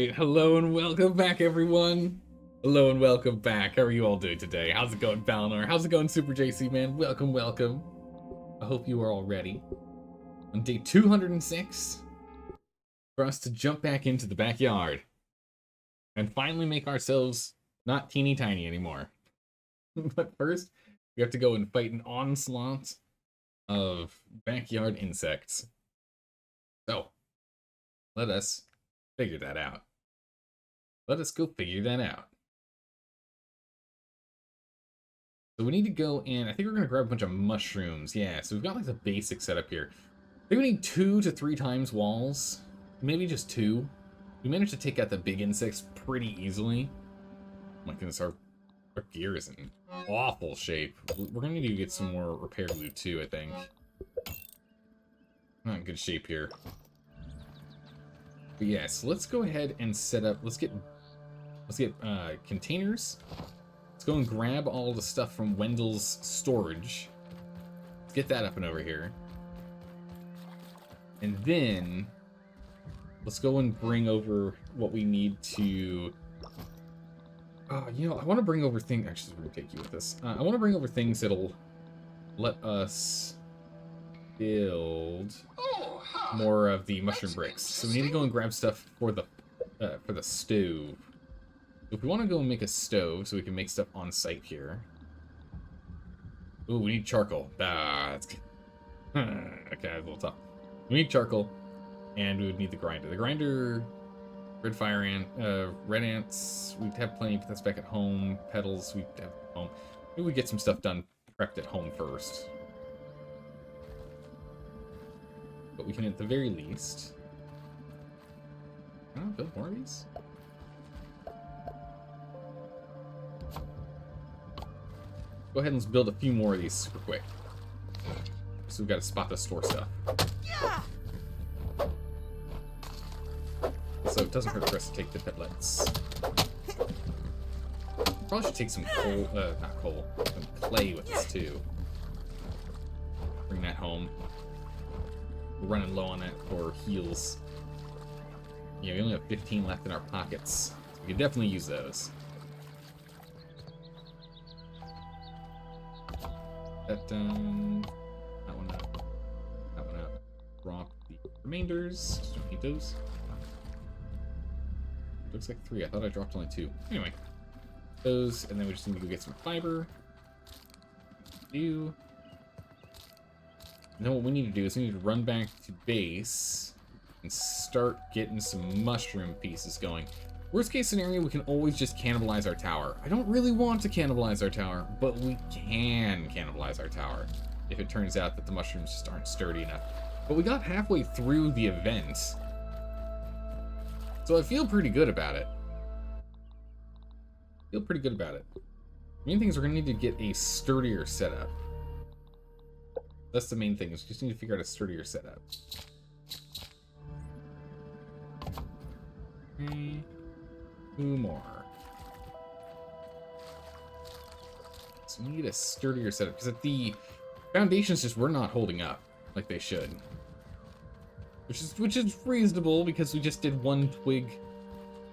Alright, hello and welcome back, everyone. Hello and welcome back. How are you all doing today? How's it going, Valinor? How's it going, Super JC, man? Welcome, welcome. I hope you are all ready. On day 206, for us to jump back into the backyard and finally make ourselves not teeny tiny anymore. But first, we have to go and fight an onslaught of backyard insects. So, let us figure that out. Let us go figure that out. So we need to go in, I think we're going to grab a bunch of mushrooms. Yeah, so we've got like the basic setup here. I think we need 2 to 3 times walls. Maybe just 2. We managed to take out the big insects pretty easily. Oh my goodness, our gear is in awful shape. We're going to need to get some more repair glue too, I think. Not in good shape here. But yeah, so let's go ahead and set up, let's get containers. Let's go and grab all the stuff from Wendell's storage. Let's get that up and over here. And then let's go and bring over what we need to... you know, I want to bring over things... Actually, we're going to take you with this. I want to bring over things that'll let us build more of the mushroom bricks. So we need to go and grab stuff for the stove. If we want to go and make a stove so we can make stuff on site here. Ooh, we need charcoal. That's good. Okay, a little tough. We need charcoal, and we would need the grinder. The grinder, red fire ant, red ants. We'd have plenty, but that's back at home. Petals, we'd have at home. Maybe we get some stuff done prepped at home first. But we can, at the very least, build more of these. Go ahead and let's build a few more of these super quick. So we've got to spot the store stuff. Yeah. So it doesn't hurt for us to take the pitlets. Probably should take some coal, not coal, some clay with us too. Bring that home. We're running low on that for heals. Yeah, we only have 15 left in our pockets. So we could definitely use those. That one up. That one up. Drop the remainders. Just don't need those. Looks like 3. I thought I dropped only 2. Anyway. Those, and then we just need to go get some fiber. And then what we need to do is we need to run back to base and start getting some mushroom pieces going. Worst case scenario, we can always just cannibalize our tower. I don't really want to cannibalize our tower, but we can cannibalize our tower if it turns out that the mushrooms just aren't sturdy enough. But we got halfway through the event, so I feel pretty good about it. The main thing is we're going to need to get a sturdier setup. That's the main thing, is we just need to figure out a sturdier setup. Okay. 2 more. So we need a sturdier setup, because the foundations just were not holding up like they should. Which is reasonable, because we just did 1 twig,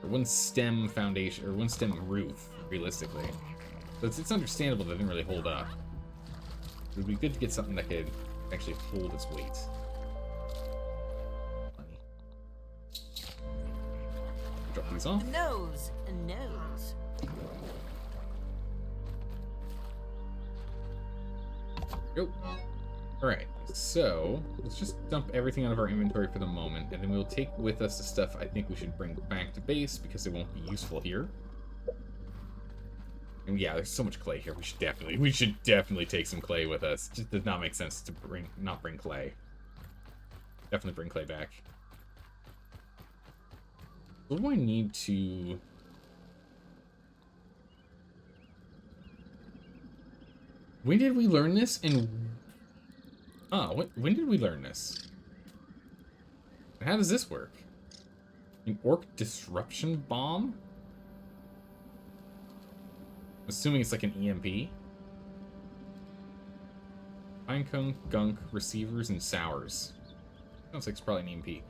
or 1 stem foundation, or 1 stem roof, realistically. So it's understandable that it didn't really hold up. It would be good to get something that could actually hold its weight. Drop these off. Nose. Go. Alright, so let's just dump everything out of our inventory for the moment, and then we'll take with us the stuff I think we should bring back to base because it won't be useful here. And yeah, there's so much clay here. We should definitely take some clay with us. It just does not make sense to not bring clay. Definitely bring clay back. What do I need to... When did we learn this? When did we learn this? And how does this work? An orc disruption bomb? Assuming it's like an EMP. Pinecone, gunk, receivers, and sours. Sounds like it's probably an EMP.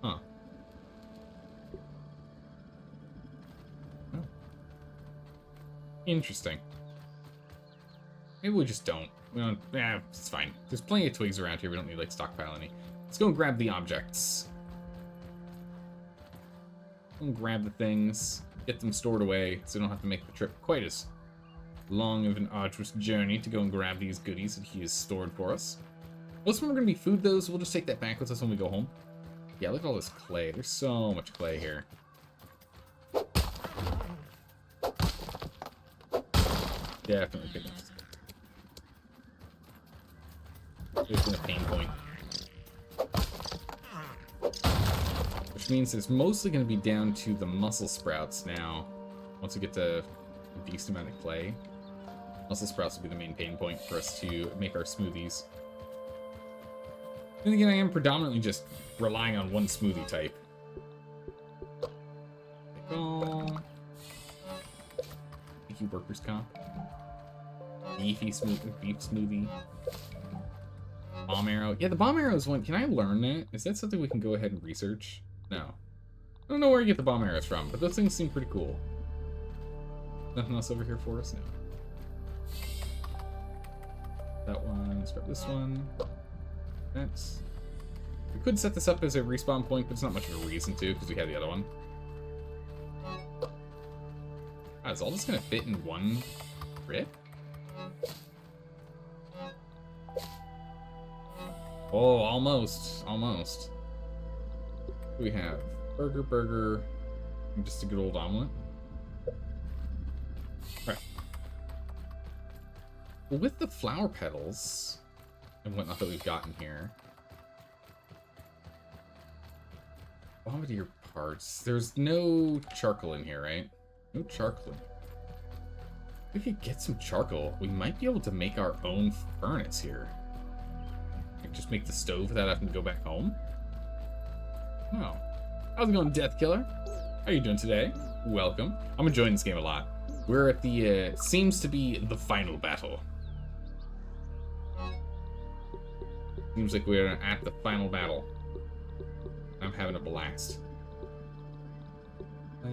Huh. Interesting. Maybe we just don't. We don't. Yeah, it's fine. There's plenty of twigs around here. We don't need like stockpile any. Let's go and grab the objects. Go and grab the things. Get them stored away, so we don't have to make the trip quite as long of an arduous journey to go and grab these goodies that he has stored for us. Most of them are going to be food, though, so we'll just take that back with us when we go home. Yeah, look at all this clay. There's so much clay here. Definitely picking up. There's been a pain point. Which means it's mostly going to be down to the mussel sprouts now. Once we get to a decent amount of clay. Mussel sprouts will be the main pain point for us to make our smoothies. Then again, I am predominantly just relying on one smoothie type. Pickle. Thank you, workers' comp. Beef smoothie. Bomb arrow. Yeah, the bomb arrow is one. Can I learn that? Is that something we can go ahead and research? No. I don't know where you get the bomb arrows from, but those things seem pretty cool. Nothing else over here for us? No. That one. Let's grab this one. That's... We could set this up as a respawn point, but it's not much of a reason to, because we have the other one. Ah, is all this gonna fit in one trip? Oh, almost. Almost. What do we have? Burger, and just a good old omelet. Right. Well, with the flower petals and whatnot that we've gotten here, bombardier parts. There's no charcoal in here, right? No charcoal. If we could get some charcoal, we might be able to make our own furnace here. Like just make the stove without having to go back home. Oh. How's it going, Death Killer? How are you doing today? Welcome. I'm enjoying this game a lot. We're at the, seems to be the final battle. Seems like we're at the final battle. I'm having a blast. I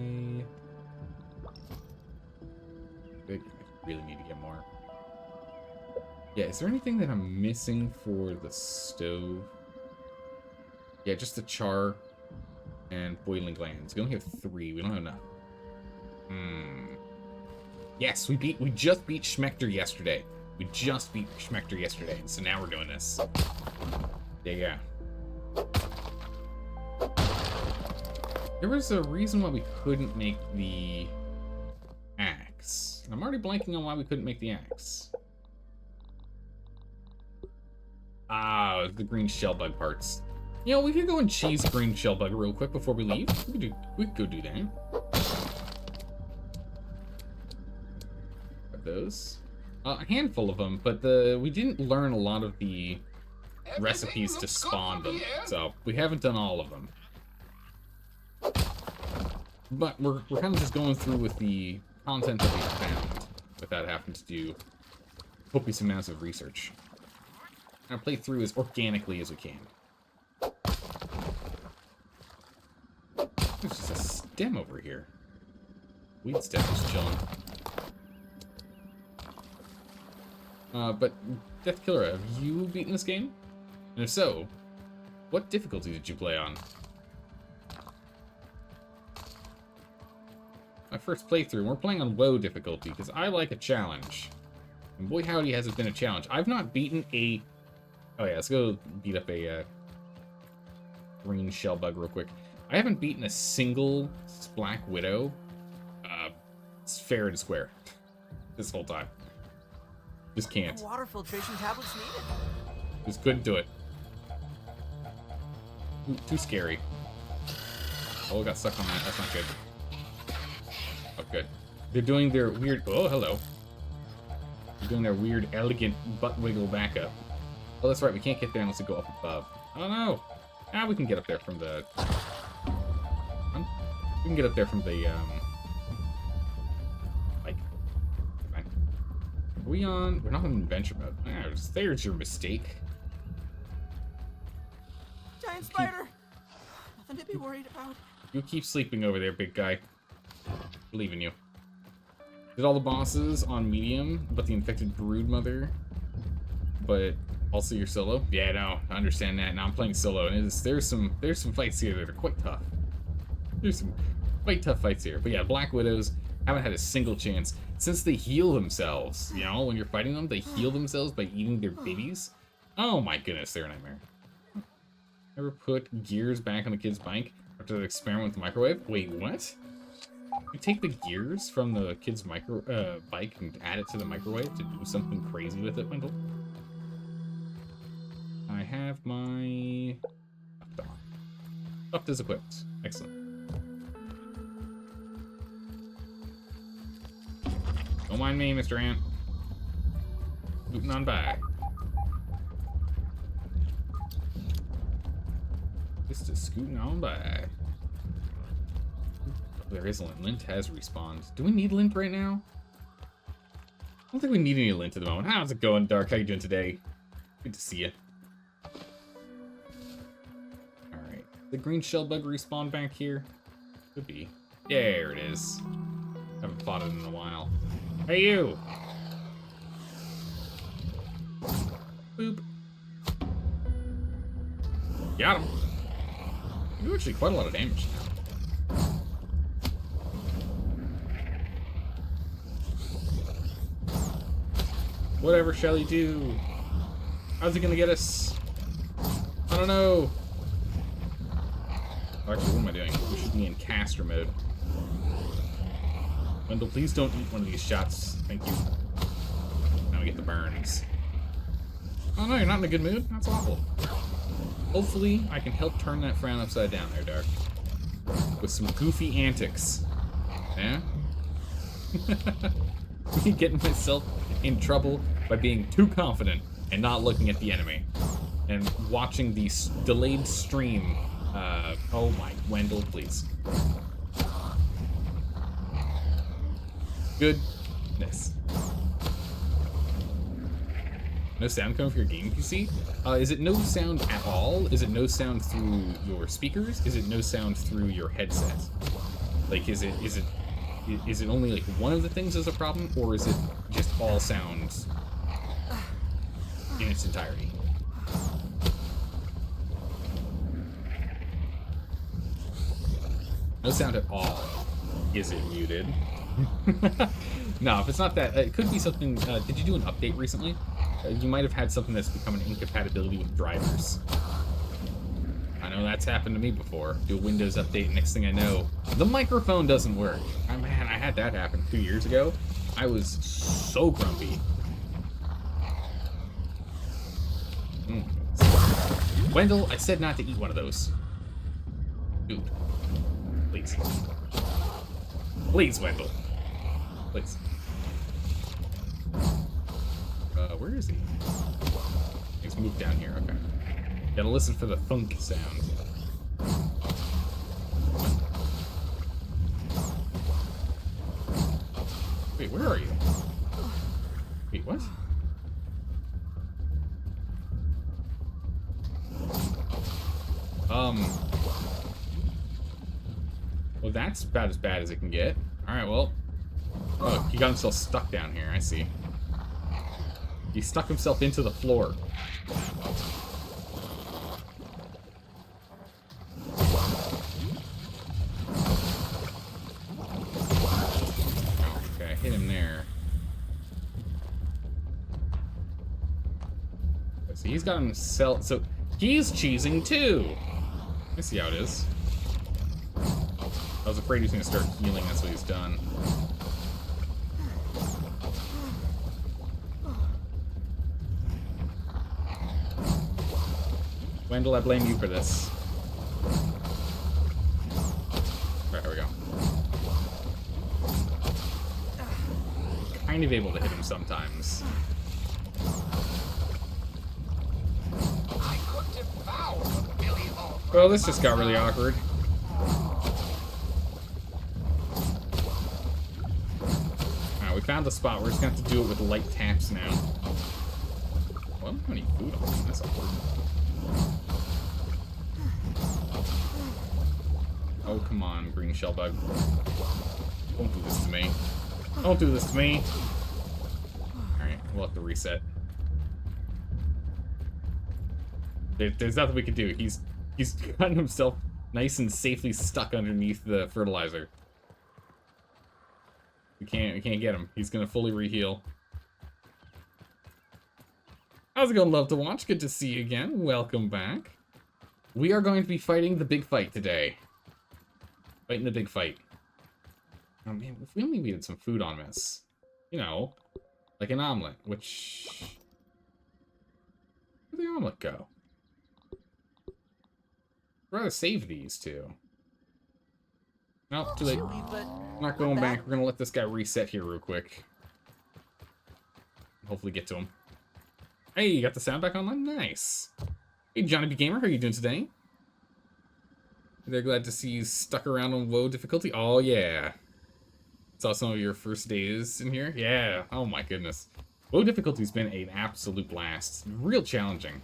really need to get more. Yeah, is there anything that I'm missing for the stove? Yeah, just the char and boiling glands. We only have 3. We don't have enough. Yes, we just beat Schmechter yesterday. We just beat Schmechter yesterday, so now we're doing this. Yeah. There was a reason why we couldn't make the axe. I'm already blanking on why we couldn't make the axe. Ah, the green shell bug parts. You know, we could go and cheese a green shell bug real quick before we leave. We could go do that. Got those. A handful of them, but we didn't learn a lot of the recipes to spawn them, so we haven't done all of them. But we're kind of just going through with the content that we found without having to do copious amounts of research. And play through as organically as we can. There's just a stem over here. Weed stem is chilling. But Death Killer, have you beaten this game? And if so, what difficulty did you play on? My first playthrough, we're playing on low difficulty, because I like a challenge. And boy howdy has it been a challenge. I've not beaten a... Oh yeah, let's go beat up a green shell bug real quick. I haven't beaten a single Black Widow fair and square this whole time. Just can't. Water filtration tablets needed. Just couldn't do it. Too scary. Oh, got stuck on that. That's not good. Oh, good. They're doing their weird... Oh, hello. They're doing their weird, elegant butt wiggle backup. Oh, that's right. We can't get there unless we go up above. Oh, no. Ah, we can get up there from the... We can get up there from the, like... Are we on... We're not in adventure mode. Ah, there's your mistake. Giant spider! Nothing to be worried about. You keep sleeping over there, big guy. Believe in you. Did all the bosses on medium, but the infected brood mother. But also you're solo. Yeah, no, I understand that. Now I'm playing solo, and there's some fights here that are quite tough. There's some quite tough fights here. But yeah, Black Widows haven't had a single chance since they heal themselves. You know, when you're fighting them, they heal themselves by eating their babies. Oh my goodness, they're a nightmare. Ever put gears back on the kid's bike after the experiment with the microwave? Wait, what? You take the gears from the kid's bike and add it to the microwave to do something crazy with it, Wendell? I have my stuff is equipped. Excellent. Don't mind me, Mr. Ant. Moving on by. Just scooting on by. There is lint. Lint has respawned. Do we need lint right now? I don't think we need any lint at the moment. How's it going, Dark? How you doing today? Good to see you. Alright. The green shell bug respawn back here? Could be. There it is. Haven't fought it in a while. Hey, you! Boop. Got him. You do actually quite a lot of damage now. Whatever shall you do? How's he gonna get us? I don't know. Oh, actually, what am I doing? We should be in caster mode. Wendell, please don't eat one of these shots. Thank you. Now we get the burns. Oh no, you're not in a good mood? That's awful. Hopefully, I can help turn that frown upside down there, Dark. With some goofy antics. Yeah? Me getting myself in trouble by being too confident and not looking at the enemy. And watching the delayed stream. Oh my, Wendell, please. Goodness. No sound coming from your game PC? Is it no sound at all? Is it no sound through your speakers? Is it no sound through your headset? Like, is it only like one of the things is a problem, or is it just all sound in its entirety? No sound at all. Is it muted? No, if it's not that, it could be something. Did you do an update recently? You might have had something that's become an incompatibility with drivers. I know that's happened to me before. Do a Windows update, next thing I know, the microphone doesn't work. Oh, man, I had that happen 2 years ago. I was so grumpy. Wendell, I said not to eat one of those. Dude. Please. Please, Wendell. Please. Where is he? He's moved down here, okay. Gotta listen for the thunk sound. Wait, where are you? Wait, what? Well, that's about as bad as it can get. Alright, well. Oh, he got himself stuck down here, I see. He stuck himself into the floor. Okay, hit him there. So he's got himself. So he's cheesing too. I see how it is. I was afraid he was going to start healing. That's what he's done. Wendell, I blame you for this. Alright, there we go. Kind of able to hit him sometimes. Well, this just got really awkward. Alright, we found the spot. We're just gonna have to do it with light taps now. Well, I don't have any food on me. That's awkward. Oh, come on, green shell bug. Don't do this to me. Don't do this to me. Alright, we'll have to reset. There's nothing we can do. He's gotten himself nice and safely stuck underneath the fertilizer. We can't get him. He's gonna fully reheal. How's it going, Love to Watch? Good to see you again. Welcome back. We are going to be fighting the big fight today. Fighting the big fight. Oh man, if we only needed some food on this. You know, like an omelet, which... Where'd the omelet go? I'd rather save these two. No, too late. I'm not going back. We're gonna let this guy reset here real quick. Hopefully get to him. Hey, you got the sound back online? Nice. Hey, Johnny B. Gamer, how are you doing today? They're glad to see you stuck around on low difficulty. Oh, yeah. Saw some of your first days in here. Yeah. Oh, my goodness. Low difficulty's been an absolute blast. Real challenging.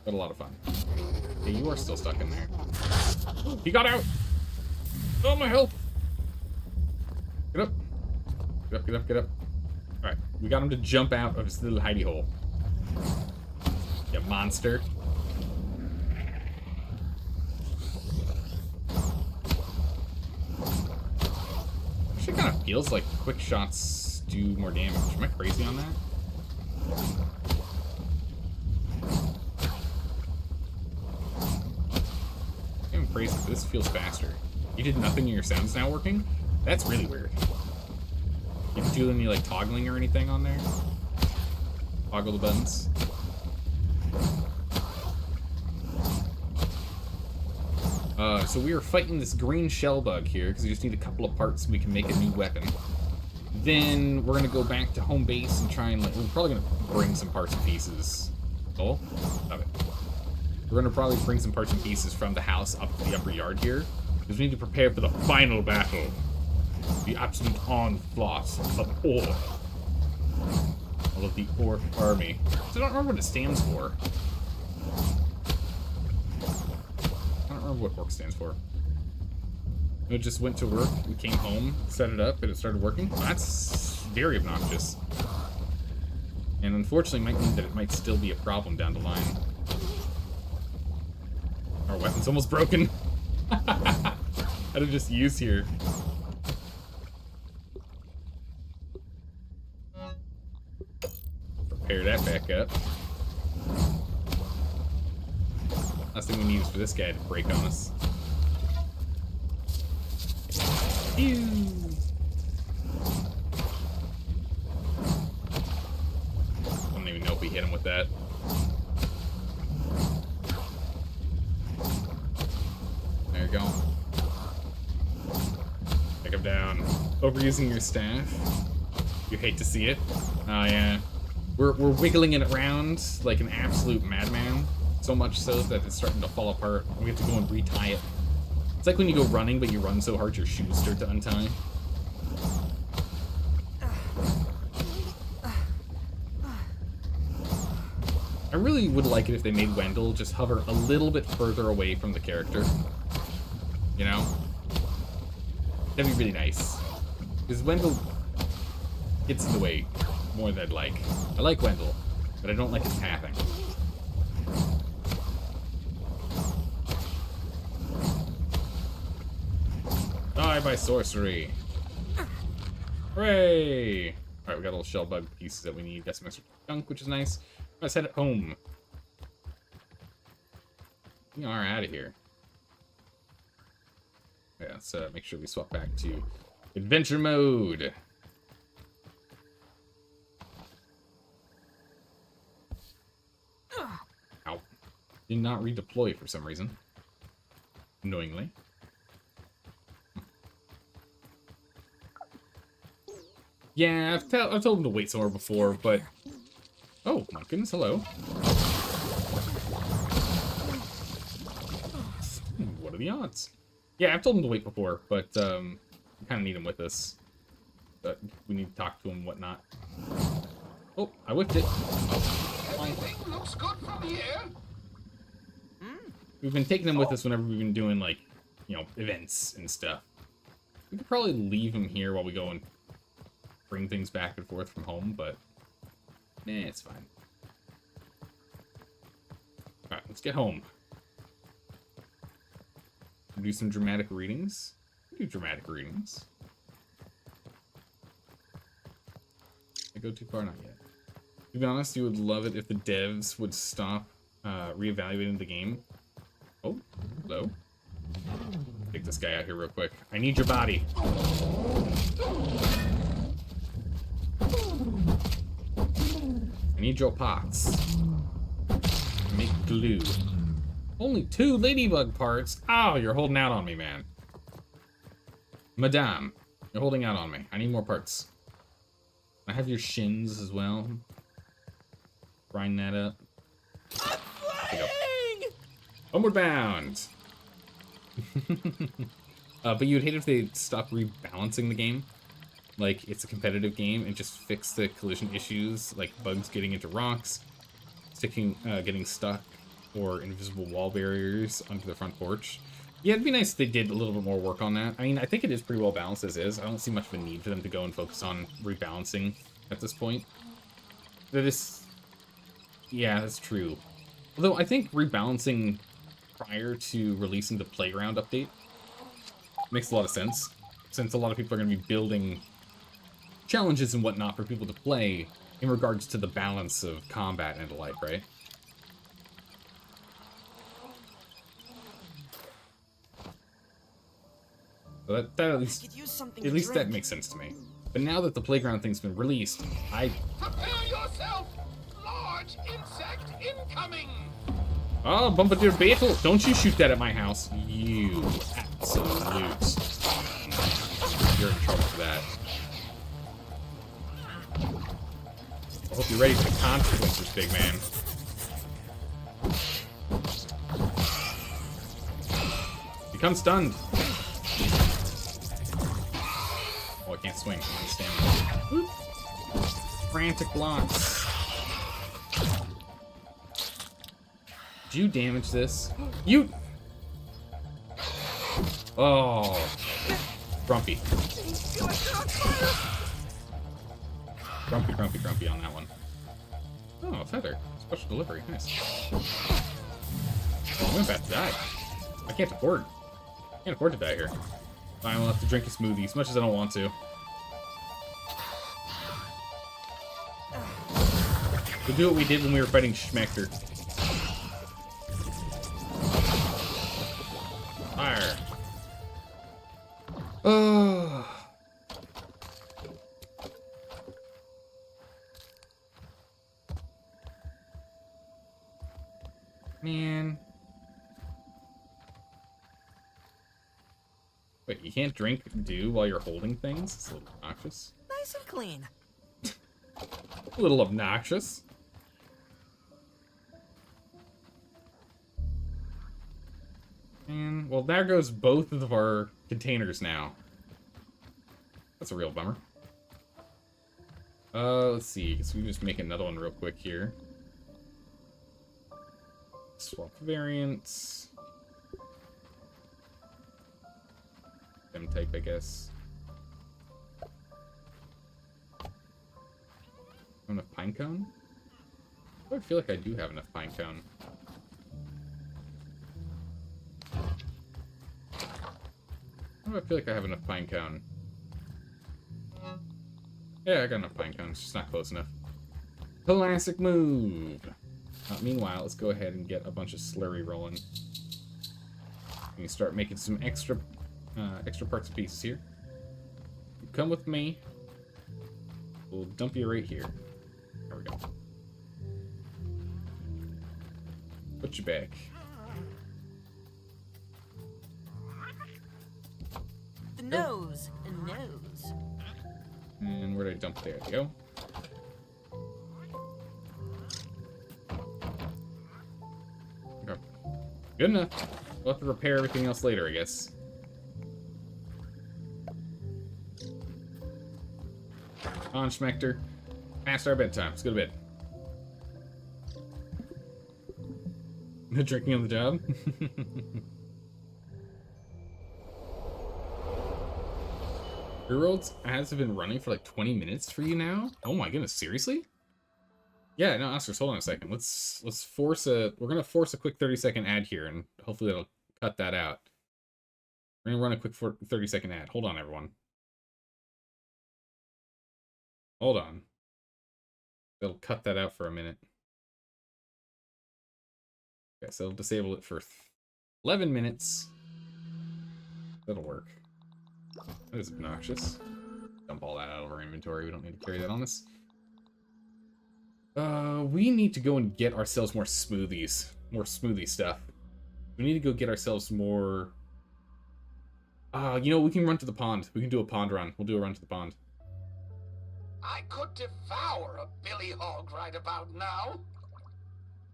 But a lot of fun. Hey, you are still stuck in there. He got out! Oh, my help! Get up. Get up, get up, get up. Alright, we got him to jump out of his little hidey hole. You monster. Actually kind of feels like quick shots do more damage. Am I crazy on that? I'm crazy, but this feels faster. You did nothing and your sound's now working? That's really weird. You didn't do any like toggling or anything on there? Toggle the buttons. So we are fighting this green shell bug here because we just need a couple of parts so we can make a new weapon. Then we're gonna go back to home base and try and like, we're probably gonna bring some parts and pieces. Oh, stop it. We're gonna probably bring some parts and pieces from the house up to the upper yard here because we need to prepare for the final battle. The absolute onslaught of Orc. All of the Orc army. So I don't remember what it stands for. I don't remember what Orc stands for. It just went to work, we came home, set it up, and it started working. That's very obnoxious. And unfortunately might mean that it might still be a problem down the line. Our weapon's almost broken. How to just use here. Prepare that back up. Last thing we need is for this guy to break on us. Ew. I don't even know if we hit him with that. There you go. Take him down. Overusing your staff. You hate to see it. Oh yeah. We're wiggling it around like an absolute madman. So much so that it's starting to fall apart. We have to go and retie it. It's like when you go running, but you run so hard your shoes start to untie. I really would like it if they made Wendell just hover a little bit further away from the character. You know? That'd be really nice. Because Wendell gets in the way more than I'd like. I like Wendell, but I don't like his pathing. Die by sorcery. Hooray! Alright, we got little shell bug pieces that we need. Got some extra junk, which is nice. Let's head home. We are out of here. Yeah, let's make sure we swap back to adventure mode. Ow. Did not redeploy for some reason. Annoyingly. Yeah, I've told him to wait somewhere before, but... Oh, my goodness, hello. What are the odds? Yeah, I've told him to wait before, but we kind of need him with us. But we need to talk to him and whatnot. Oh, I whipped it. Everything looks good from here. We've been taking him with us whenever we've been doing, like, you know, events and stuff. We could probably leave him here while we go and bring things back and forth from home, but it's fine. Alright, let's get home. Do some dramatic readings. Do dramatic readings. I go too far? Not yet. To be honest, you would love it if the devs would stop reevaluating the game. Oh, hello. Take this guy out here real quick. I need your body. I need your parts. Make glue. Only 2 ladybug parts? Oh, you're holding out on me, man. Madame, you're holding out on me. I need more parts. I have your shins as well. Grind that up. Homeward bound! But you'd hate if they stopped rebalancing the game. Like, it's a competitive game, and just fix the collision issues, like bugs getting into rocks, getting stuck, or invisible wall barriers onto the front porch. Yeah, it'd be nice if they did a little bit more work on that. I mean, I think it is pretty well balanced as is. I don't see much of a need for them to go and focus on rebalancing at this point. Yeah, that's true. Although, I think rebalancing prior to releasing the Playground update makes a lot of sense, since a lot of people are going to be building challenges and whatnot for people to play in regards to the balance of combat and the like, right? So that at least that makes sense to me. But now that the Playground thing's been released, Prepare yourself! Large insect incoming! Oh, Bombardier Beetle! Don't you shoot that at my house. You absolute. You're in trouble for that. I hope you're ready for the consequences, big man. Become stunned. Oh, I can't swing. I'm standing. Frantic blocks. Did you damage this? You... Oh. Grumpy. Grumpy on that one. Oh, a feather. Special delivery. Nice. Oh, I'm about to die. I can't afford to die here. Fine, we'll have to drink a smoothie, as much as I don't want to. We'll do what we did when we were fighting Schmechter. Fire. Oh. Man. Wait, you can't drink dew while you're holding things? It's a little obnoxious. Nice and clean. A little obnoxious. And, well, there goes both of our containers now. That's a real bummer. Let's see. So we can just make another one real quick here. Swap variants. M type, I guess. Enough pinecone? I feel like I do have enough pinecone. Why do I feel like I have enough pinecone? Yeah, I got enough pinecone. It's just not close enough. Classic move! Meanwhile, let's go ahead and get a bunch of slurry rolling. We can start making some extra parts and pieces here. You come with me. We'll dump you right here. There we go. Put you back. The nose. The nose. And where did I dump? There we go. Okay. Good enough. We'll have to repair everything else later, I guess. On, Schmechter. Past our bedtime. Let's go to bed. No drinking on the job? Pre-rolls ads have been running for like 20 minutes for you now? Oh my goodness, seriously? Yeah, no, Oscars, hold on a second. Let's force we're gonna force a quick 30-second ad here, and hopefully it'll cut that out. We're gonna run a quick 30-second ad. Hold on, everyone. Hold on. It'll cut that out for a minute. Okay, so it'll disable it for 11 minutes. That'll work. That is obnoxious. Dump all that out of our inventory. We don't need to carry that on us. We need to go and get ourselves more smoothies. More smoothie stuff. We need to go get ourselves more... you know, we can run to the pond. We can do a pond run. We'll do a run to the pond. I could devour a billy hog right about now.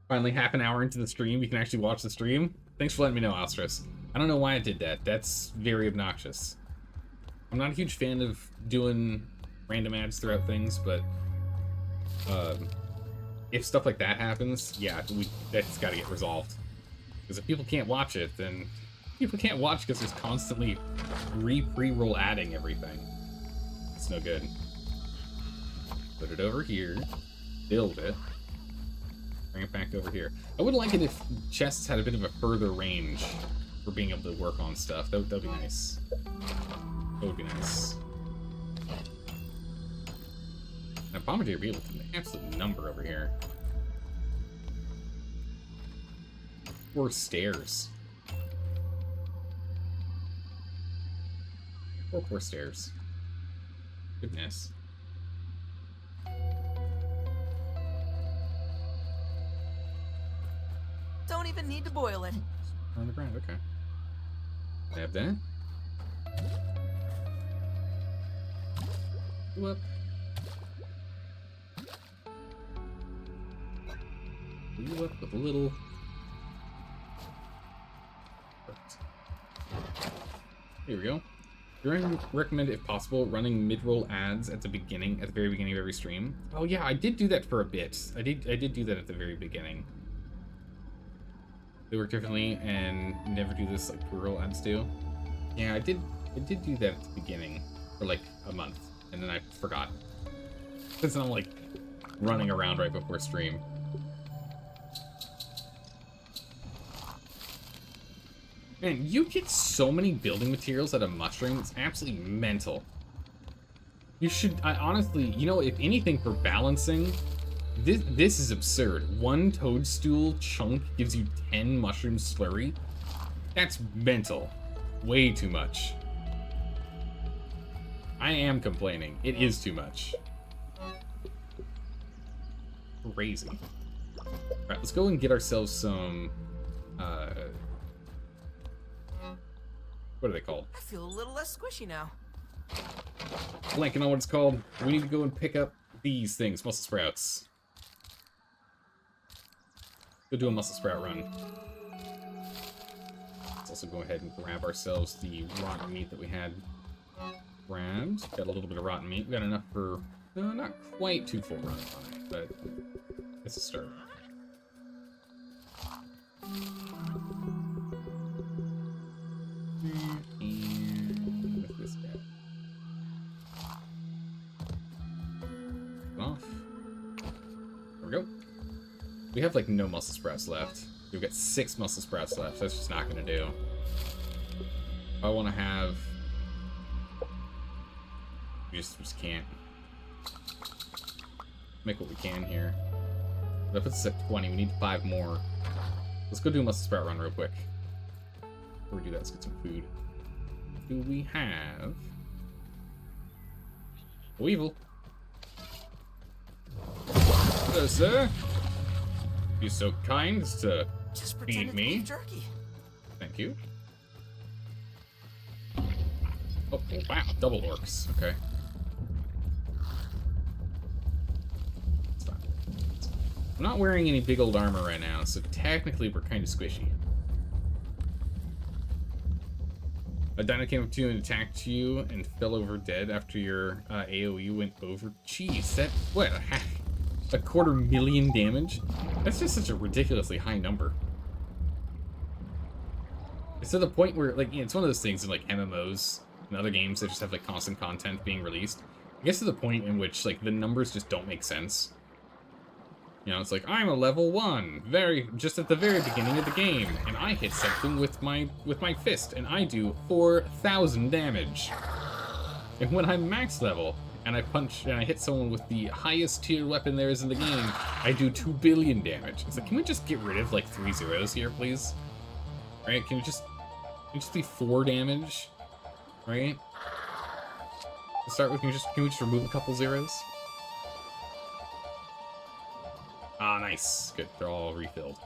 Finally, half an hour into the stream, you can actually watch the stream. Thanks for letting me know, Astros. I don't know why I did that. That's very obnoxious. I'm not a huge fan of doing random ads throughout things, but if stuff like that happens, yeah, that's got to get resolved. Because if people can't watch it, then people can't watch because there's constantly pre-roll adding everything. It's no good. Put it over here, build it, bring it back over here. I would like it if chests had a bit of a further range for being able to work on stuff. That'd be nice. That would be nice. Now, Bombardier would be able to an absolute number over here. Or stairs. Or poor stairs. Goodness. Don't even need to boil it. On the ground, okay. I have that. Go up. You up with a little. Here we go. I recommend, if possible, running mid-roll ads at the very beginning of every stream. Oh yeah, I did do that for a bit. I did do that at the very beginning. They work differently and never do this like pre-roll ads do. Yeah, I did do that at the beginning for like a month, and then I forgot. Because I'm like running around right before stream. Man, you get so many building materials out of mushroom, it's absolutely mental. You should, honestly, you know, if anything for balancing, this is absurd. One toadstool chunk gives you 10 mushroom slurry. That's mental. Way too much. I am complaining. It is too much. Crazy. Alright, let's go and get ourselves some, what are they called? I feel a little less squishy now. Blanking on what it's called. We need to go and pick up these things, muscle sprouts. Go do a muscle sprout run. Let's also go ahead and grab ourselves the rotten meat that we had grabbed. Got a little bit of rotten meat. We got enough for, not quite 2 full runs on it, but it's a start. And with this guy. Off. There we go. We have like no muscle sprouts left. We've got 6 muscle sprouts left. That's just not gonna do. If I want to have, we just can't. Make what we can here. That puts us at 20. We need 5 more. Let's go do a muscle sprout run real quick. Before we do that, let's get some food. Do we have Weevil? Hello, sir. You're so kind as to Just feed pretend me. it's jerky. Thank you. Oh, wow, double orcs. Okay. It's fine. I'm not wearing any big old armor right now, so technically we're kind of squishy. A dino came up to you and attacked you and fell over dead after your AoE went over. Jeez, that, what, a 250,000 damage? That's just such a ridiculously high number. It's to the point where, like, you know, it's one of those things in, like, MMOs and other games that just have like constant content being released. I guess to the point in which like the numbers just don't make sense. You know, it's like I'm a level 1, just at the very beginning of the game, and I hit something with my fist, and I do 4,000 damage. And when I'm max level, and I punch and I hit someone with the highest tier weapon there is in the game, I do 2 billion damage. It's like, can we just get rid of like 3 zeros here, please? Right? Can it just be 4 damage? Right? To start with, can we just remove a couple zeros? Ah, nice. Good. They're all refilled.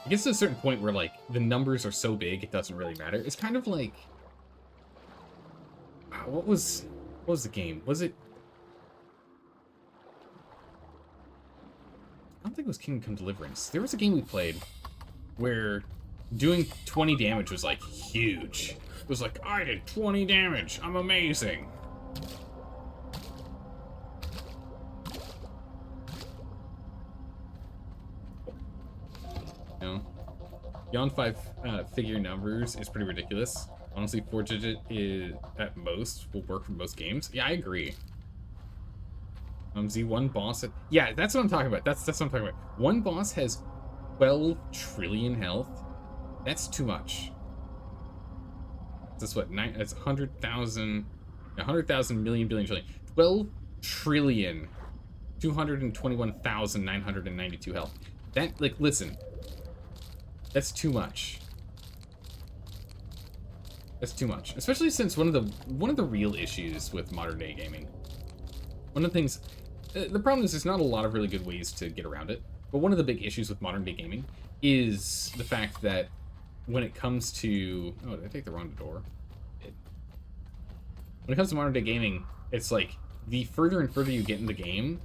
It gets to a certain point where, like, the numbers are so big, it doesn't really matter. It's kind of like... What was the game? Was it... I don't think it was Kingdom Come Deliverance. There was a game we played where doing 20 damage was, like, huge. It was like, I did 20 damage. I'm amazing. Beyond 5 figure numbers is pretty ridiculous. Honestly, 4-digit is at most will work for most games. Yeah, I agree. Z1 boss. Yeah, that's what I'm talking about. That's what I'm talking about. One boss has 12 trillion health. That's too much. That's what? That's 100,000. 100,000 million billion trillion. 12 trillion. 221,992 health. That, like, listen. That's too much. That's too much. Especially since one of the real issues with modern day gaming. One of the things, the problem is there's not a lot of really good ways to get around it. But one of the big issues with modern day gaming is the fact that when it comes to, oh, did I take the wrong door? When it comes to modern day gaming, it's like the further and further you get in the game,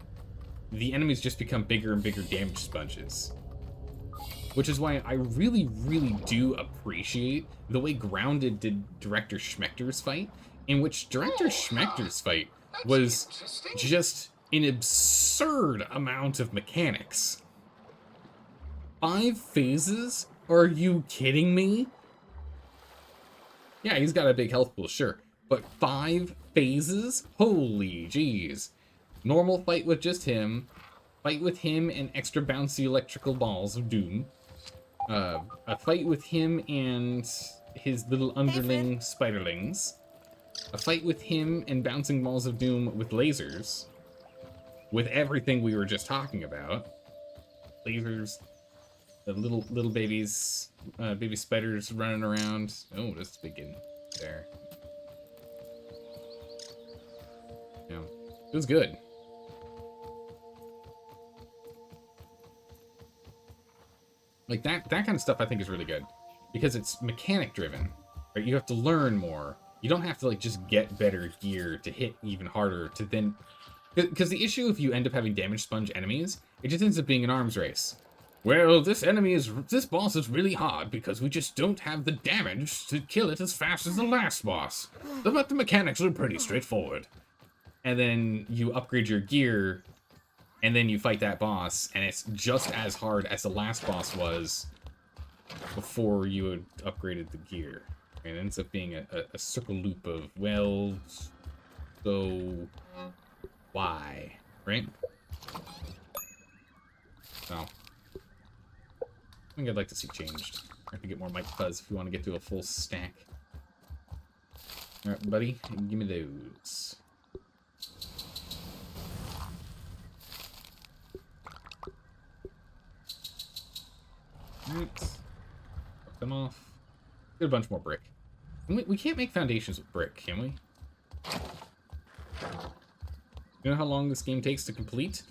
the enemies just become bigger and bigger damage sponges. Which is why I really, really do appreciate the way Grounded did Director Schmechter's fight, in which Director Schmechter's fight was just an absurd amount of mechanics. 5 phases? Are you kidding me? Yeah, he's got a big health pool, sure. But 5 phases? Holy jeez. Normal fight with just him. Fight with him and extra bouncy electrical balls of doom. A fight with him and his little underling spiderlings. A fight with him and bouncing balls of doom with lasers. With everything we were just talking about. Lasers. The little babies, baby spiders running around. Oh, this is begin there. Yeah, it was good. Like that kind of stuff I think is really good because it's mechanic driven, right? You have to learn more. You don't have to like just get better gear to hit even harder to then, because the issue if you end up having damage sponge enemies, it just ends up being an arms race. Well, this boss is really hard because we just don't have the damage to kill it as fast as the last boss. But the mechanics are pretty straightforward. And then you upgrade your gear, and then you fight that boss, and it's just as hard as the last boss was before you had upgraded the gear. And it ends up being a circle loop of, well, so why, right? So, I think I'd like to see changed. I have to get more Mike Fuzz if we want to get to a full stack. Alright, buddy, give me those. Alright. Fuck them off. Get a bunch more brick. We can't make foundations with brick, can we? You know how long this game takes to complete?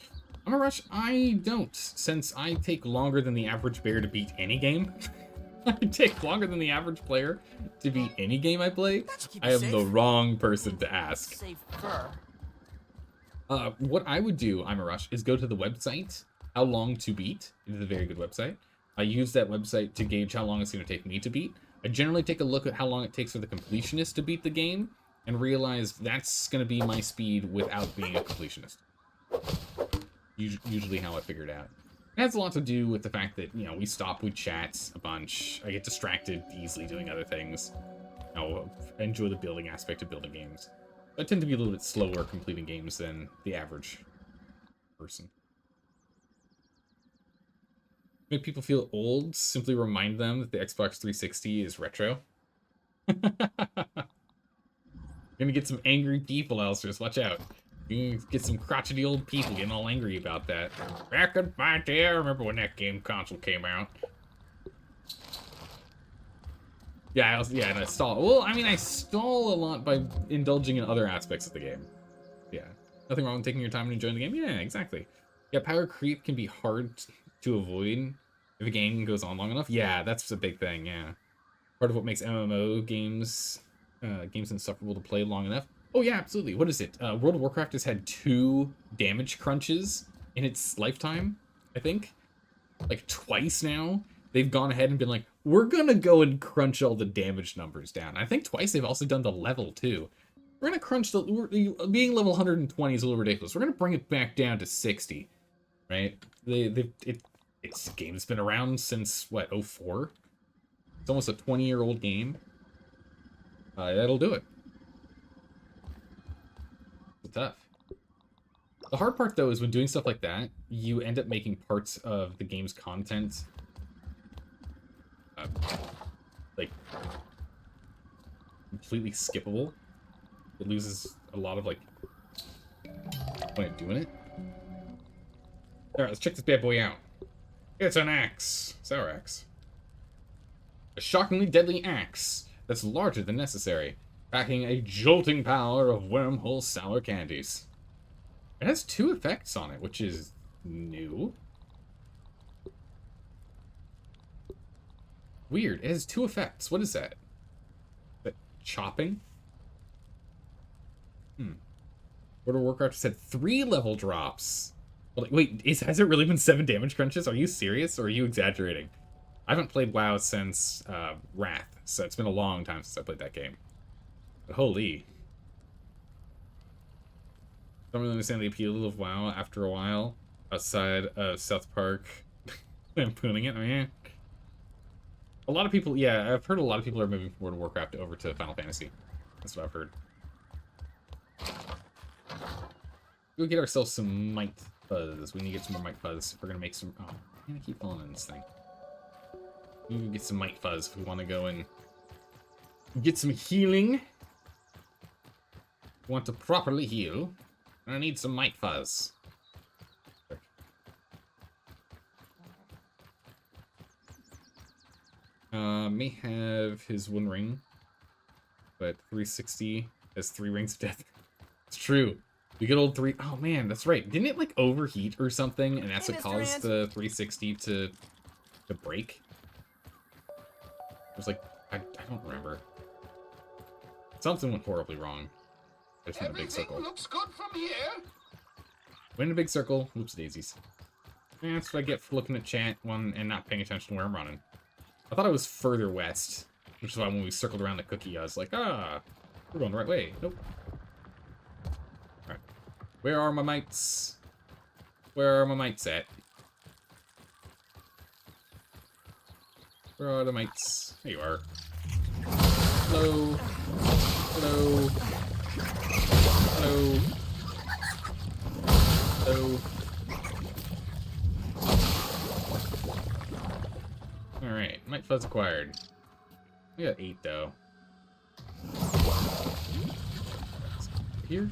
I'm a rush. I don't, since I take longer than the average bear to beat any game. I take longer than the average player to beat any game I play. I am the wrong person to ask. Safe fur. What I would do, I'm a rush, is go to the website, How Long to Beat. It is a very good website. I use that website to gauge how long it's going to take me to beat. I generally take a look at how long it takes for the completionist to beat the game, and realize that's going to be my speed without being a completionist. Usually how I figured out. It has a lot to do with the fact that, you know, we stop, we chat a bunch. I get distracted easily doing other things. You know, I enjoy the building aspect of building games. I tend to be a little bit slower completing games than the average person. Make people feel old, simply remind them that the Xbox 360 is retro. Gonna get some angry people, Elsters. Watch out. You can get some crotchety old people getting all angry about that. Back in my day, I remember when that game console came out. Yeah, and I stall. Well, I mean, I stall a lot by indulging in other aspects of the game. Yeah. Nothing wrong with taking your time and enjoying the game. Yeah, exactly. Yeah, power creep can be hard to avoid if a game goes on long enough. Yeah, that's a big thing, yeah. Part of what makes MMO games insufferable to play long enough. Oh yeah, absolutely. What is it? World of Warcraft has had 2 damage crunches in its lifetime, I think. Like twice now. They've gone ahead and been like, we're gonna go and crunch all the damage numbers down. I think twice they've also done the level too. We're gonna crunch being level 120 is a little ridiculous. We're gonna bring it back down to 60, right? It's a game that's been around since what, 04? It's almost a 20-year-old game. That'll do it. It's tough. The hard part though is when doing stuff like that, you end up making parts of the game's content like completely skippable. It loses a lot of like point of doing it. Alright, let's check this bad boy out. It's an axe. Sour axe. A shockingly deadly axe that's larger than necessary, packing a jolting power of wormhole sour candies. It has 2 effects on it, which is new. Weird. It has 2 effects. What is that? That chopping? World of Warcraft has had 3 level drops. Wait, has it really been 7 damage crunches? Are you serious, or are you exaggerating? I haven't played WoW since Wrath, so it's been a long time since I played that game. But holy. Don't really understand the appeal of WoW after a while, outside of South Park lampooning it. I mean, a lot of people, yeah, I've heard a lot of people are moving from World of Warcraft over to Final Fantasy. That's what I've heard. We'll get ourselves some Might Fuzz. We need to get some more Might Fuzz. We're gonna make some. Oh, man, I keep falling in this thing. We need to get some Might Fuzz if we want to go and get some healing. Want to properly heal. I need some Might Fuzz. May have his 1 ring, but 360 has 3 rings of death. It's true. You get old 3. Oh man, that's right. Didn't it like overheat or something, and that's what caused the 360 to break? It was like I don't remember. Something went horribly wrong. I just went in a big circle. Looks good from here. Went in a big circle. Whoops daisies. Yeah, that's what I get for looking at chat and not paying attention to where I'm running. I thought I was further west, which is why when we circled around the cookie, I was like, ah, we're going the right way. Nope. Alright. Where are my mites? Where are my mites at? Where are the mites? There you are. Hello. Hello. Hello. Hello. Alright, Might Fuzz acquired. We got 8 though. Here?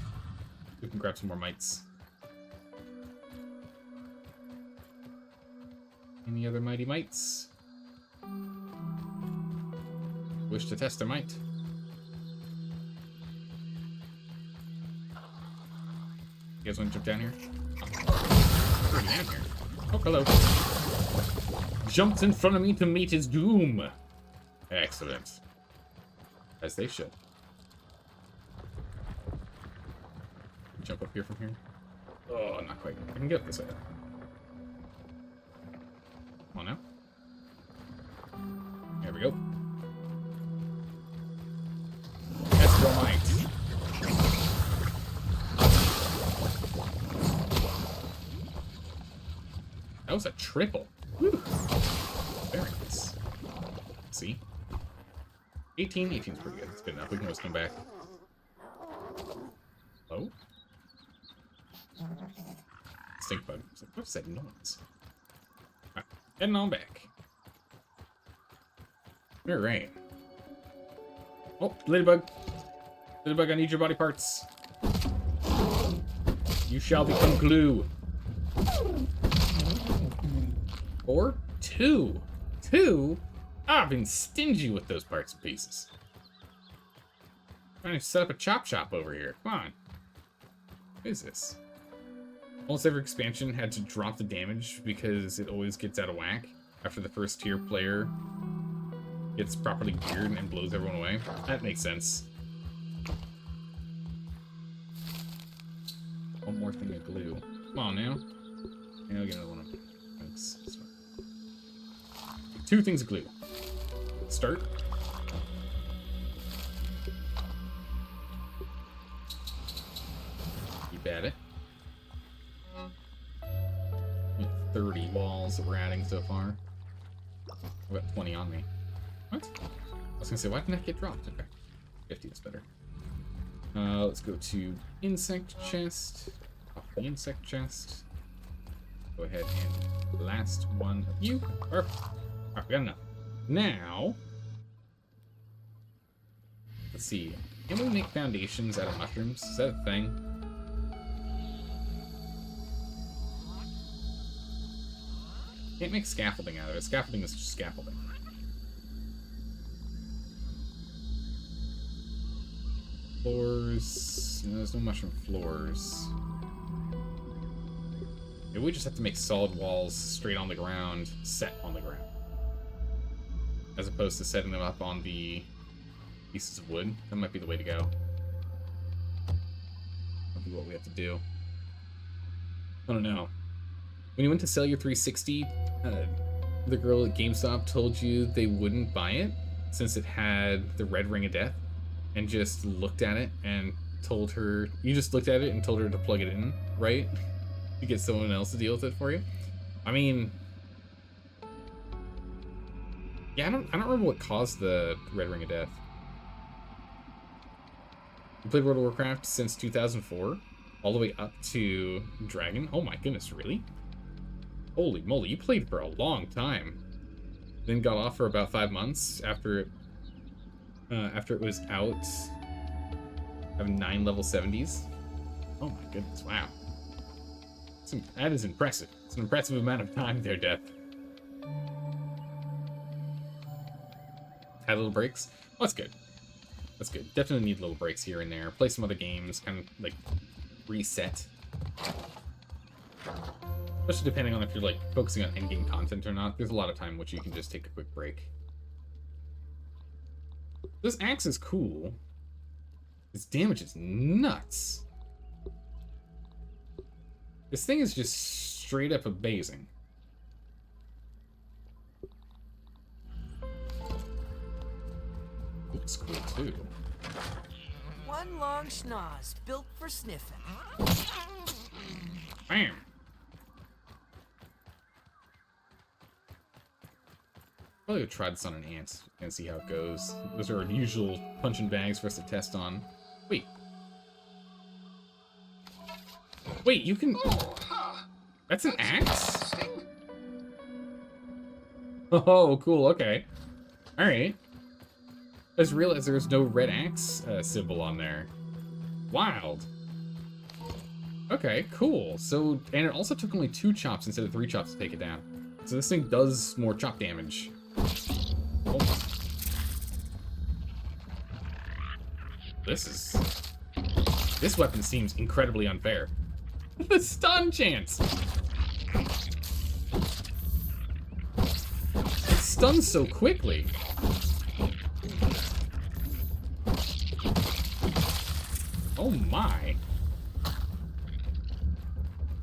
We can grab some more mites. Any other mighty mites? Wish to test a might? You guys want to jump down here? Oh, already down here. Oh, hello. Jumps in front of me to meet his doom. Excellent. As they should. Jump up here from here. Oh, not quite. I can get up this way. Come on now. There we go. Estromite. was a triple. Whew. Very nice. See? 18. 18's pretty good. It's good enough. We can always come back. Oh? Stink bug. What's that noise? Alright, heading on back. Alright. Oh, ladybug. Ladybug, I need your body parts. You shall become glue. Or 2. 2? I've been stingy with those parts and pieces. Trying to set up a chop shop over here. Come on. What is this? Almost every expansion had to drop the damage because it always gets out of whack after the first tier player gets properly geared and blows everyone away. That makes sense. One more thing of glue. Come on now. And I'll get another one of them. Thanks. 2 things of glue. Start. Keep at it. 30 walls that we're adding so far. I've got 20 on me. What? I was gonna say, why didn't that get dropped? Okay. 50 is better. Let's go to insect chest. Off the insect chest. Go ahead and last one of you. Perfect. Alright, we got enough. Now, let's see. Can we make foundations out of mushrooms? Is that a thing? Can't make scaffolding out of it. Scaffolding is just scaffolding. Floors. No, there's no mushroom floors. Maybe we just have to make solid walls straight on the ground, set on the ground. As opposed to setting them up on the pieces of wood. That might be the way to go. That'll be what we have to do. I don't know. When you went to sell your 360, the girl at GameStop told you they wouldn't buy it since it had the red ring of death, and just looked at it and told her, you just looked at it and told her to plug it in, right? To get someone else to deal with it for you. I mean, yeah, I don't remember what caused the red ring of death. You played World of Warcraft since 2004, all the way up to Dragon. Oh my goodness, really? Holy moly, you played for a long time. Then got off for about 5 months after it was out of 9 level 70s. Oh my goodness, wow. That is impressive. It's an impressive amount of time there, Death. Had little breaks? Oh, that's good. That's good. Definitely need little breaks here and there. Play some other games, kind of like reset. Especially depending on if you're like focusing on endgame content or not. There's a lot of time in which you can just take a quick break. This axe is cool. Its damage is nuts. This thing is just straight up amazing. Looks cool too. One long schnoz built for sniffing. Bam! Probably would try this on an ant and see how it goes. Those are unusual punching bags for us to test on. Wait. Wait, you can... That's an axe? Oh, cool, okay. Alright. I just realized there's no red axe symbol on there. Wild. Okay, cool. So, and it also took only 2 chops instead of 3 chops to take it down. So this thing does more chop damage. Oh. This weapon seems incredibly unfair. The stun chance! It stuns so quickly. Oh my.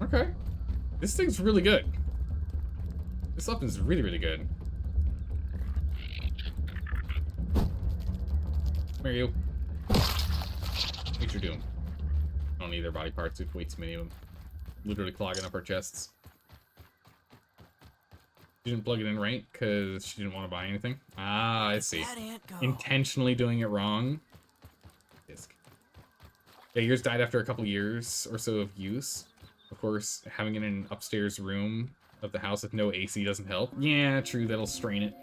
Okay. This thing's really good. This weapon's really, really good. Come here, you. What you're doing. I don't need their body parts. We've way too many of them. Literally clogging up our chests. She didn't plug it in right because she didn't want to buy anything. Ah, I see. That ant go? Intentionally doing it wrong. Disc. Yeah, yours died after a couple years or so of use. Of course, having it in an upstairs room of the house with no AC doesn't help. Yeah, true, that'll strain it.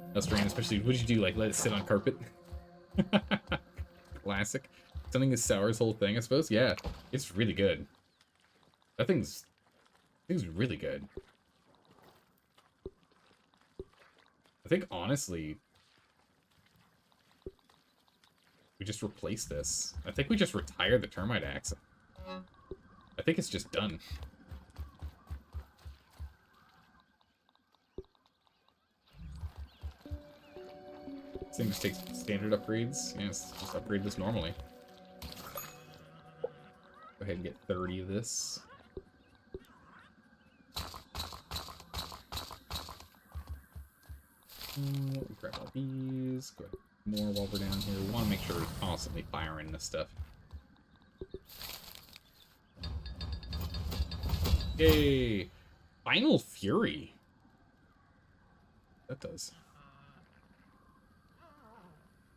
That'll strain it, especially, what'd you do, like, let it sit on carpet? Classic. Something as sour as whole thing, I suppose? Yeah, it's really good. That thing's really good. I think, honestly, we just replace this. I think we just retire the termite axe. I think it's just done. This thing just takes standard upgrades. Yeah, just upgrade this normally. Go ahead and get 30 of this. Grab all these. Go ahead. More while we're down here. We want to make sure we're constantly firing this stuff. Yay! Final Fury. That does.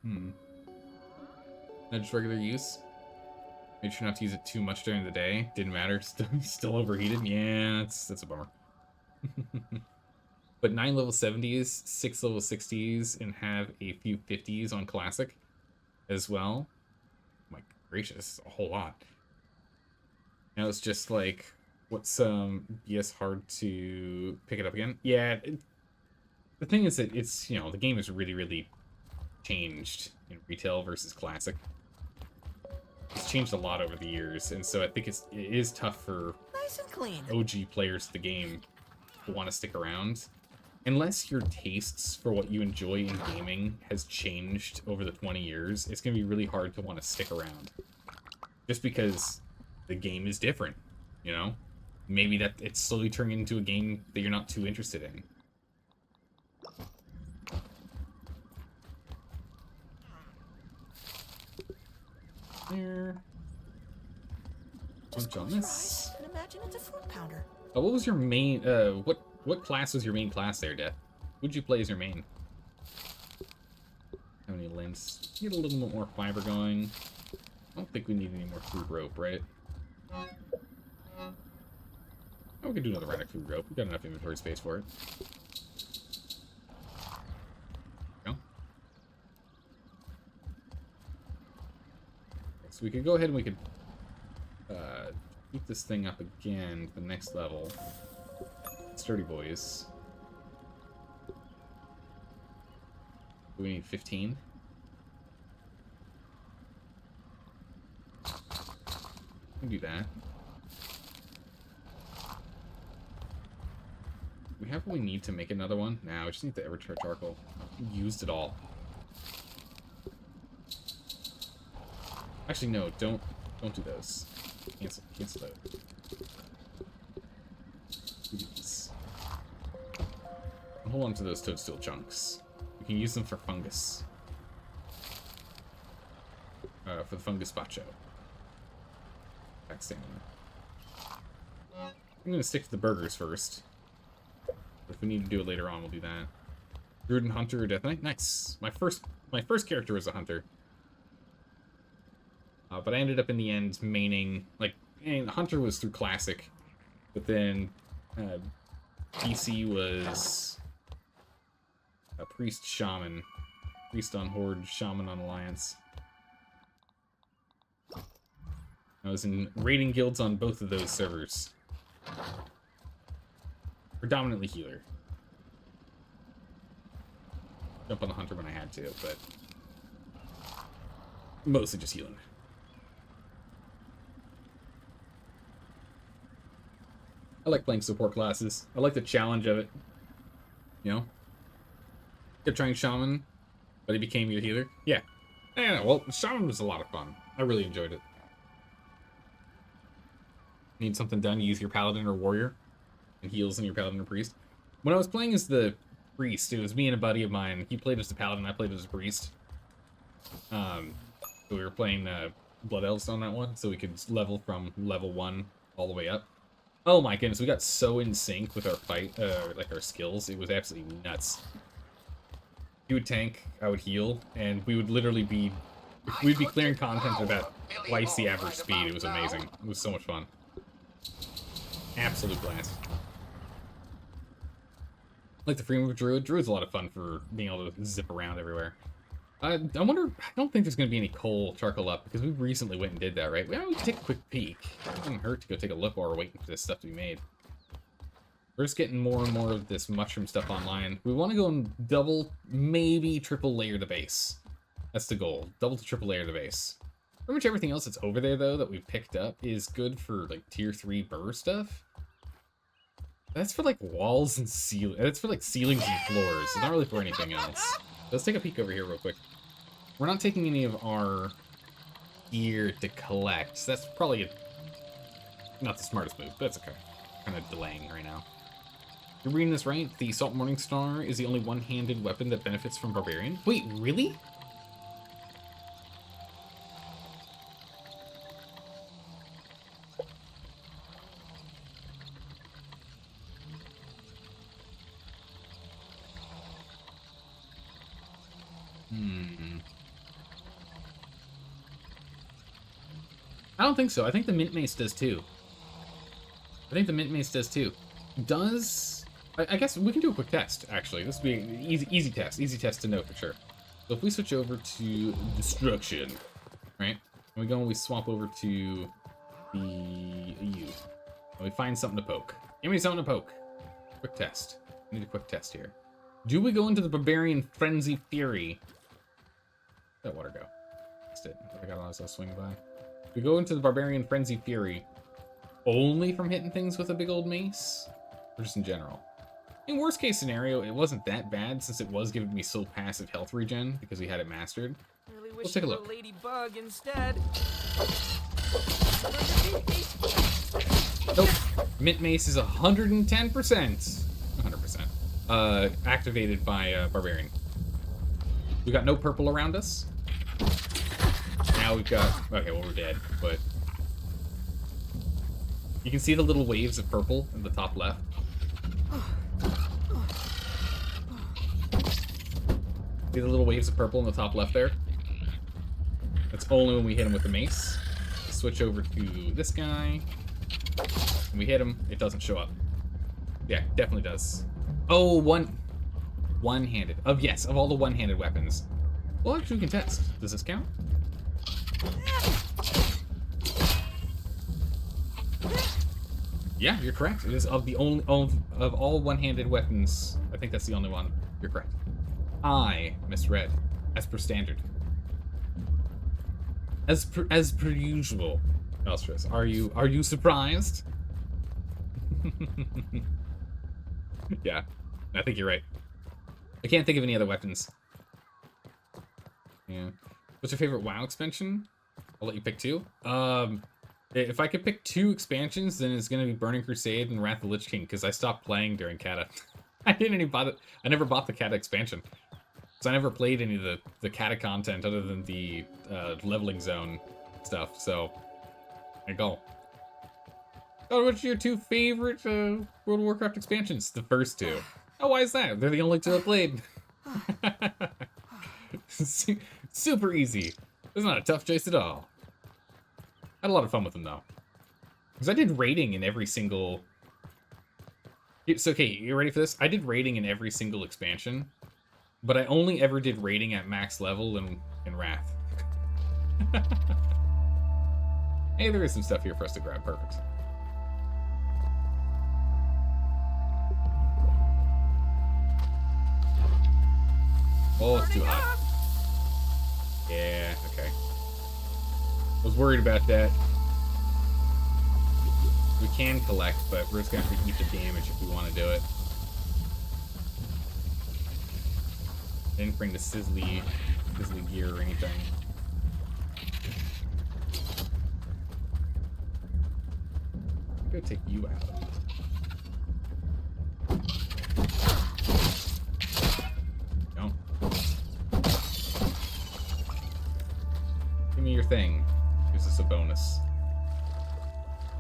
No, just regular use. Made sure not to use it too much during the day. Didn't matter. Still overheated. Yeah, that's a bummer. But 9 level 70s, 6 level 60s, and have a few 50s on Classic as well. My gracious, a whole lot. Now it's just like, what's BS hard to pick it up again? Yeah, the thing is that it's, you know, the game has really, really changed in retail versus Classic. It's changed a lot over the years, and so I think it is tough for Nice and clean. OG players of the game to want to stick around. Unless your tastes for what you enjoy in gaming has changed over the 20 years, it's going to be really hard to want to stick around. Just because the game is different, you know? Maybe that it's slowly turning into a game that you're not too interested in. There. Just Punch on close your this. eyes and imagine it's a fruit pounder. Oh, what was your main, what class was your main class there, Death? Who'd you play as your main? How many links? Get a little bit more fiber going. I don't think we need any more food rope, right? Oh, we can do another round of food rope. We've got enough inventory space for it. Go. So we could go ahead and we could keep this thing up again to the next level. Sturdy boys. Do we need 15? We can do that. We have what we need to make another one? Nah, we just need the ever charcoal. We used it all. Actually, no, don't do those. Cancel those. Do these. Hold on to those toadstool chunks. We can use them for fungus. For the fungus bacho. Back stamina. I'm gonna stick to the burgers first. If we need to do it later on, we'll do that. Druid and Hunter or Death Knight? Nice. My first character was a Hunter. But I ended up in the end maining, like, Hunter was through Classic, but then PC was a Priest Shaman. Priest on Horde, Shaman on Alliance. I was in raiding guilds on both of those servers. Predominantly healer. Jump on the Hunter when I had to, but mostly just healing. I like playing support classes. I like the challenge of it. You know? Kept trying Shaman, but he became your healer. Yeah. Yeah, well, Shaman was a lot of fun. I really enjoyed it. Need something done, you use your Paladin or Warrior. And heals in your Paladin or Priest. When I was playing as the Priest, it was me and a buddy of mine. He played as the Paladin, I played as a Priest. So we were playing Blood Elves on that one, so we could level from level 1 all the way up. Oh my goodness, we got so in sync with our fight, like our skills. It was absolutely nuts. He would tank, I would heal, and we would literally be... We'd be clearing content at about twice the average speed. It was amazing. It was so much fun. Absolute blast. Like the free move Druid. Druid's a lot of fun for being able to zip around everywhere. I wonder... I don't think there's going to be any coal charcoal up, because we recently went and did that, right? Well, we can take a quick peek. It doesn't hurt to go take a look while we're waiting for this stuff to be made. We're just getting more and more of this mushroom stuff online. We want to go and double, maybe triple layer the base. That's the goal. Double to triple layer the base. Pretty much everything else that's over there, though, that we've picked up is good for, like, tier 3 burr stuff. That's for, like, walls and ceilings. That's for, like, ceilings and floors. It's not really for anything else. Let's take a peek over here real quick. We're not taking any of our gear to collect. So that's probably not the smartest move, but that's okay. Kind of delaying right now. You're reading this right? The Salt Morning Star is the only one-handed weapon that benefits from Barbarian? Wait, really? I don't think so. I think the Mint Mace does too. Does... I guess we can do a quick test, actually. This would be an easy test to know for sure. So if we switch over to Destruction, right? And we go and we swap over to the U. And we find something to poke. Give me something to poke. Quick test. I need a quick test here. Do we go into the Barbarian Frenzy Fury? Where'd that water go? Missed it. I got as I was swinging by. We go into the Barbarian Frenzy Fury only from hitting things with a big old mace? Or just in general? In worst case scenario, it wasn't that bad since it was giving me so passive health regen because we had it mastered. Really wish Let's take a you were look. Ladybug instead. Nope. Mint Mace is 110%. 100%. Activated by Barbarian. We got no purple around us. Now we've got... Okay, well, we're dead, but... You can see the little waves of purple in the top left. See the little waves of purple in the top left there? That's only when we hit him with the mace. Switch over to this guy. When we hit him, it doesn't show up. Yeah, definitely does. Oh, one-handed. Yes, of all the one-handed weapons. Well, actually, we can test. Does this count? Yeah, you're correct. It is of the only of all one-handed weapons. I think that's the only one. You're correct. I misread, as per standard. As per usual. Elstress, are you surprised? Yeah, I think you're right. I can't think of any other weapons. Yeah. What's your favorite WoW expansion? I'll let you pick two. If I could pick two expansions, then it's gonna be Burning Crusade and Wrath of the Lich King, because I stopped playing during Kata. I never bought the Kata expansion. So I never played any of the Kata content other than the leveling zone stuff, so there you go. Oh, what's your two favorite World of Warcraft expansions? The first two. Oh, why is that? They're the only two I played. Super easy. It's not a tough choice at all. Had a lot of fun with them, though. Because I did raiding in every single... It's okay, you ready for this? I did raiding in every single expansion, but I only ever did raiding at max level in Wrath. Hey, there is some stuff here for us to grab. Perfect. Oh, it's too hot. Yeah, okay. I was worried about that. We can collect, but we're just gonna have to eat the damage if we want to do it. Didn't bring the sizzly gear or anything. I'm gonna take you out. Don't. Give me your thing. Gives us a bonus.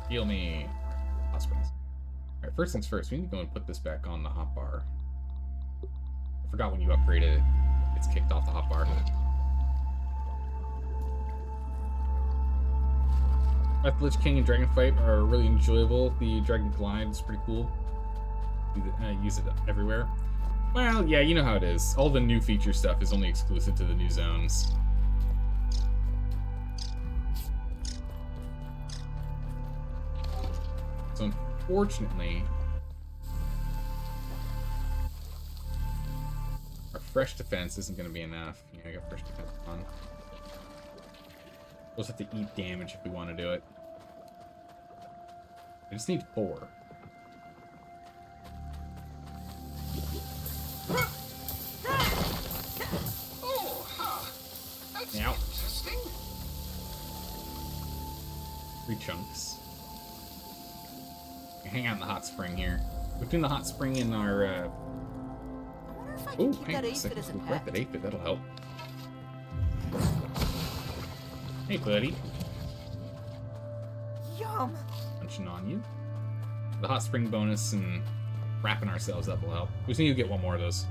Heal me. hot springs. Alright, first things first, we need to go and put this back on the hotbar. I forgot when you upgrade it, it's kicked off the hotbar. The Lich King and Dragon Fight are really enjoyable. The Dragon Glide is pretty cool. Use it everywhere. Well, yeah, you know how it is. All the new feature stuff is only exclusive to the new zones. So unfortunately, our fresh defense isn't going to be enough. Yeah, I got fresh defense on. We'll just have to eat damage if we want to do it. I just need 4. Oh, huh. That's Now. interesting. 3 chunks. Hang out in the hot spring here. Between the hot spring and our, I wonder if I oh, can keep hang on that a aphid second. as a We'll crack pet. that aphid. That'll help. Hey, buddy. Yum. Munching on you. The hot spring bonus and wrapping ourselves up will help. We just need to get 1 more of those.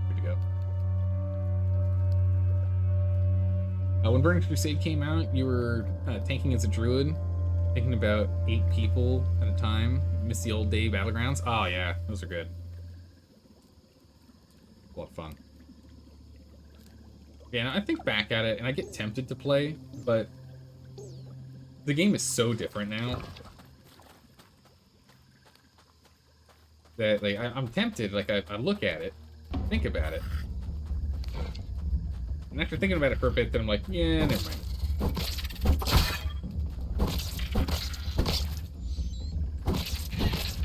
Good to go. When Burning Crusade came out, you were tanking as a druid, taking about 8 people at a time. Miss the old day battlegrounds. Oh yeah, those are good. A lot of fun. Yeah, and I think back at it, and I get tempted to play, but the game is so different now that like I'm tempted. Like I look at it, think about it, and after thinking about it for a bit, then I'm like, yeah, never mind.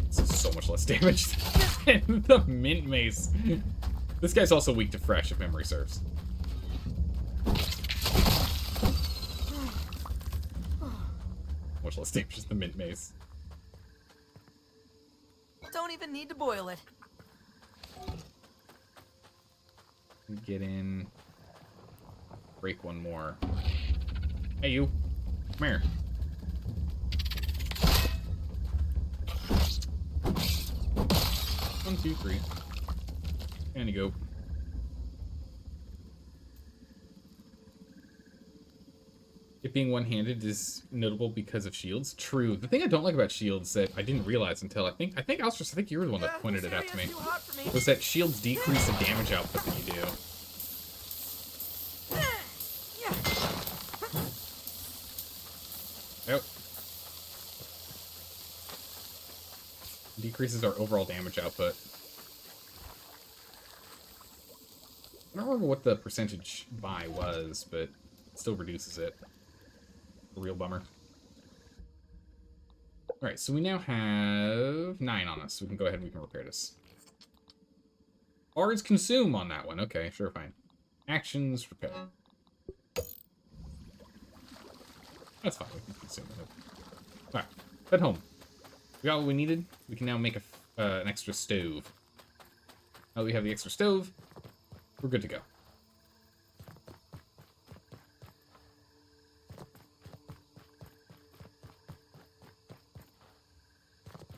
This is so much less damage than the mint mace. This guy's also weak to fresh, if memory serves. Much less damage than the mint mace. Don't even need to boil it. Get in. Break 1 more. Hey, you. Come here. 1, 2, 3. And you go. It being one-handed is notable because of shields. True. The thing I don't like about shields that I didn't realize until I think Alstris, I think you were the one that pointed it out to me, Too hot for me. was that shields decrease the damage output that you do. Yep. Decreases our overall damage output. I don't remember what the percentage by was, but it still reduces it. A real bummer. Alright, so we now have 9 on us. So we can go ahead and we can repair this. Or is consume on that one. Okay, sure, fine. Actions, repair. That's fine, we can consume it. Alright, head home. We got what we needed. We can now make an extra stove. Now that we have the extra stove, we're good to go.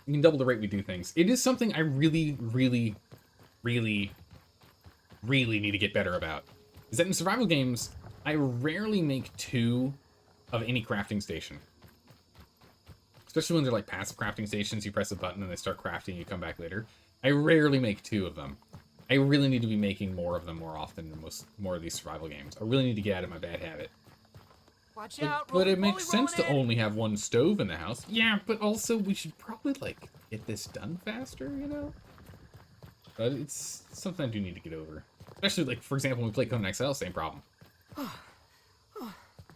We can double the rate we do things. It is something I really, really, really, really need to get better about. Is that in survival games, I rarely make 2 of any crafting station. Especially when they're like passive crafting stations, you press a button and they start crafting and you come back later. I rarely make 2 of them. I really need to be making more of them more often than more of these survival games. I really need to get out of my bad habit. Watch But, out, but it roly-poly makes sense to rolling in. only have 1 stove in the house. Yeah, but also we should probably, like, get this done faster, you know? But it's something I do need to get over. Especially, like, for example, when we play Conan XL, same problem.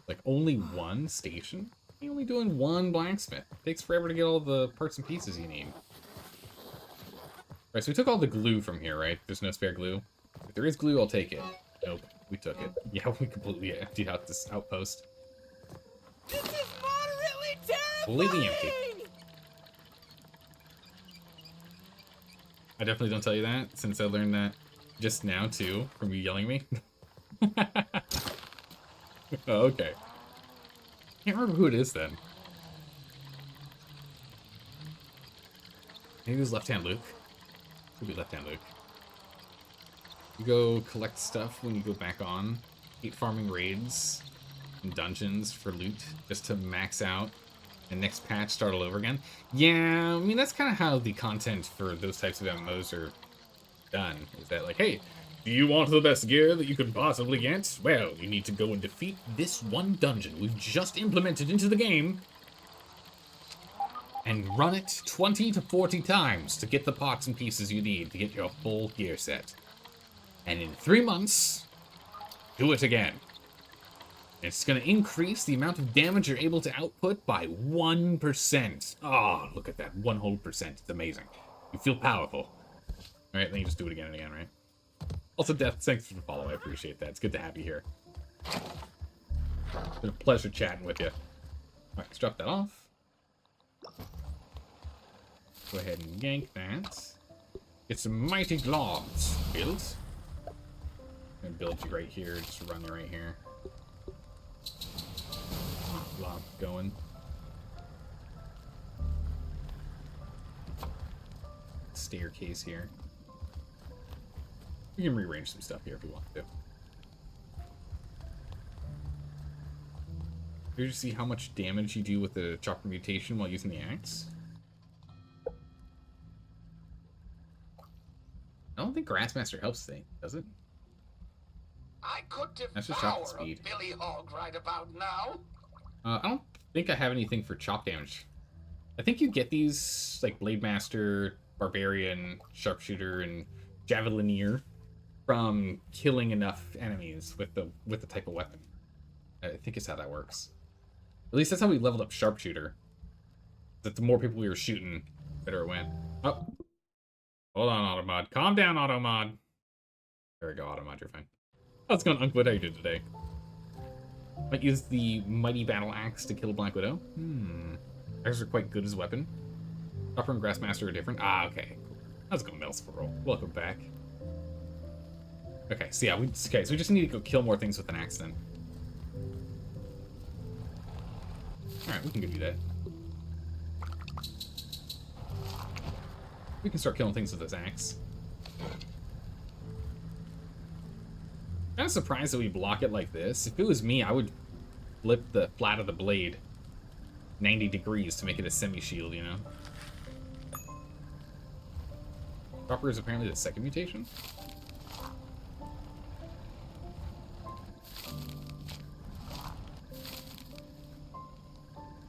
Like, only 1 station? You're only doing 1 blacksmith. It takes forever to get all the parts and pieces you need. Alright, so we took all the glue from here, right? There's no spare glue. If there is glue, I'll take it. Nope, we took it. Yeah, we completely emptied out this outpost. This is moderately terrifying! Completely empty. I definitely don't tell you that, since I learned that just now, too, from you yelling at me. Oh, okay. Can't remember who it is, then. Maybe it was left-hand Luke. Could be left-hand Luke. You go collect stuff when you go back on. Keep farming raids and dungeons for loot just to max out. And next patch, start all over again. Yeah, I mean, that's kind of how the content for those types of MMOs are done. Is that like, hey, do you want the best gear that you could possibly get? Well, you need to go and defeat this one dungeon we've just implemented into the game and run it 20 to 40 times to get the parts and pieces you need to get your full gear set. And in 3 months, do it again. It's going to increase the amount of damage you're able to output by 1%. Oh, look at that. 1 whole percent. It's amazing. You feel powerful. Alright, then you just do it again and again, right? Also, Death, thanks for the follow. I appreciate that. It's good to have you here. It's been a pleasure chatting with you. Alright, let's drop that off. Go ahead and yank that. Get some mighty globs built. I'm gonna build you right here. Just run you right here. Blob going. Staircase here. We can rearrange some stuff here if we want to. Here you see how much damage you do with the chopper mutation while using the axe. I don't think Grassmaster helps thing, does it? I could That's just chop devour a speed. Billy Hog right about now. I don't think I have anything for chop damage. I think you get these like Blade Master, Barbarian, Sharpshooter, and Javelineer from killing enough enemies with the type of weapon. I think it's how that works. At least that's how we leveled up Sharpshooter. That the more people we were shooting, the better it went. Oh, hold on, Automod. Calm down, Automod. There we go, Automod. You're fine. How's it going, Unc? What are you doing today? Might use the Mighty Battle Axe to kill a Black Widow. Axes are quite good as a weapon. Chopper and Grassmaster are different. Ah, okay. Cool. How's it going, Mel Squirrel? Welcome back. Okay, so yeah, we just need to go kill more things with an axe then. Alright, we can go do that. We can start killing things with this axe. Kind of surprised that we block it like this. If it was me, I would flip the flat of the blade 90 degrees to make it a semi-shield, you know? Chopper is apparently the second mutation?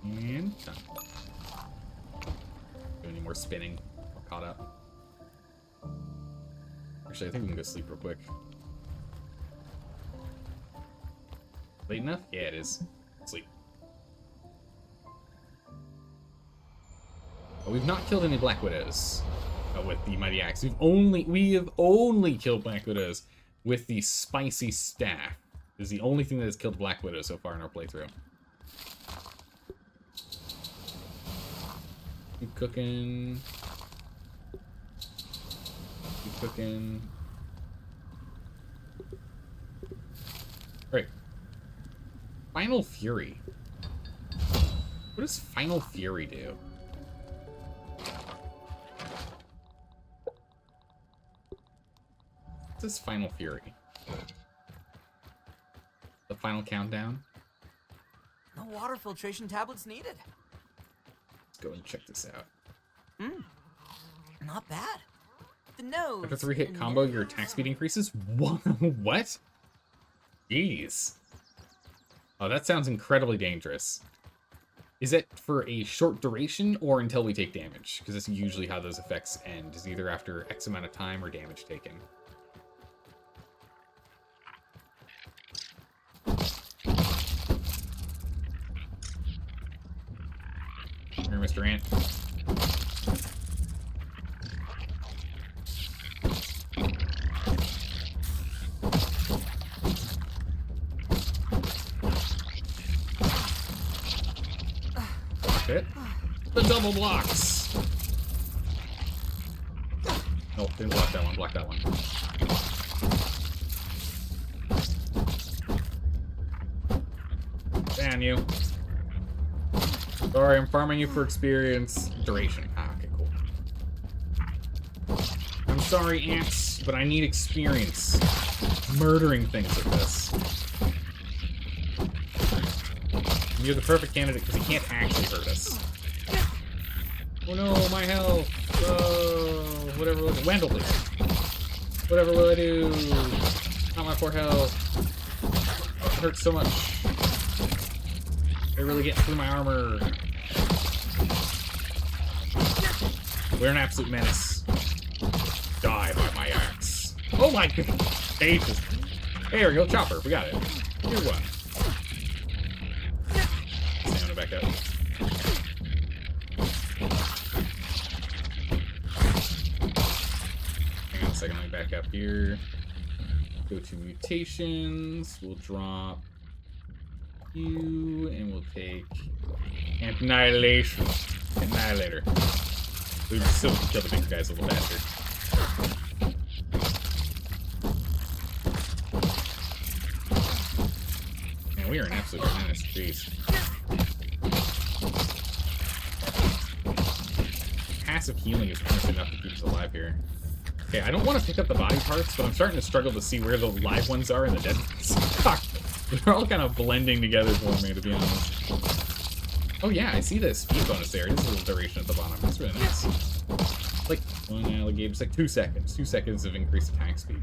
And done. Do any more spinning? We're caught up. Actually, I think we can go sleep real quick. Late enough? Yeah, it is. Sleep. But we've not killed any Black Widows with the Mighty Axe. We have only killed Black Widows with the Spicy Staff. This is the only thing that has killed Black Widow so far in our playthrough. Keep cooking. Keep cooking. Right. Final Fury. What does Final Fury do? What's this Final Fury? The final countdown? No water filtration tablets needed. Let's go and check this out. Not bad. The nose. After 3-hit combo, your attack speed increases? What? Jeez. Oh, that sounds incredibly dangerous. Is it for a short duration or until we take damage? Because that's usually how those effects end, is either after X amount of time or damage taken. Here, Mr. Ant. It. The double blocks. Oh, didn't block that one. Block that one. Damn you. Sorry, I'm farming you for experience. Duration. Ah, okay, cool. sorry, ants, but I need experience murdering things with this. And you're the perfect candidate because he can't actually hurt us. Oh no, my health! Oh, whatever will I do? Wendell, please. Whatever will I do? Not my poor health. It hurts so much. They're really getting through my armor. We're an absolute menace. Die by my axe. Oh my god. Jesus. There we go, chopper. We got it. Here's one. Stamina back up. Hang on a second, let me back up here. Go to mutations. We'll drop you, and we'll take annihilation. Annihilator. We would still kill the big guys a little faster. Man, we are an absolute menace. Jeez. Passive healing is pretty much enough to keep us alive here. Okay, I don't want to pick up the body parts, but I'm starting to struggle to see where the live ones are and the dead ones. They're all kind of blending together for me, to be honest. Oh yeah, I see this speed bonus there. It is a little duration at the bottom. That's really nice. Like, well, yeah, the game's like 2 seconds. 2 seconds of increased attack speed.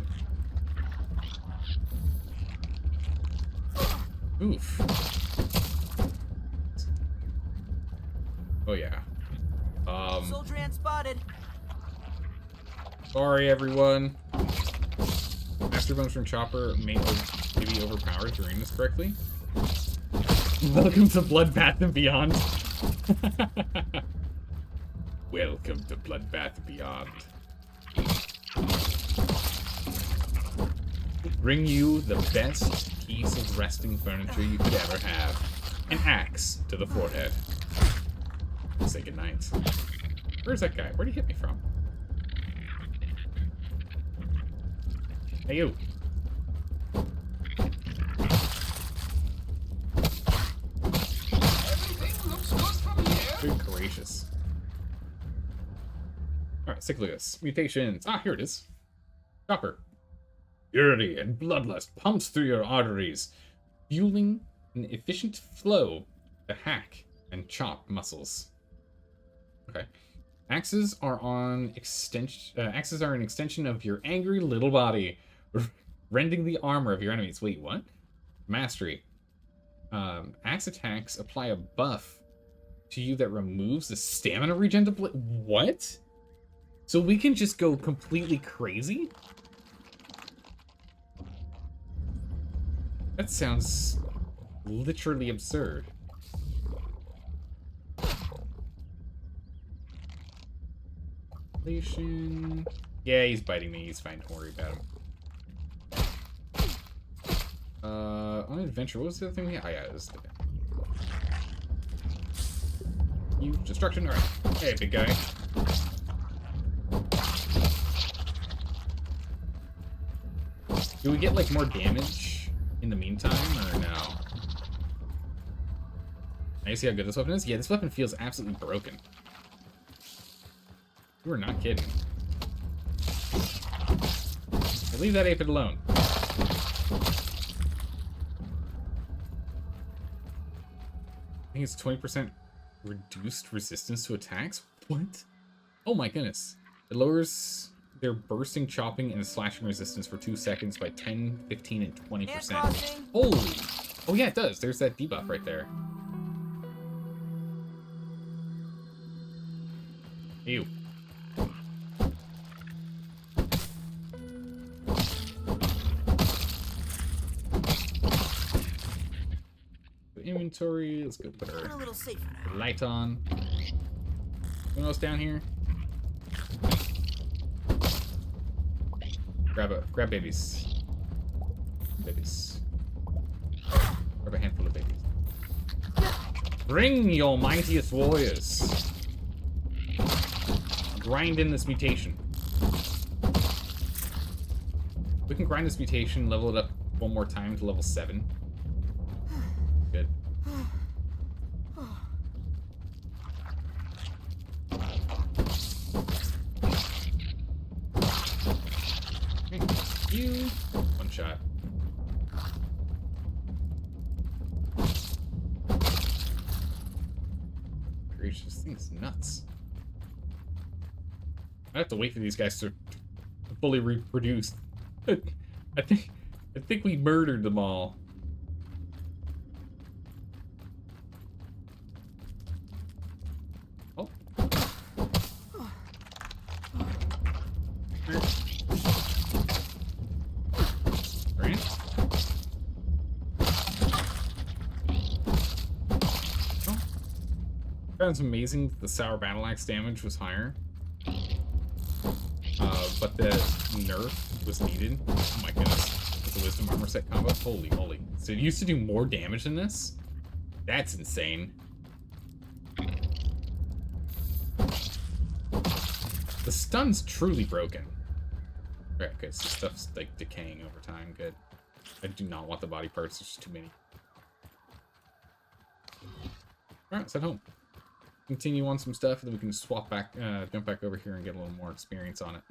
Oof. Oh yeah. Soldier ant spotted. Sorry, everyone. Master Bones from Chopper may be overpowered if you're reading this correctly. Welcome to Bloodbath and Beyond. Welcome to Bloodbath and Beyond. Bring you the best piece of resting furniture you could ever have. An axe to the forehead. Say goodnight. Where's that guy? Where'd he hit me from? Hey, you. Everything looks good from here. Good gracious. Alright, let's take a look at this. Mutations. Ah, here it is. Chopper. Purity and bloodlust pumps through your arteries, fueling an efficient flow to hack and chop muscles. Okay. Axes are an extension of your angry little body, rending the armor of your enemies. Wait, what? Mastery. Axe attacks apply a buff to you that removes the stamina regen to what? So we can just go completely crazy? That sounds literally absurd. Yeah, he's biting me. He's fine. Don't worry about him. On adventure, what was the other thing we had? Oh, yeah, it was you destruction. All right. Hey, big guy. Do we get like more damage in the meantime, or no? Now you see how good this weapon is? Yeah, this weapon feels absolutely broken. You are not kidding. Hey, leave that aphid alone. I think it's 20% reduced resistance to attacks? What? Oh my goodness. It lowers their bursting, chopping, and slashing resistance for 2 seconds by 10, 15, and 20%. Holy! Oh yeah, it does. There's that debuff right there. Ew. Inventory. Let's go put our light on. Anyone else down here? Grab babies. Babies. Grab a handful of babies. Bring your mightiest warriors. Grind in this mutation. We can grind this mutation, level it up one more time to level 7. Good. gracious, this thing's nuts. I have to wait for these guys to fully reproduce. I think we murdered them all. Oh. Grant? Oh. That's amazing that the Sour Battle Axe damage was higher. But the nerf was needed. Oh my goodness. With the Wisdom Armor set combo. Holy moly. So it used to do more damage than this? That's insane. The stun's truly broken. Right, okay, so stuff's like decaying over time. Good. I do not want the body parts, there's just too many. Alright, let's head home. Continue on some stuff, and then we can swap back, jump back over here and get a little more experience on it.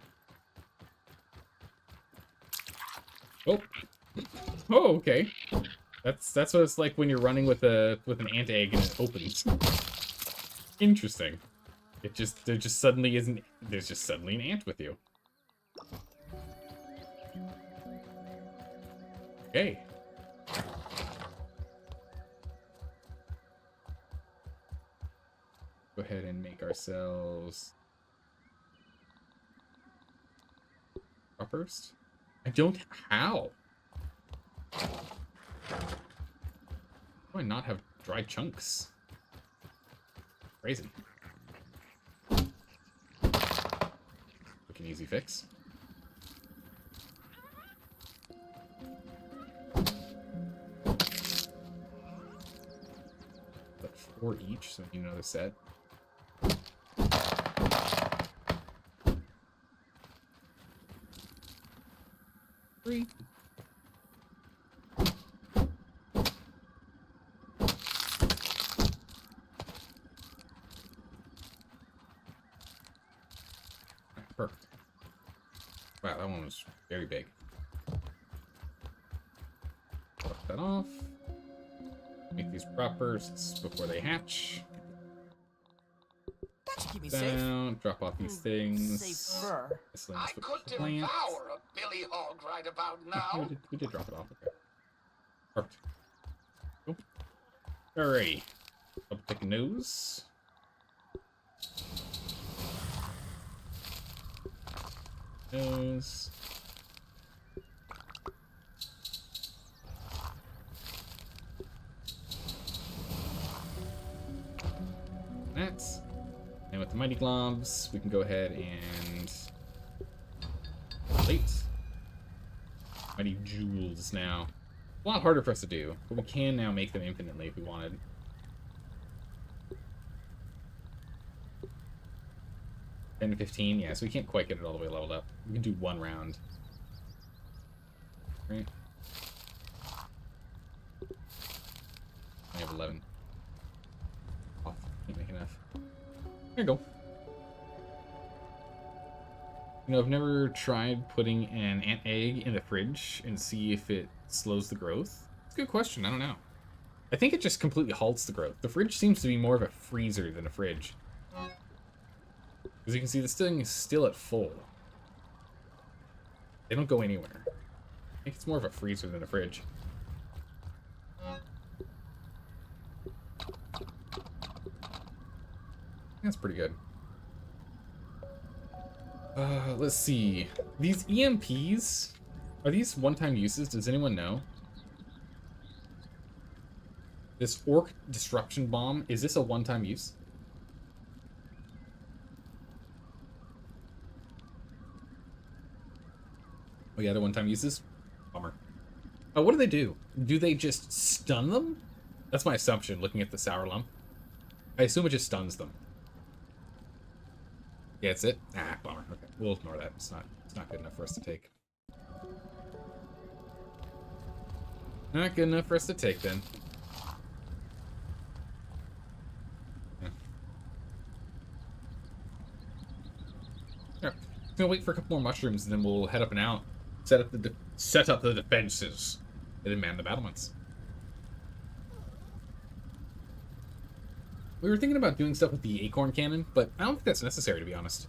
Oh, oh, okay. That's what it's like when you're running with an ant egg and it opens. Interesting. There's just suddenly an ant with you. Okay. Go ahead and make ourselves first. I don't. How? How do I not have dry chunks? Crazy. Quick and easy fix. But 4 each, so I need another set. 3. Perfect. Wow, that one was very big. Pluck that off. Make these prop bursts before they hatch. That should keep me Down, safe. drop off these things. Safer. I could devour a billy hog right about now. We did drop it off. Okay. Perfect. Cool. Alrighty. Double click nose. Nose. That's. And with the Mighty Globs, we can go ahead and plate Mighty Jewels now. A lot harder for us to do, but we can now make them infinitely if we wanted. $10 to 15, yeah, so we can't quite get it all the way leveled up. We can do 1 round. Right? I have 11. Oh, can't make enough. There you go. You know, I've never tried putting an ant egg in the fridge and see if it slows the growth. It's a good question. I don't know. I think it just completely halts the growth. The fridge seems to be more of a freezer than a fridge. As you can see, this thing is still at full. They don't go anywhere. I think it's more of a freezer than a fridge. That's pretty good. Let's see. These EMPs, are these one-time uses? Does anyone know? This Orc Disruption Bomb, is this a one-time use? Oh yeah, they're one-time uses? Bummer. Oh, what do they do? Do they just stun them? That's my assumption, looking at the Sour Lump. I assume it just stuns them. Yeah, that's it? Ah, bummer. Okay, we'll ignore that. It's not good enough for us to take. Not good enough for us to take, then. Yeah. Alright, gonna wait for a couple more mushrooms, and then we'll head up and out. Set up the defenses, and then man the battlements. We were thinking about doing stuff with the acorn cannon, but I don't think that's necessary, to be honest.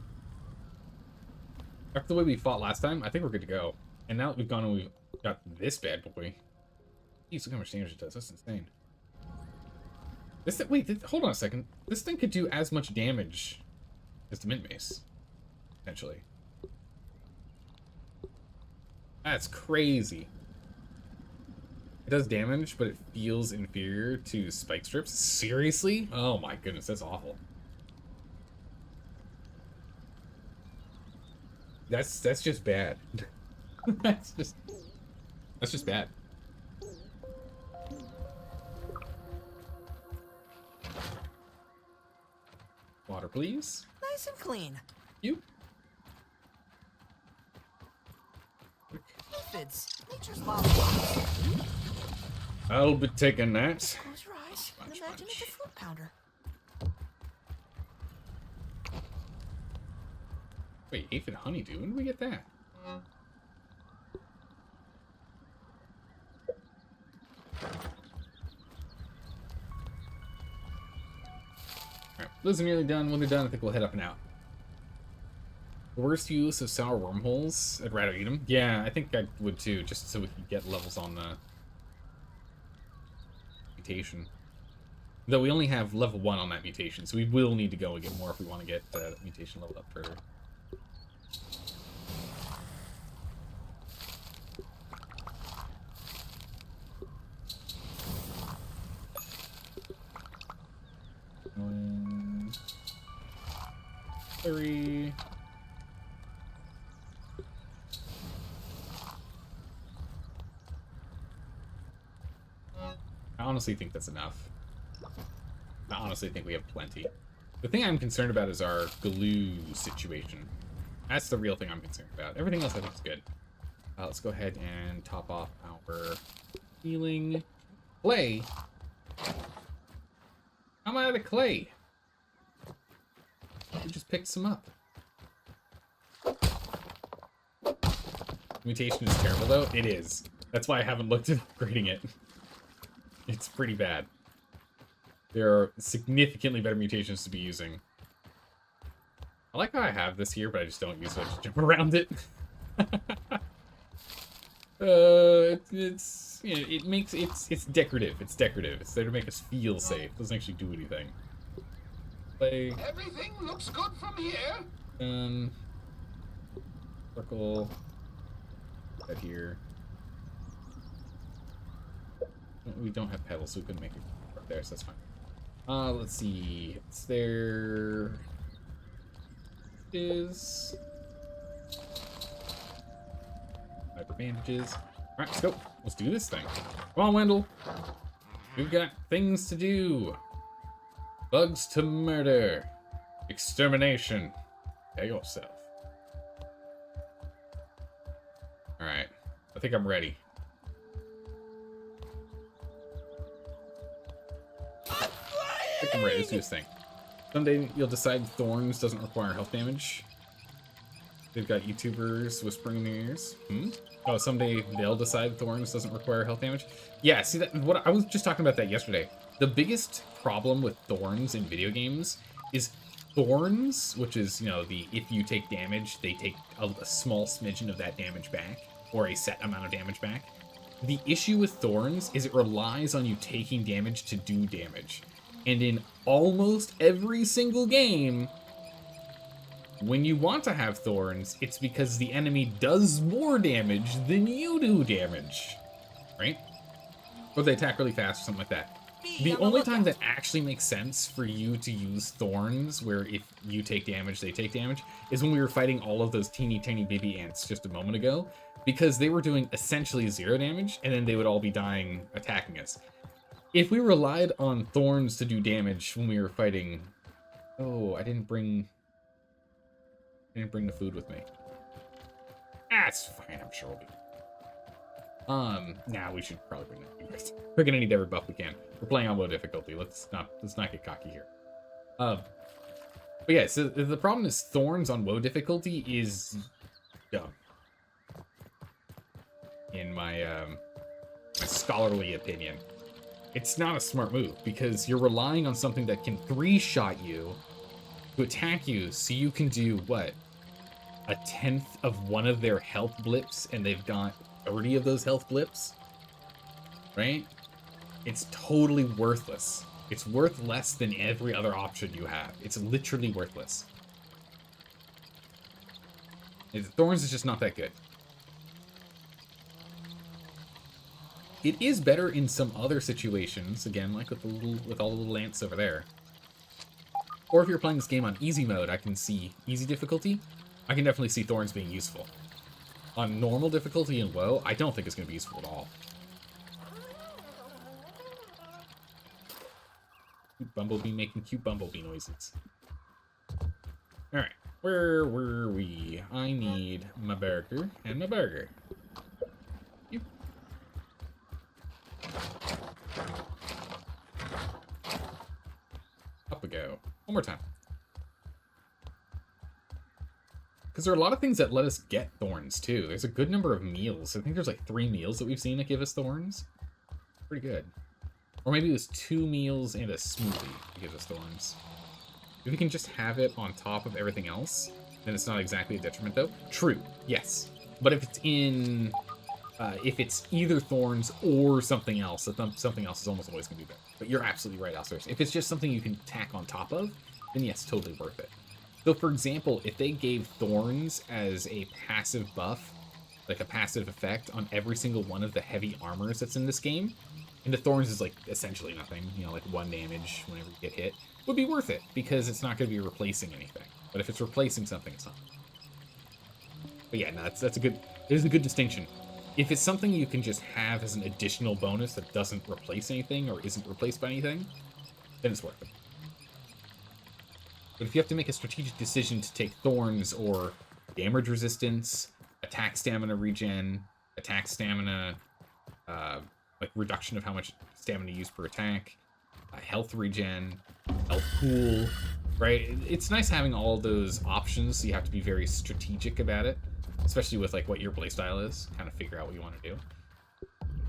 After the way we fought last time, I think we're good to go. And now that we've gone and we've got this bad boy. Jeez, look how much damage it does. That's insane. Wait, hold on a second. This thing could do as much damage as the Mint Mace, potentially. That's crazy. It does damage, but it feels inferior to spike strips. Seriously? Oh my goodness, that's awful. That's just bad. that's just bad. Water, please. Nice and clean. You. Aphids, nature's lollipops. I'll be taking that. Close your eyes and imagine it's a fruit pounder. Wait, aphid honeydew? When did we get that? Alright, those are nearly done. When they're done, I think we'll head up and out. The worst use of sour wormholes? I'd rather eat them. Yeah, I think I would too, just so we can get levels on the mutation. Though we only have level 1 on that mutation, so we will need to go and get more if we want to get that mutation leveled up further. One, 3. I honestly think that's enough. I honestly think we have plenty. The thing I'm concerned about is our glue situation. That's the real thing I'm concerned about. Everything else I think is good. Let's go ahead and top off our healing. Clay? I'm out of clay. We just picked some up. Mutation is terrible, though. It is. That's why I haven't looked at upgrading it. It's pretty bad. There are significantly better mutations to be using. I like how I have this here, but I just don't use it. I just jump around it. It's you know, it's decorative. It's decorative. It's there to make us feel safe. It doesn't actually do anything. Play. Everything looks good from here. Circle. That here. We don't have pedals, so we couldn't make it right there, so that's fine. Let's see. It's there. Is. Hyper bandages. Alright, let's go. Let's do this thing. Come on, Wendell. We've got things to do. Bugs to murder. Extermination. Tell yourself. Alright. I think I'm ready. I think I'm ready. Let's do this thing. Someday you'll decide Thorns doesn't require health damage. They've got YouTubers whispering in their ears. Oh, someday they'll decide Thorns doesn't require health damage. Yeah, see that? What I was just talking about that yesterday. The biggest problem with Thorns in video games is Thorns, which is, you know, the if you take damage, they take a small smidgen of that damage back, or a set amount of damage back. The issue with Thorns is it relies on you taking damage to do damage. And in almost every single game, when you want to have Thorns, it's because the enemy does more damage than you do damage. Right? Or they attack really fast or something like that. The only time that actually makes sense for you to use Thorns, where if you take damage, they take damage, is when we were fighting all of those teeny tiny baby ants just a moment ago, because they were doing essentially 0 damage, and then they would all be dying attacking us. If we relied on Thorns to do damage when we were fighting... Oh, I didn't bring the food with me. That's fine, I'm sure we'll be. Nah, we should probably bring that. We're gonna need every buff we can. We're playing on low difficulty. Let's not get cocky here. But yeah, so the problem is Thorns on low difficulty is dumb. In my my scholarly opinion. it's not a smart move because you're relying on something that can 3-shot you to attack you so you can do what? A 10th of one of their health blips and they've got 30 of those health blips, right? It's totally worthless. It's worth less than every other option you have. It's literally worthless. Thorns is just not that good. It is better in some other situations, again, like with all the little ants over there. Or if you're playing this game on easy mode, I can see easy difficulty. I can definitely see Thorns being useful. On normal difficulty and WoW, I don't think it's going to be useful at all. Cute Bumblebee making cute Bumblebee noises. Alright, where were we? I need my burger and my burger. You. Up we go. One more time. Because there are a lot of things that let us get thorns, too. There's a good number of meals. I think there's like 3 meals that we've seen that give us thorns. Pretty good. Or maybe it was 2 meals and a smoothie that gives us thorns. If we can just have it on top of everything else, then it's not exactly a detriment, though. True, yes. But if it's in... if it's either thorns or something else, something else is almost always going to be better. But you're absolutely right, Alcers. If it's just something you can tack on top of, then yes, totally worth it. So, for example, if they gave thorns as a passive buff, like a passive effect on every single one of the heavy armors that's in this game, and the thorns is like essentially nothing, you know, like 1 damage whenever you get hit, would be worth it because it's not going to be replacing anything. But if it's replacing something, it's not. But yeah, no, that's a good. There's a good distinction. If it's something you can just have as an additional bonus that doesn't replace anything or isn't replaced by anything, then it's worth it. But if you have to make a strategic decision to take thorns or damage resistance, attack stamina regen, attack stamina, like reduction of how much stamina you use per attack, health regen, health pool, right? It's nice having all those options, so you have to be very strategic about it, especially with like what your playstyle is, kind of figure out what you want to do.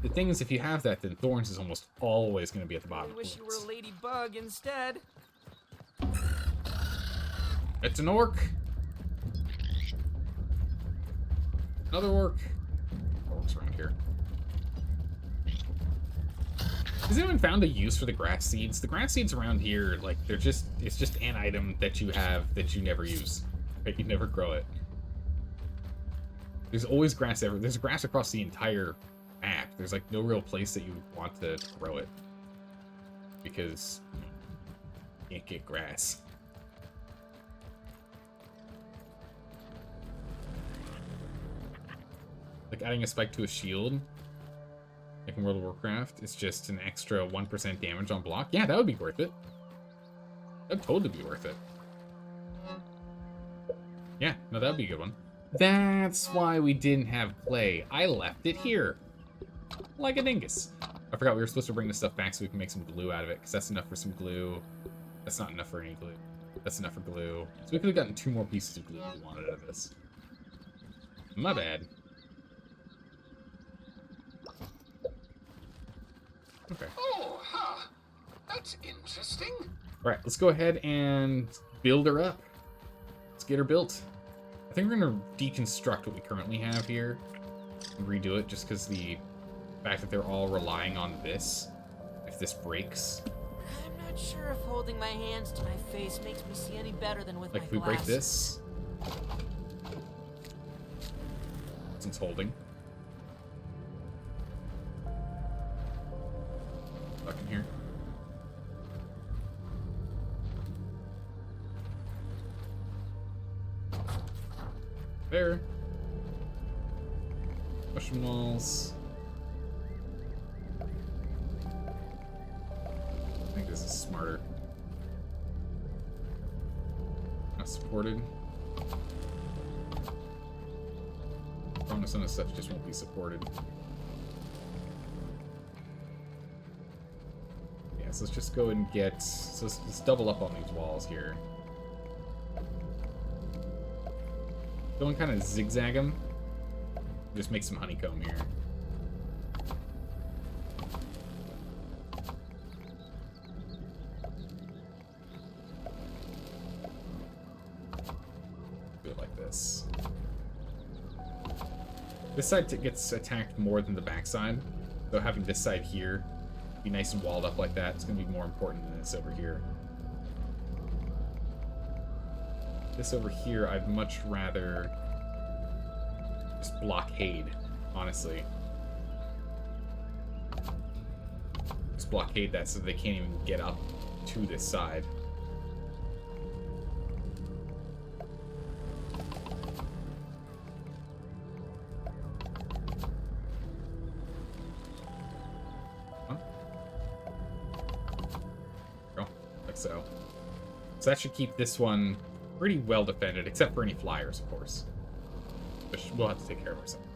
The thing is, if you have that, then thorns is almost always going to be at the bottom. I wish you were a ladybug instead. It's an orc. Another orc. Orcs around here. Has anyone found a use for the grass seeds? The grass seeds around here, like, it's just an item that you have that you never use. Right? You never grow it. There's always grass everywhere. There's grass across the entire map. There's, like, no real place that you want to grow it. Because you can't get grass. Like adding a spike to a shield, like in World of Warcraft, it's just an extra 1% damage on block. Yeah, that would be worth it. That would totally be worth it. Yeah, no, that would be a good one. That's why we didn't have clay. I left it here. Like a dingus. I forgot we were supposed to bring this stuff back so we can make some glue out of it, because that's enough for some glue. That's not enough for any glue. That's enough for glue. So we could have gotten 2 more pieces of glue if we wanted out of this. My bad. Okay. Oh, huh. That's interesting. All right, let's go ahead and build her up. Let's get her built. I think we're going to deconstruct what we currently have here and redo it just because the fact that they're all relying on this, if this breaks. I'm not sure if holding my hands to my face makes me see any better than with Like my if we break glasses. this, since holding. Stuck in here. There. Question walls. I think this is smarter. Not supported. Bonus on this stuff just won't be supported. Yeah, so let's just go and get. So let's double up on these walls here. Go and kind of zigzag them. Just make some honeycomb here. This side gets attacked more than the back side, so having this side here be nice and walled up like that is going to be more important than this over here. This over here, I'd much rather just blockade, honestly. Just blockade that so they can't even get up to this side. So that should keep this one pretty well defended, except for any flyers, of course. Which we'll have to take care of ourselves.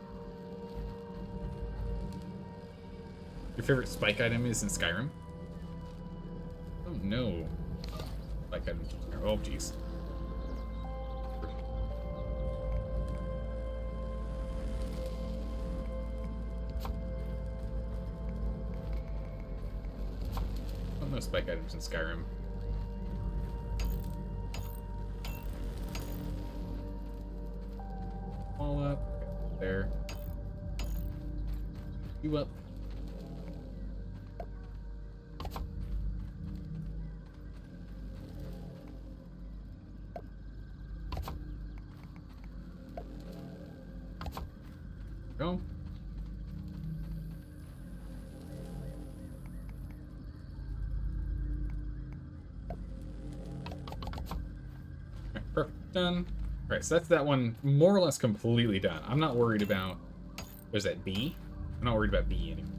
Your favorite spike item is in Skyrim? Oh no. Spike item. Oh jeez. Oh, no spike items in Skyrim. All up. There. You up. Go. Perfect. Done. Alright, so that's that one more or less completely done. I'm not worried about... Was that B? I'm not worried about B anymore.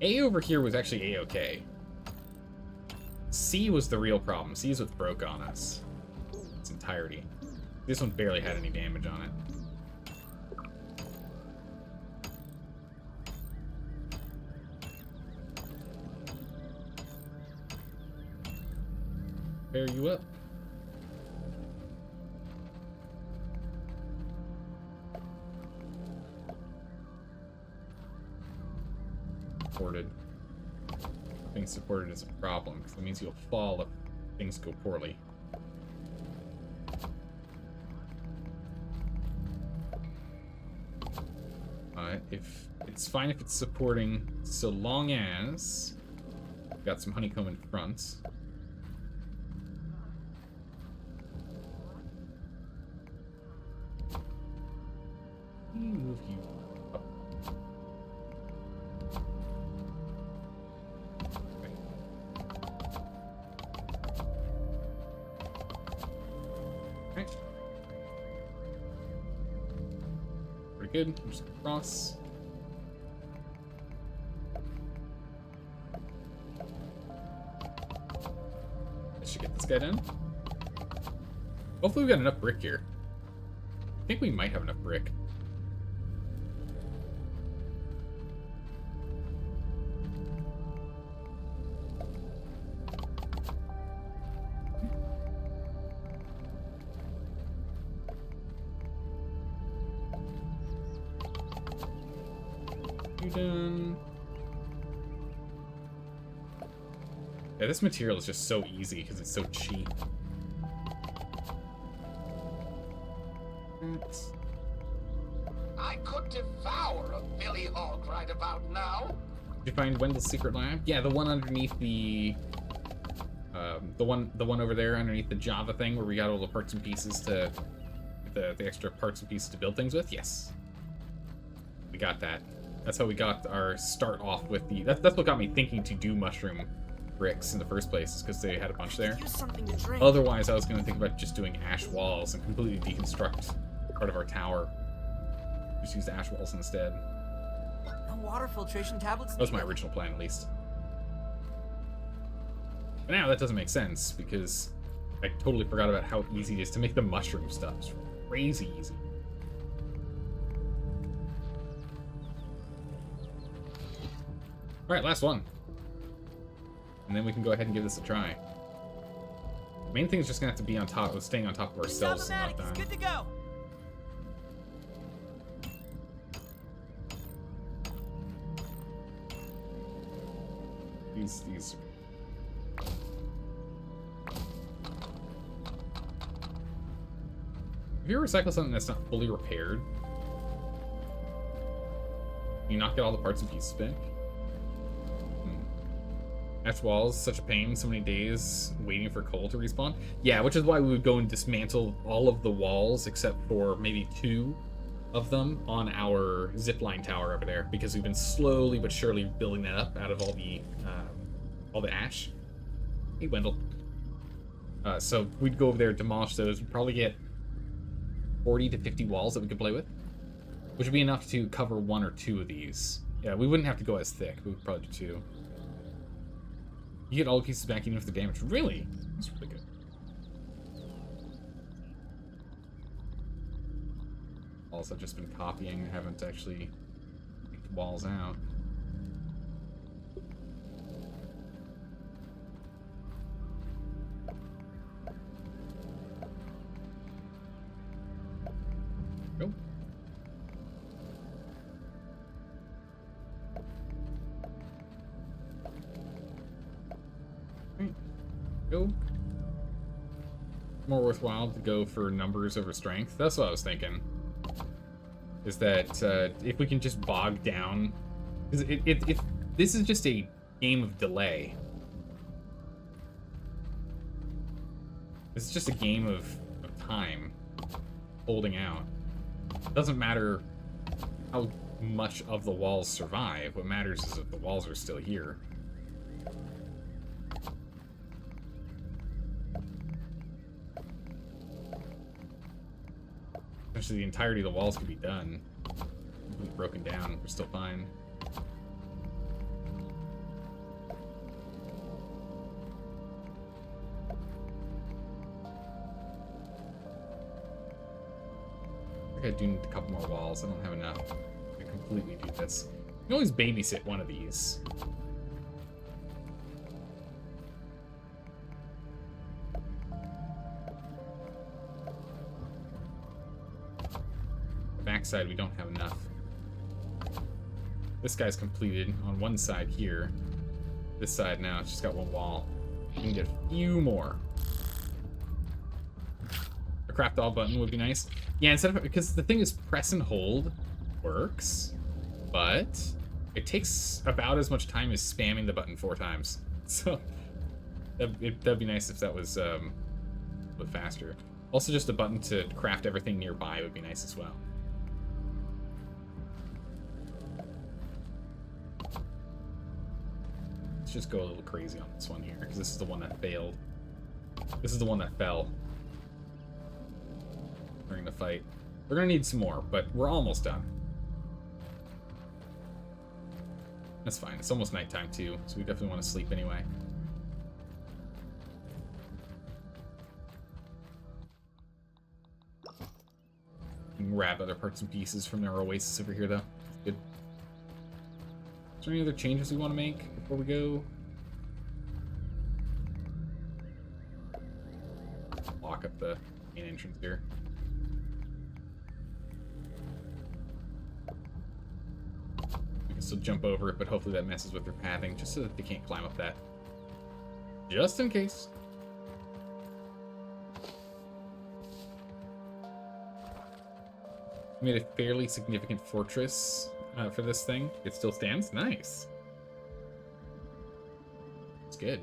A over here was actually A-okay. C was the real problem. C is what broke on us. Its entirety. This one barely had any damage on it. Pair you up. Supported. Being supported is a problem, because it means you'll fall if things go poorly. If it's fine if it's supporting, so long as we've got some honeycomb in front. Move you up. Okay. Okay. Pretty good. Just cross. I should get this guy done. Hopefully we got enough brick here. I think we might have enough brick. Done. Yeah, this material is just so easy because it's so cheap. I could devour a billy hog right about now. Did you find Wendell's secret lab? Yeah, the one underneath the one over there underneath the Java thing where we got all the parts and pieces to the extra parts and pieces to build things with. Yes, we got that. That's how we got our start off with the... That's what got me thinking to do mushroom bricks in the first place, is because they had a bunch there. Use something to drink. Otherwise, I was going to think about just doing ash walls and completely deconstruct part of our tower. Just use the ash walls instead. No water filtration tablets. That was my original plan, at least. But now that doesn't make sense, because I totally forgot about how easy it is to make the mushroom stuff. It's crazy easy. Alright, last one. And then we can go ahead and give this a try. The main thing is just gonna have to be on top of staying on top of ourselves and not dying. It's good to go. These. If you recycle something that's not fully repaired, You knock out all the parts and pieces back. Patch walls, such a pain. So many days waiting for coal to respawn. Yeah, which is why we would go and dismantle all of the walls except for maybe 2 of them on our zipline tower over there, because we've been slowly but surely building that up out of all the ash. Hey, Wendell. So we'd go over there, demolish those. We'd probably get 40 to 50 walls that we could play with, which would be enough to cover 1 or 2 of these. Yeah, we wouldn't have to go as thick. We would probably do 2. You get all the pieces back even if the damage. Really? That's really good. Walls I've just been copying. I haven't actually picked walls out. Go. Go. More worthwhile to go for numbers over strength. That's what I was thinking. Is that if we can just bog down, because if this is just a game of delay. This is just a game of time holding out. It doesn't matter how much of the walls survive. What matters is if the walls are still here. Essentially, the entirety of the walls could be done. Completely broken down. We're still fine. I think I do need a couple more walls. I don't have enough to completely do this. You can always babysit one of these. Backside, we don't have enough. This guy's completed on one side here. This side now, it's just got 1 wall. We can get a few more. A craft all button would be nice. Yeah, instead of, because the thing is press and hold works, but it takes about as much time as spamming the button 4 times. So that'd be nice if that was a bit faster. Also, just a button to craft everything nearby would be nice as well. Let's just go a little crazy on this one here, because this is the one that failed. This is the one that fell during the fight. We're gonna need some more, but we're almost done. That's fine. It's almost nighttime too, so we definitely want to sleep anyway. We can grab other parts and pieces from our oasis over here, though. Good. Is there any other changes we want to make before we go? Lock up the main entrance here. We can still jump over it, but hopefully that messes with their pathing, just so that they can't climb up that. Just in case. We made a fairly significant fortress for this thing. It still stands? Nice. It's good.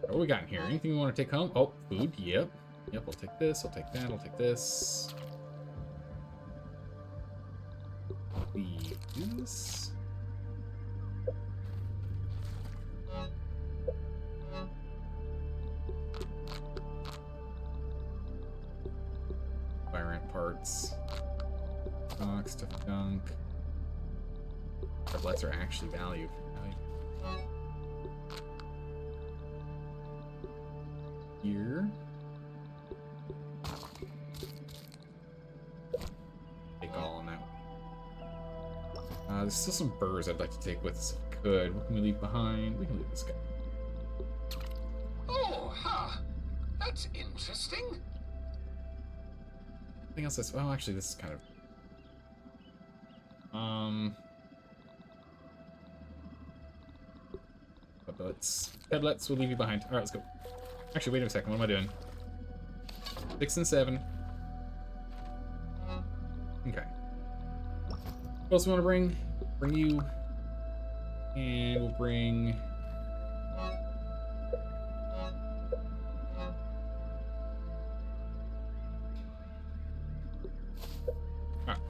What do we got in here? Anything we want to take home? Oh, food. Yep. Yep, I'll take this. I'll take that. I'll take this. We do this. Fire ant parts. Stuff junk. Tablets are actually valued. Here. Take all on that one. There's still some burrs I'd like to take with us if we could. What can we leave behind? We can leave this guy. Oh, huh. That's interesting. Anything else that's... Well, actually, this is kind of... Tablets, we'll leave you behind. Alright, let's go. Actually, wait a second. What am I doing? 6 and 7. Okay. What else we want to bring? Bring you. And we'll bring...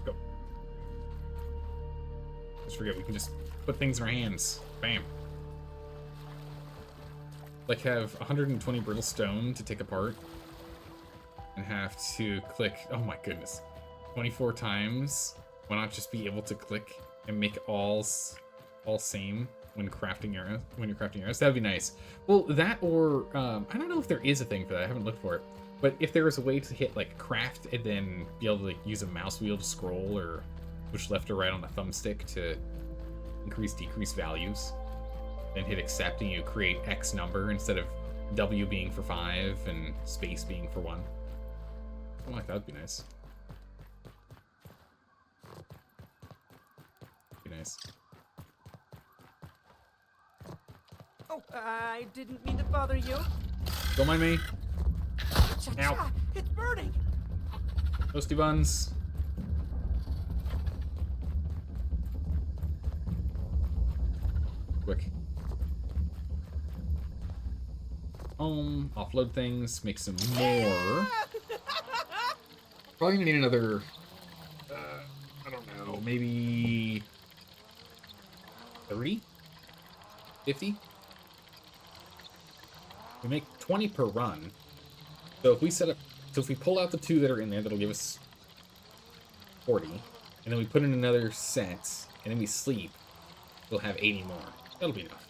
Go. Just forget, we can just put things in our hands. Bam. Like, have 120 brittle stone to take apart. And have to click... Oh my goodness. 24 times. Why not just be able to click and make all same when crafting arrows? When you're crafting arrows, that'd be nice. Well, that or I don't know if there is a thing for that. I haven't looked for it. But if there was a way to hit like craft and then be able to like use a mouse wheel to scroll or push left or right on the thumbstick to increase decrease values, then hit accept and you create X number instead of W being for 5 and space being for 1. Something like that would be nice. Be nice. Oh, I didn't mean to bother you. Don't mind me. Ow. It's burning. Toasty buns. Quick. Offload things, make some more. Probably gonna need another, I don't know, maybe 30? 50? We make 20 per run. So if we if we pull out the 2 that are in there, that'll give us 40. And then we put in another set, and then we sleep, we'll have 80 more. That'll be enough.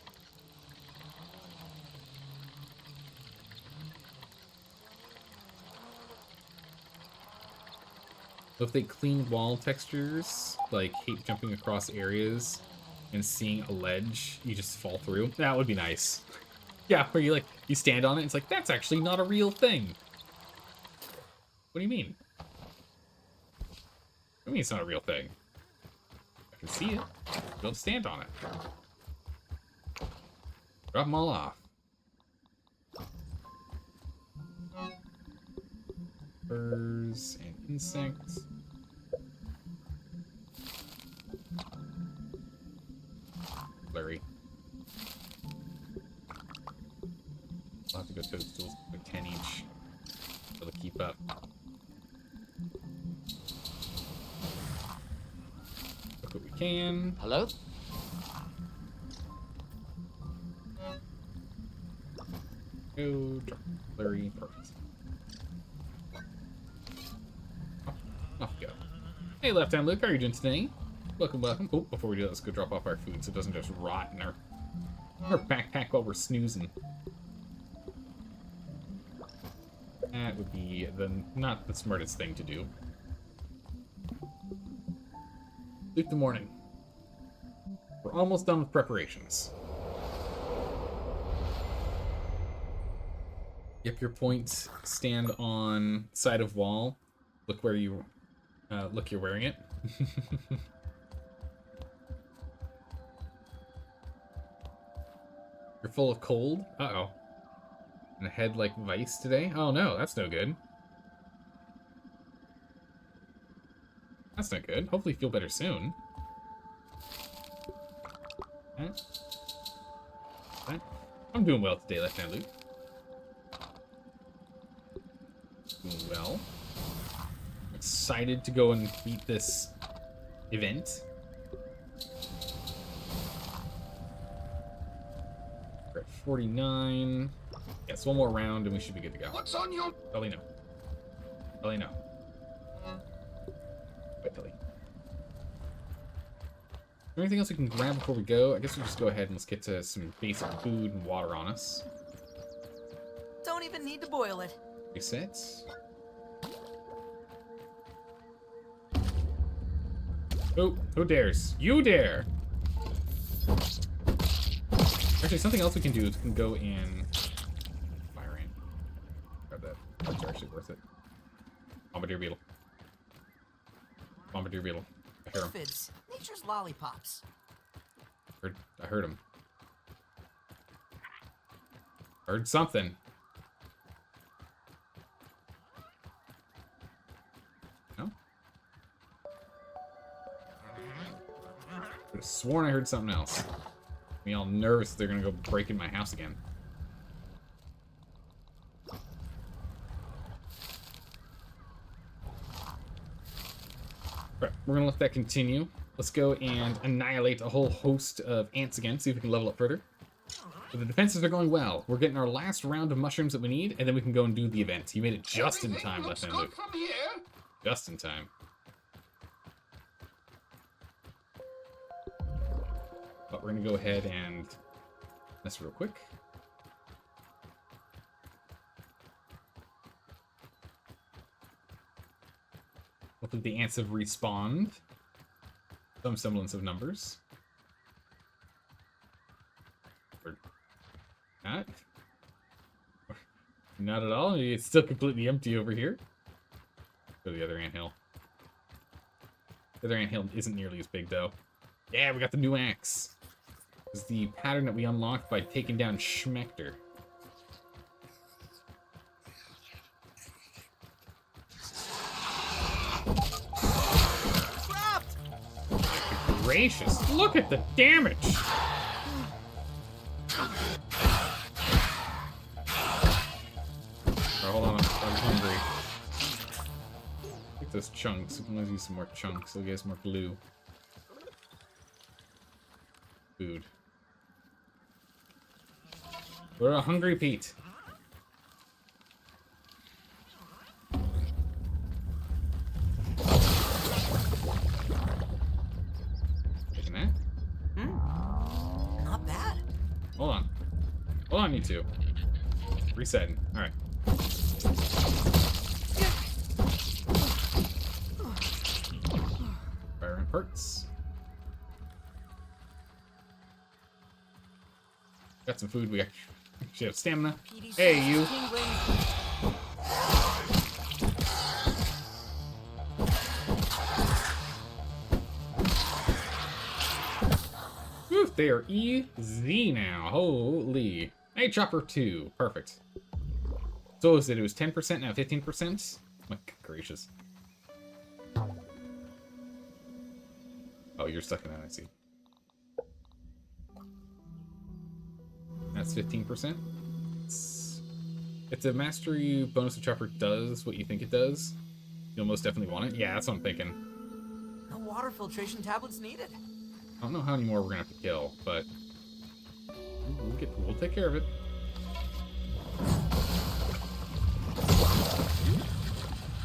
So if they clean wall textures, like hate jumping across areas and seeing a ledge you just fall through, that would be nice. Yeah, where you stand on it, it's like, that's actually not a real thing. What do you mean? What do you mean it's not a real thing? I can see it. Don't stand on it. Drop them all off. Birds and insects. Blurry. I'll have to go toadstools with 10 each. So to keep up. Look what we can. Hello? Go, drop, blurry, perfect. Off we go. Hey, Left Hand Luke, how are you doing today? Welcome, welcome. Oh, before we do that, let's go drop off our food so it doesn't just rot in our backpack while we're snoozing. That would be not the smartest thing to do. Luke, the morning. We're almost done with preparations. Yep, your points stand on side of wall. Look where you look, you're wearing it. You're full of cold. Uh-oh. And a head like Vice today? Oh no, that's no good. That's not good. Hopefully you feel better soon. I'm doing well today, Left Hand Luke. Doing well. I'm excited to go and beat this event. We're at 49. Yes, one more round and we should be good to go. What's on your... Probably no. Probably no. Wait till he... Anything else we can grab before we go? I guess we'll just go ahead and let's get to some basic food and water on us. Don't even need to boil it. Reset. Oh, who dares? You dare! Actually, something else we can do is we can go in... Fire rain. Grab that. That's actually worth it. Bombardier beetle. Bombardier beetle. I hear him. Aphids, nature's lollipops. I heard him. Heard something. No? sworn I heard something else. Me all nervous they're gonna go break in my house again. Right, we're gonna let that continue. Let's go and annihilate a whole host of ants again, see if we can level up further. So the defenses are going well. We're getting our last round of mushrooms that we need, and then we can go and do the event. You made it just in time, Lieutenant Luke. From here. Just in time. But we're gonna go ahead and mess real quick. Hopefully the ants have respawned. Some semblance of numbers. Or not. Not at all. It's still completely empty over here. Go to the other anthill. The other anthill isn't nearly as big, though. Yeah, we got the new axe. This is the pattern that we unlocked by taking down Schmechter. Gracious, look at the damage! Alright, hold on, I'm hungry. Take those chunks. I'm gonna use some more chunks. I'll get some more glue. Food. We're a hungry Pete. Taking that. Not bad. Hold on. Hold on, you two. Resetting. Alright. Fire and parts. Got some food. We actually have stamina. Hey, you. Whew, they are easy now. Holy. Hey, Chopper 2. Perfect. So what was it? It was 10%, now 15%? My gracious. Oh, you're stuck in that, I see. That's 15%. It's a mastery bonus if Chopper does what you think it does. You'll most definitely want it. Yeah, that's what I'm thinking. No water filtration tablets needed. I don't know how many more we're gonna have to kill, but we'll take care of it.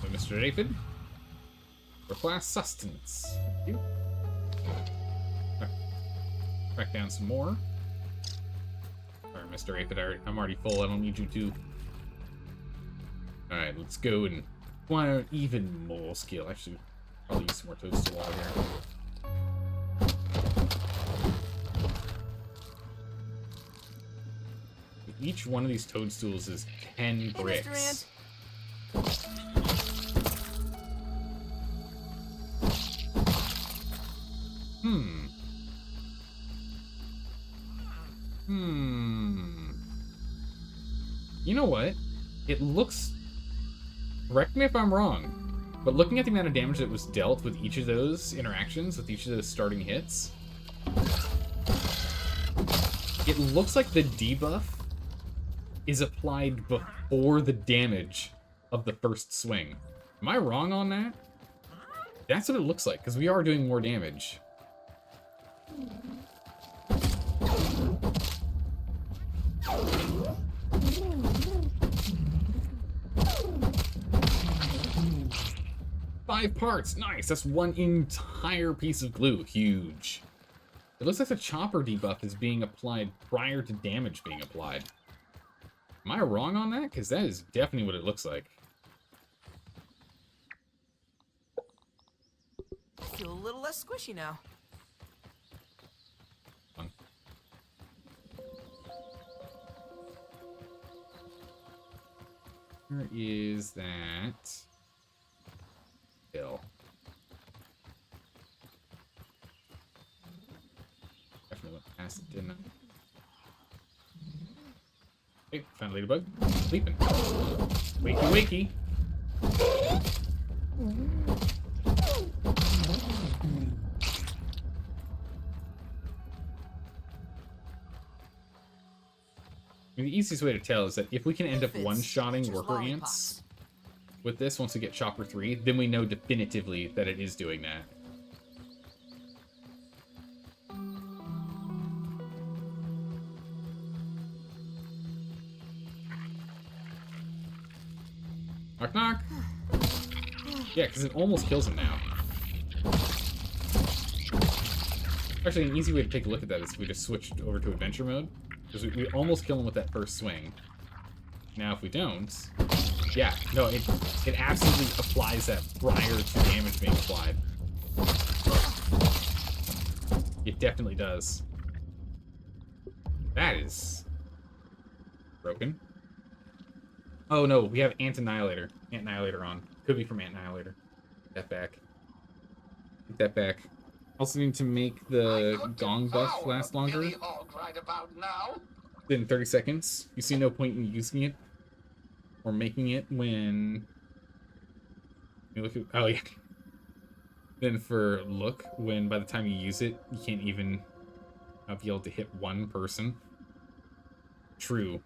So, Mr. Aphid, request sustenance. Thank you. Right. Back down some more. Alright, Mr. Aphid, I'm already full. I don't need you to. Alright, let's go and acquire even more skill. Actually, probably use some more toadstool water here. Each one of these toadstools is 10 bricks. Mr. Ant. You know what? It looks... Correct me if I'm wrong, but looking at the amount of damage that was dealt with each of those interactions, with each of those starting hits, it looks like the debuff is applied before the damage of the first swing. Am I wrong on that? That's what it looks like, because we are doing more damage. Five parts! Nice! That's one entire piece of glue. Huge. It looks like the chopper debuff is being applied prior to damage being applied. Am I wrong on that? Because that is definitely what it looks like. I feel a little less squishy now. Fun. Where is that hill? Definitely went past it, didn't I? Hey, found a ladybug. Sleeping. Wakey, wakey. mean, the easiest way to tell is that if we can end up Fits. one-shotting Nature's worker lollipops. ants with this once we get Chopper 3, then we know definitively that it is doing that. Knock, knock. Yeah, because it almost kills him now. Actually, an easy way to take a look at that is if we just switched over to adventure mode. Because we almost kill him with that first swing. Now, if we don't... Yeah, no, it absolutely applies that prior to damage being applied. It definitely does. That is... broken. Oh no, we have Ant Annihilator. Ant Annihilator on. Could be from Ant Annihilator. Take that back. Take that back. Also need to make the gong buff last longer Right about now. than 30 seconds. You see no point in using it or making it when you look at... Oh yeah. Then for look, when by the time you use it, you can't even be able to hit one person. True.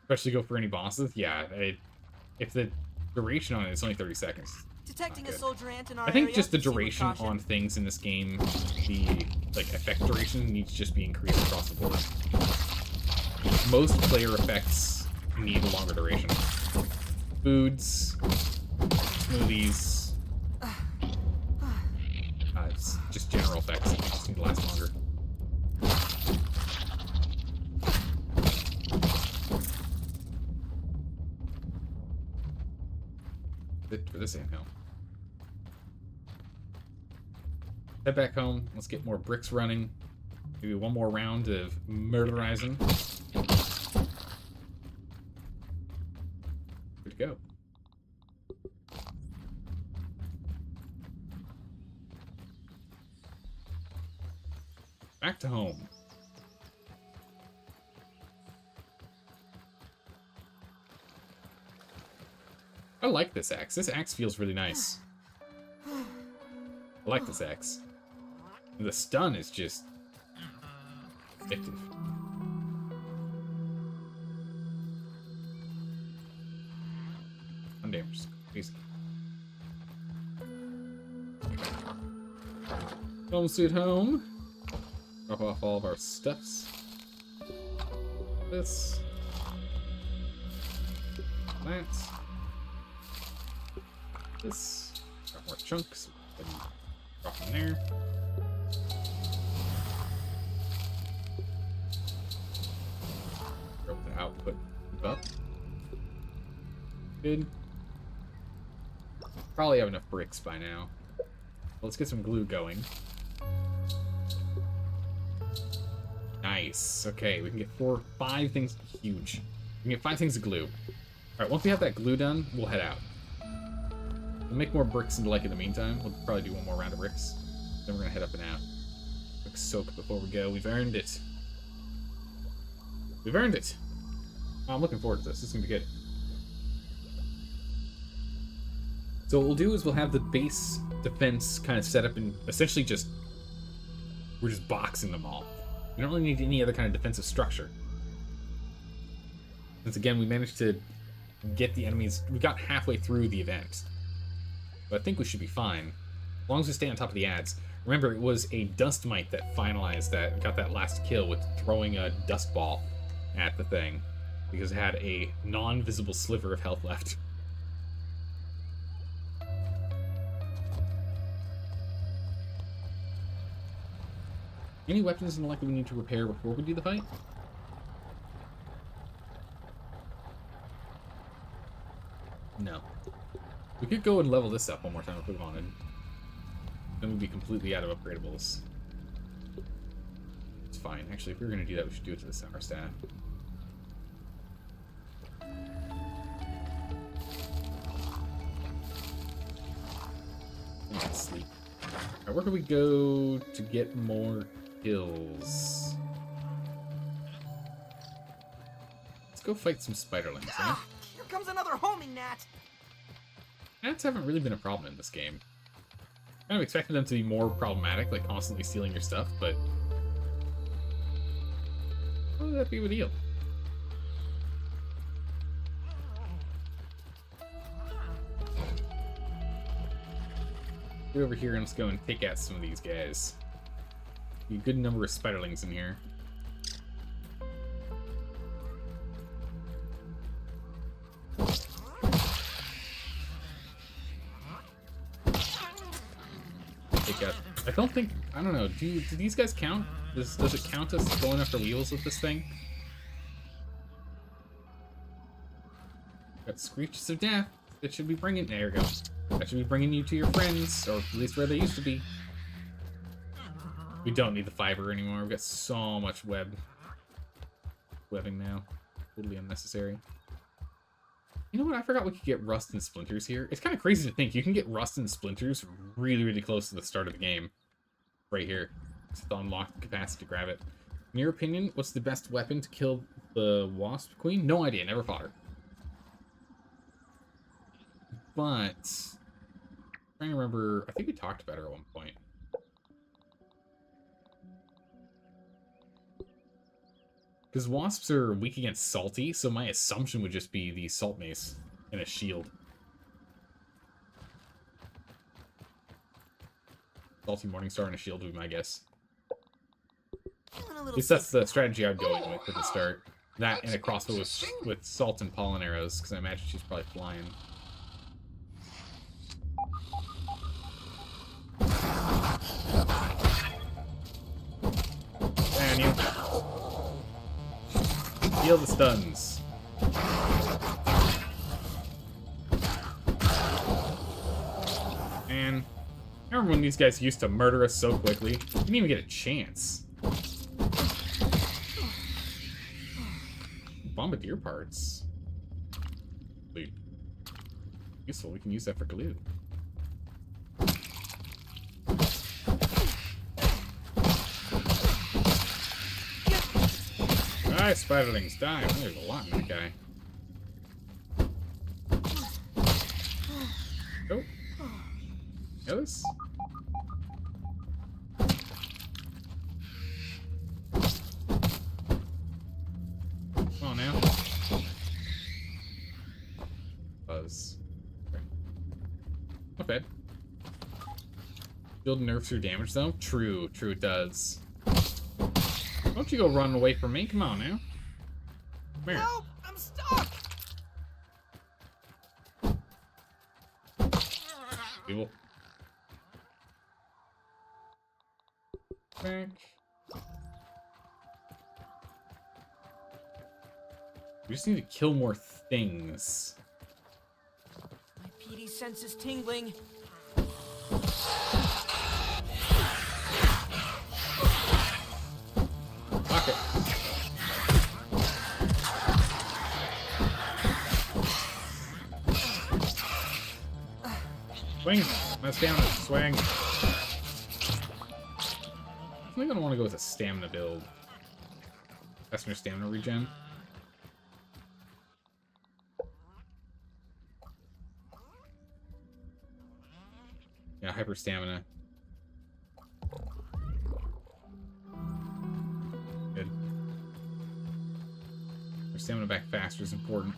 Especially go for any bosses. Yeah, if the duration on it is only 30 seconds. Detecting a soldier ant in our I think area. just the Proceed with duration caution. on things in this game, the like effect duration needs to just be increased across the board. Most player effects need a longer duration. Foods, smoothies, it's just general effects that just need to last longer. Good for this anthill. Head back home. Let's get more bricks running. Maybe one more round of murderizing. Good to go. Back to home. I like this axe. This axe feels really nice. I like this axe. The stun is just addictive. Undamaged. Easy. Home sweet home. Drop off all of our stuffs. This. That. This. Got more chunks. Drop them there. Drop the output up. Good. Probably have enough bricks by now. Let's get some glue going. Nice. Okay, we can get 5 things. Huge. We can get 5 things of glue. Alright, once we have that glue done, we'll head out. We'll make more bricks in in the meantime. We'll probably do one more round of bricks. Then we're gonna head up and out. Quick soak before we go. We've earned it. We've earned it. Oh, I'm looking forward to this. This is gonna be good. So what we'll do is we'll have the base defense kind of set up and essentially we're just boxing them all. We don't really need any other kind of defensive structure. Since again, we managed to get the enemies, we got halfway through the event. But I think we should be fine. As long as we stay on top of the ads. Remember, it was a dust mite that finalized that, got that last kill with throwing a dust ball at the thing. Because it had a non-visible sliver of health left. Any weapons in the like that we need to repair before we do the fight? No. We could go and level this up one more time if we wanted. Then we'd be completely out of upgradables. It's fine. Actually, if we were going to do that, we should do it to the Sour Staff. Let's sleep. Alright, where can we go to get more kills? Let's go fight some spiderlings, huh? Here comes another homing gnat. Gnats haven't really been a problem in this game. Kind of expected them to be more problematic, like constantly stealing your stuff, but... what would that be of a deal? Get over here and let's go and take out some of these guys. Be a good number of spiderlings in here. Take out. I don't think. I don't know. Do these guys count? Does it count us going after wheels with this thing? Got screeches of death. That should be bringing. There we go. That should be bringing you to your friends, or at least where they used to be. We don't need the fiber anymore. We've got so much webbing now. Totally unnecessary. You know what? I forgot we could get rust and splinters here. It's kind of crazy to think you can get rust and splinters really, really close to the start of the game. Right here. Just to unlock the capacity to grab it. In your opinion, what's the best weapon to kill the Wasp Queen? No idea. Never fought her. But I'm trying to remember. I think we talked about her at one point. Because wasps are weak against salty, so my assumption would just be the salt mace and a shield. Salty Morningstar and a shield would be my guess. At least that's the strategy I'd go in with at the start. That and a crossbow with salt and pollen arrows, because I imagine she's probably flying. Damn you. Heal the stuns. And I remember when these guys used to murder us so quickly. We didn't even get a chance. Bombardier parts. Sweet. Useful. We can use that for glue. Die, spiderlings, die. Oh, there's a lot in that guy. Oh. Others? Come on now. Buzz. Okay. Not bad. Shield nerfs your damage though? True, true it does. Don't you go running away from me. Come on now. Come here. Help! I'm stuck! People. Back. We just need to kill more things. My PD sense is tingling. Fuck it. Swing! My stamina. Swing! I think I don't want to go with a stamina build. That's your stamina regen. Yeah, hyper stamina. Good. Your stamina back faster is important.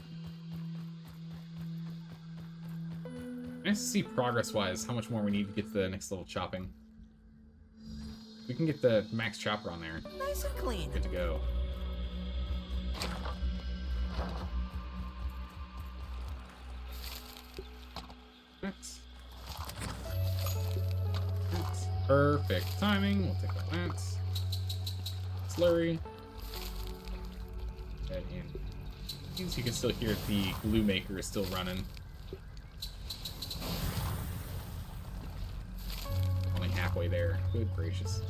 Nice to see progress-wise how much more we need to get to the next level chopping. We can get the max chopper on there. Nice and clean. Good to go. That's perfect timing. We'll take that lance. Slurry. And means you can still hear the glue maker is still running. Only halfway there. Good gracious.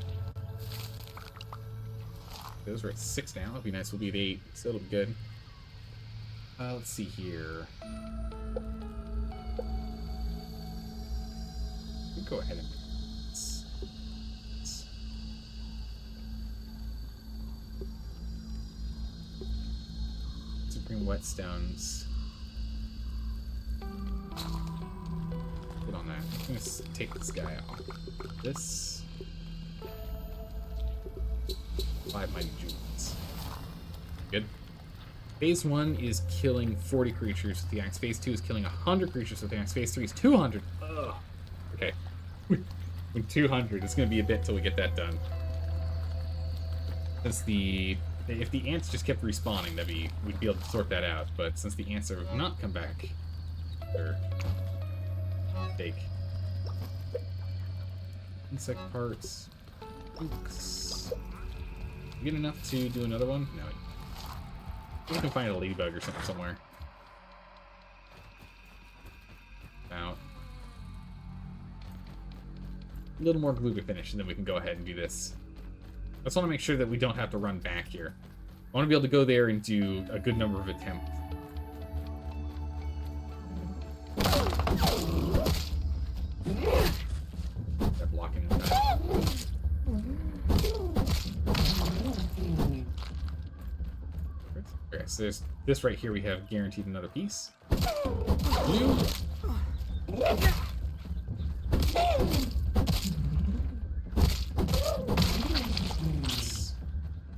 Those are at 6 now. That'd be nice. We'll be at 8, so it'll be good. Let's see here. We'll go ahead and Supreme Whetstones. Good on that. I'm gonna take this guy off. This. 5 mighty jewels. Good. Phase 1 is killing 40 creatures with the axe. Phase 2 is killing 100 creatures with the axe. Phase 3 is 200. Ugh. Okay. With 200, it's going to be a bit till we get that done. Since if the ants just kept respawning, we'd be able to sort that out. But since the ants have not come back, they're fake. Insect parts. Oops. You get enough to do another one? No. We can find a ladybug or something somewhere. Out. A little more glue to finish, and then we can go ahead and do this. I just want to make sure that we don't have to run back here. I want to be able to go there and do a good number of attempts. They're blocking that. Okay, so there's this right here. We have guaranteed another piece. Blue.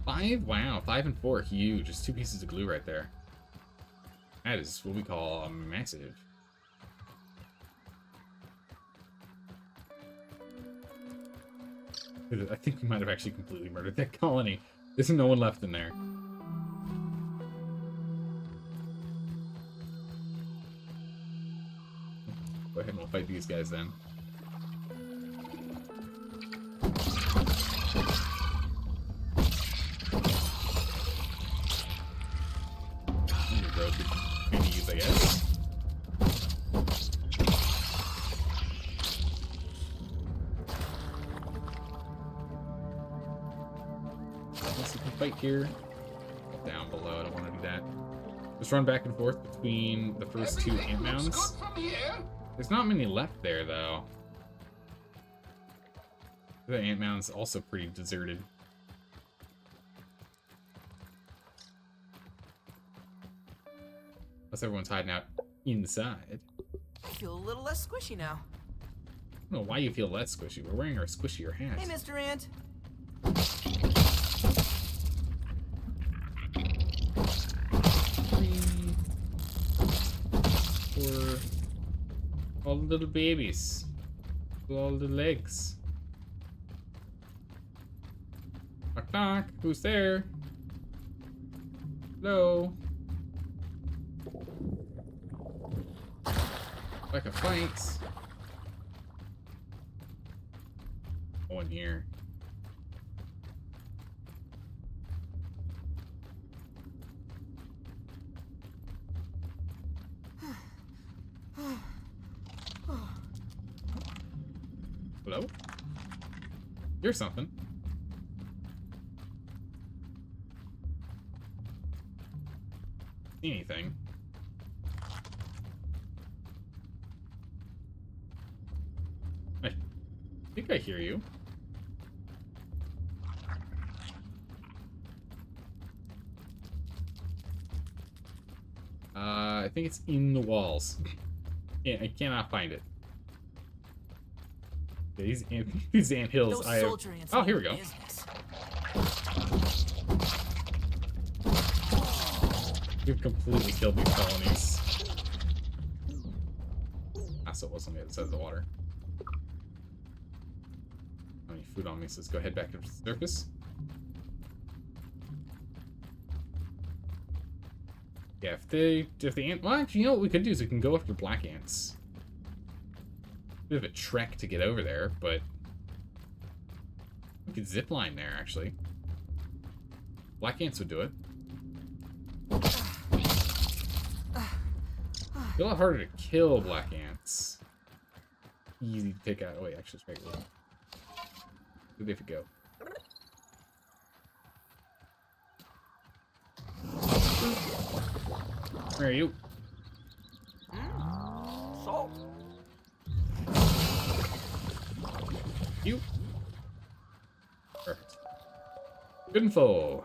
5? Wow, 5 and 4, huge. Just 2 pieces of glue right there. That is what we call a massive. I think we might have actually completely murdered that colony. There's no one left in there. Go ahead and we'll fight these guys then. I guess. Unless we can fight here. Down below, I don't want to do that. Just run back and forth between the first 2 ant mounds. There's not many left there, though. The ant mound's also pretty deserted. Unless everyone's hiding out inside. I feel a little less squishy now. I don't know why you feel less squishy. We're wearing our squishier hats. Hey, Mr. Ant. 3, 4, all the little babies. All the legs. Knock knock. Who's there? Hello. Like a fight. Oh, in here. Hello? Here's something. Anything. I think I hear you. I think it's in the walls. Yeah, I cannot find it. Yeah, these ant hills. Oh, here we go. We've completely killed these colonies. Ah, so it was on the other side of the water. I don't need food on me, so let's go head back to the surface. Yeah, if the ant, well, actually, you know what we could do is we can go after black ants. Bit of a trek to get over there, but we could zip line there, actually. Black ants would do it. It's a lot harder to kill black ants. Easy to take out. Oh wait, actually, it's regular. Where'd they go? Where are you? Salt. You. Perfect. Good info.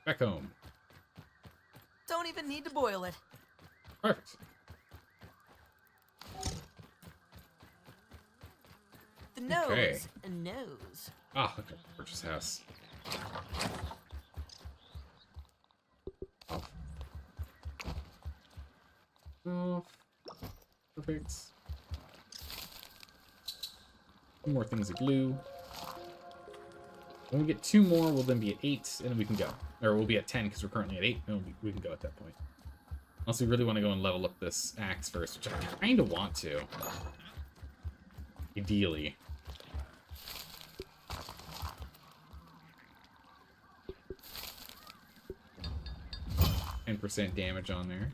Back home. Don't even need to boil it. Perfect. The nose. Okay. A nose. Ah, okay. Purchase house. Oh. off. Perfect. 2 more things of glue. When we get 2 more, we'll then be at 8, and then we can go. Or we'll be at 10 because we're currently at 8, and we can go at that point. Unless we really want to go and level up this axe first, which I kind of want to. Ideally. %10 damage on there.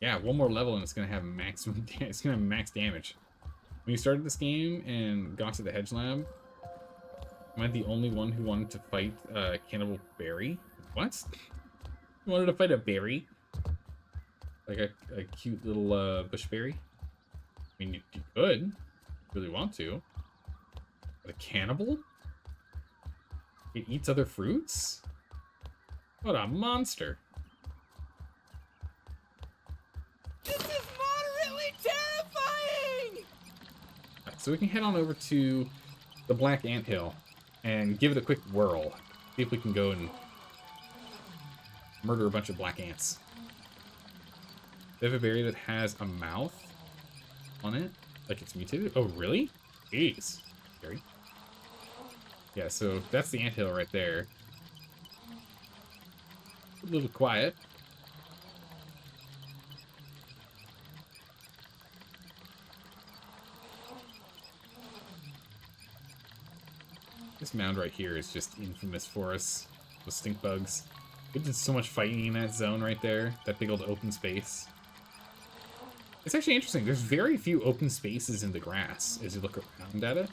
Yeah, 1 more level and it's gonna have maximum. It's gonna have max damage. When you started this game and got to the Hedge Lab, am I the only one who wanted to fight Cannibal Berry? What? You wanted to fight a berry? Like a cute little bushberry? I mean, you could. You really want to. But a cannibal? It eats other fruits? What a monster. This is moderately terrifying! So we can head on over to the Black Anthill and give it a quick whirl. See if we can go and murder a bunch of black ants. They have a berry that has a mouth on it, like it's mutated. Oh, really? Jeez. Scary. Yeah, so that's the anthill right there. A little quiet. This mound right here is just infamous for us. The stink bugs. We did so much fighting in that zone right there. That big old open space. It's actually interesting. There's very few open spaces in the grass as you look around at it.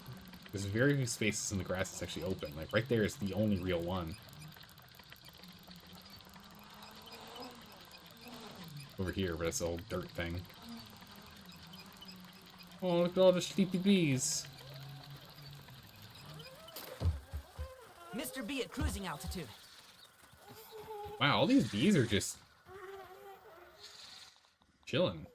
There's very few spaces in the grass that's actually open. Like right there is the only real one. Over here, but it's an old dirt thing. Oh, look at all the sleepy bees. Mr. B at cruising altitude. Wow, all these bees are just chilling.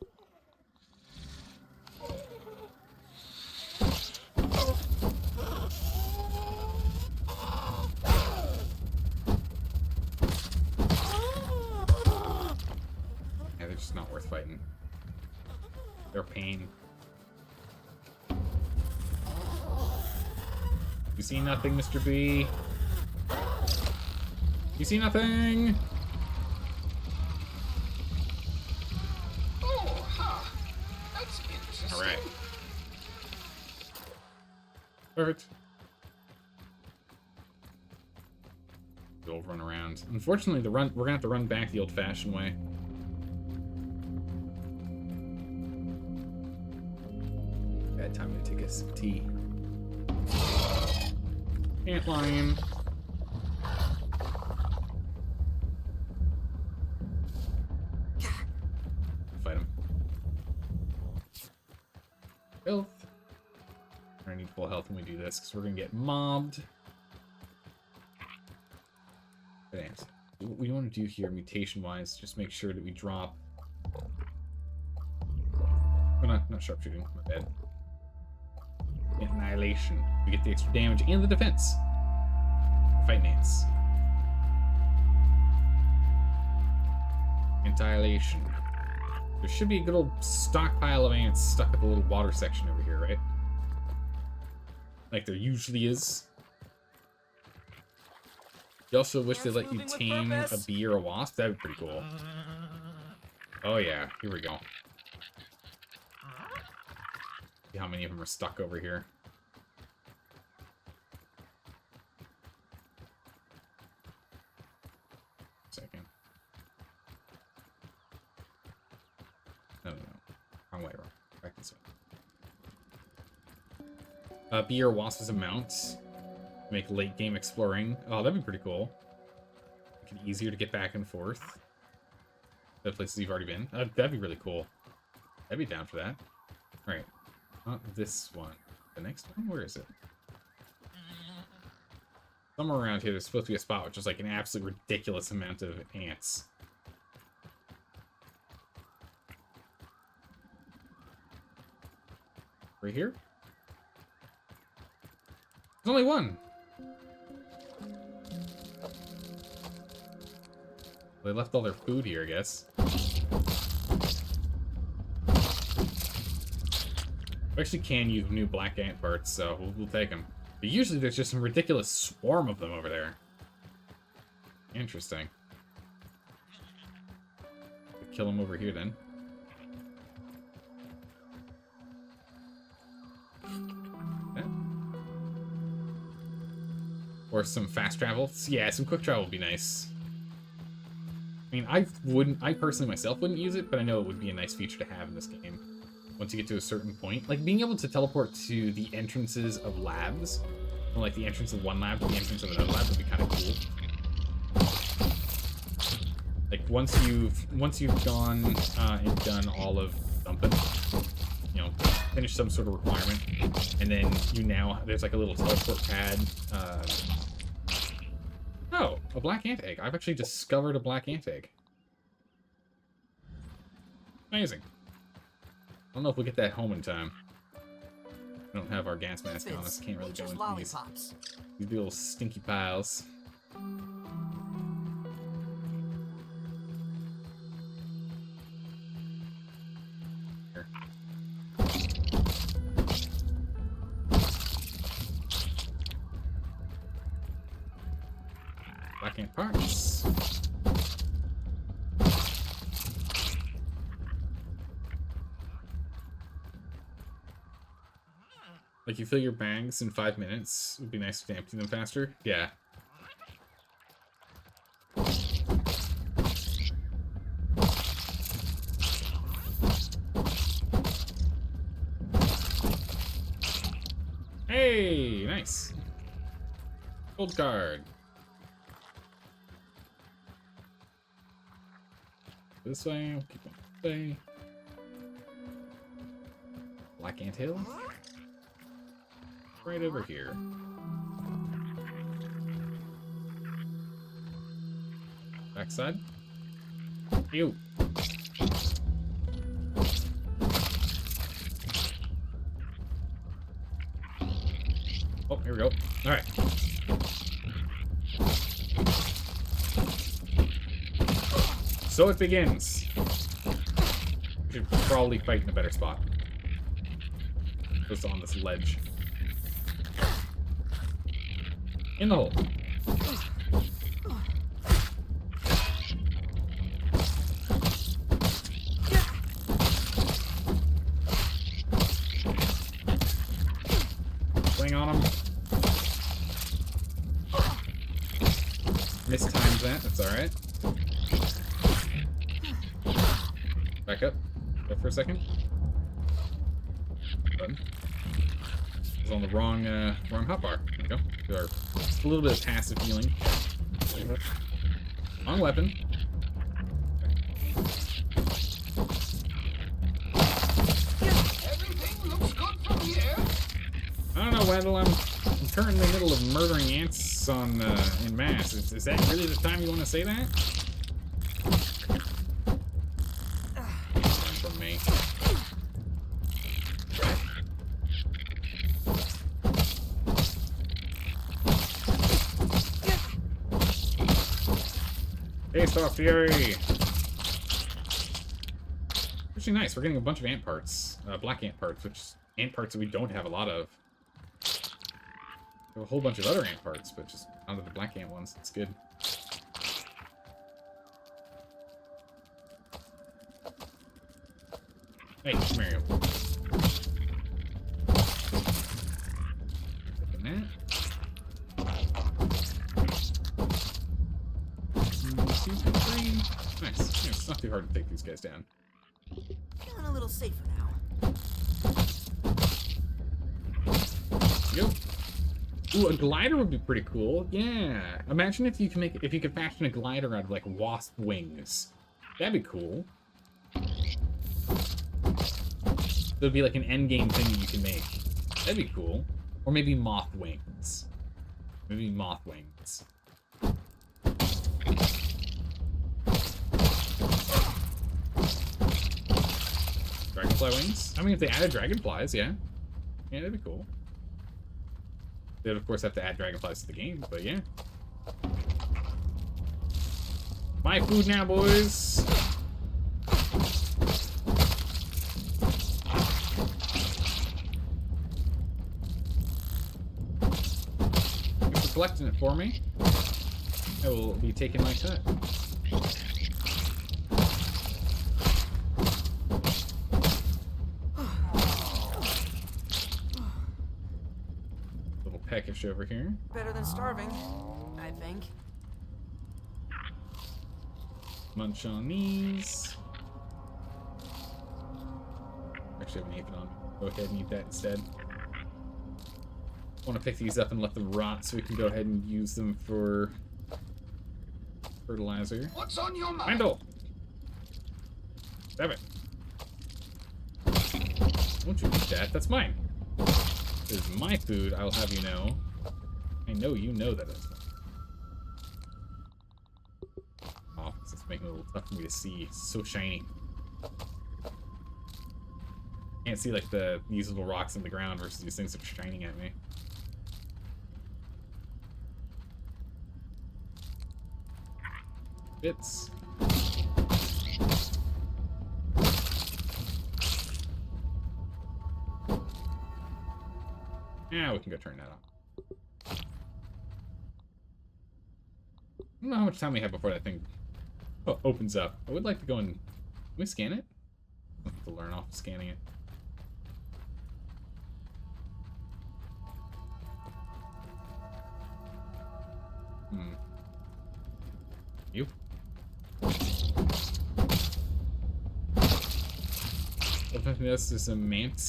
Yeah, they're just not worth fighting. They're a pain. You see nothing, Mr. B? You see nothing? Oh, huh. That's interesting. All right. Perfect. We'll run around. Unfortunately, we're gonna have to run back the old-fashioned way. Bad time to take a sip of tea. Antlion. Fight him. Health. I need full health when we do this because we're gonna get mobbed. Thanks. What we want to do here, mutation-wise, just make sure that we drop. Oh, not sharpshooting. My bad. Annihilation. We get the extra damage and the defense. Fight ants. Annihilation. There should be a good old stockpile of ants stuck at the little water section over here, right? Like there usually is. You also wish they let you tame a bee or a wasp? That'd be pretty cool. Oh yeah, here we go. See how many of them are stuck over here. Second. No. Wrong way, wrong. Back this way. Bee or wasp is a mount. Make late game exploring. Oh, that'd be pretty cool. Make it easier to get back and forth. The places you've already been. That'd be really cool. I'd be down for that. Alright. Not this one. The next one? Where is it? Somewhere around here there's supposed to be a spot which is like an absolute ridiculous amount of ants. Right here? There's only one! They left all their food here, I guess. We actually can use new black ant parts, so we'll take them. But usually there's just some ridiculous swarm of them over there. Interesting. Kill them over here then. Okay. Or some fast travel. Yeah, some quick travel would be nice. I mean, I personally myself wouldn't use it, but I know it would be a nice feature to have in this game. Once you get to a certain point. Like, being able to teleport to the entrances of labs, or like the entrance of one lab to the entrance of another lab would be kind of cool. Like, once you've gone and done all of something, you know, finish some sort of requirement, and then there's like a little teleport pad. Oh, a black ant egg. I've actually discovered a black ant egg. Amazing. I don't know if we'll get that home in time. We don't have our gas mask on us. Can't really go into these little stinky piles. Here. Black ant parts. Like, you fill your bags in 5 minutes. It would be nice to empty them faster. Yeah. Hey, nice. Gold card. This way, we'll keep going this way. Black ant hill. Right over here. Backside. Ew. Oh, here we go. Alright. So it begins. We should probably fight in a better spot. Just on this ledge. In the hole. Swing on him. Mistimed that. That's alright. Back up. Go for a second. Button. I was on the wrong hotbar. There we go. Do our, just a little bit of passive healing. Wrong weapon. Everything looks good from here. I don't know, Wendell. I'm currently in the middle of murdering ants on in mass. Is that really the time you want to say that? From me. Taste off fury. Actually, nice. We're getting a bunch of ant parts, black ant parts, which ant parts that we don't have a lot of. We have a whole bunch of other ant parts, but just none of the black ant ones. It's good. Hey, come here. Taking that. 2, 3. Nice. Yeah, it's not too hard to take these guys down. Feeling a little safer now. Go. Ooh, a glider would be pretty cool. Yeah. Imagine if you could fashion a glider out of like wasp wings. That'd be cool. There'd be like an end game thing that you can make. That'd be cool. Or maybe moth wings. Maybe moth wings. Dragonfly wings? I mean, if they added dragonflies, yeah. Yeah, that'd be cool. They'd, of course, have to add dragonflies to the game, but yeah. My food now, boys! collecting it for me, I will be taking my cut. Little peckish over here. Better than starving, I think. Munch on these. Actually, I have an aphid on. Go ahead and eat that instead. I want to pick these up and let them rot so we can go ahead and use them for fertilizer. What's on your mind? Handle! Damn it. Don't you eat that. That's mine. This is my food, I'll have you know. I know you know that it's mine. Oh, this is making it a little tough for me to see. It's so shiny. Can't see like these little rocks in the ground versus these things that are shining at me. Bits. Yeah, we can go turn that on. I don't know how much time we have before that thing opens up. I would like to go and... Can we scan it? I have to learn off scanning it. You? I've noticed there's a mant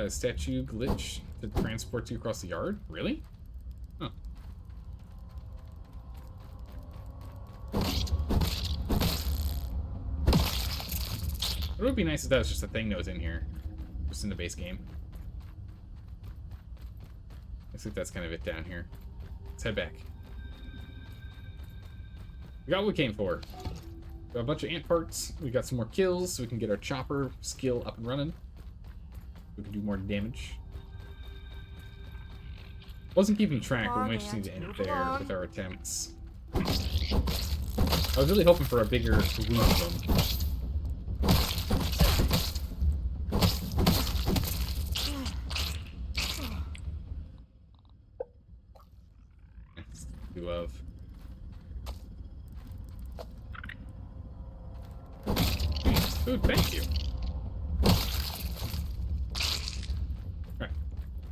statue glitch to transport you across the yard. Really? Huh. It would be nice if that was just a thing that was in here. Just in the base game. Looks like that's kind of it down here. Let's head back. We got what we came for. We got a bunch of ant parts. We got some more kills so we can get our chopper skill up and running. We can do more damage. Wasn't keeping track, but we might just need to end there with our attempts. I was really hoping for a bigger group of them. Of food, thank you. Alright,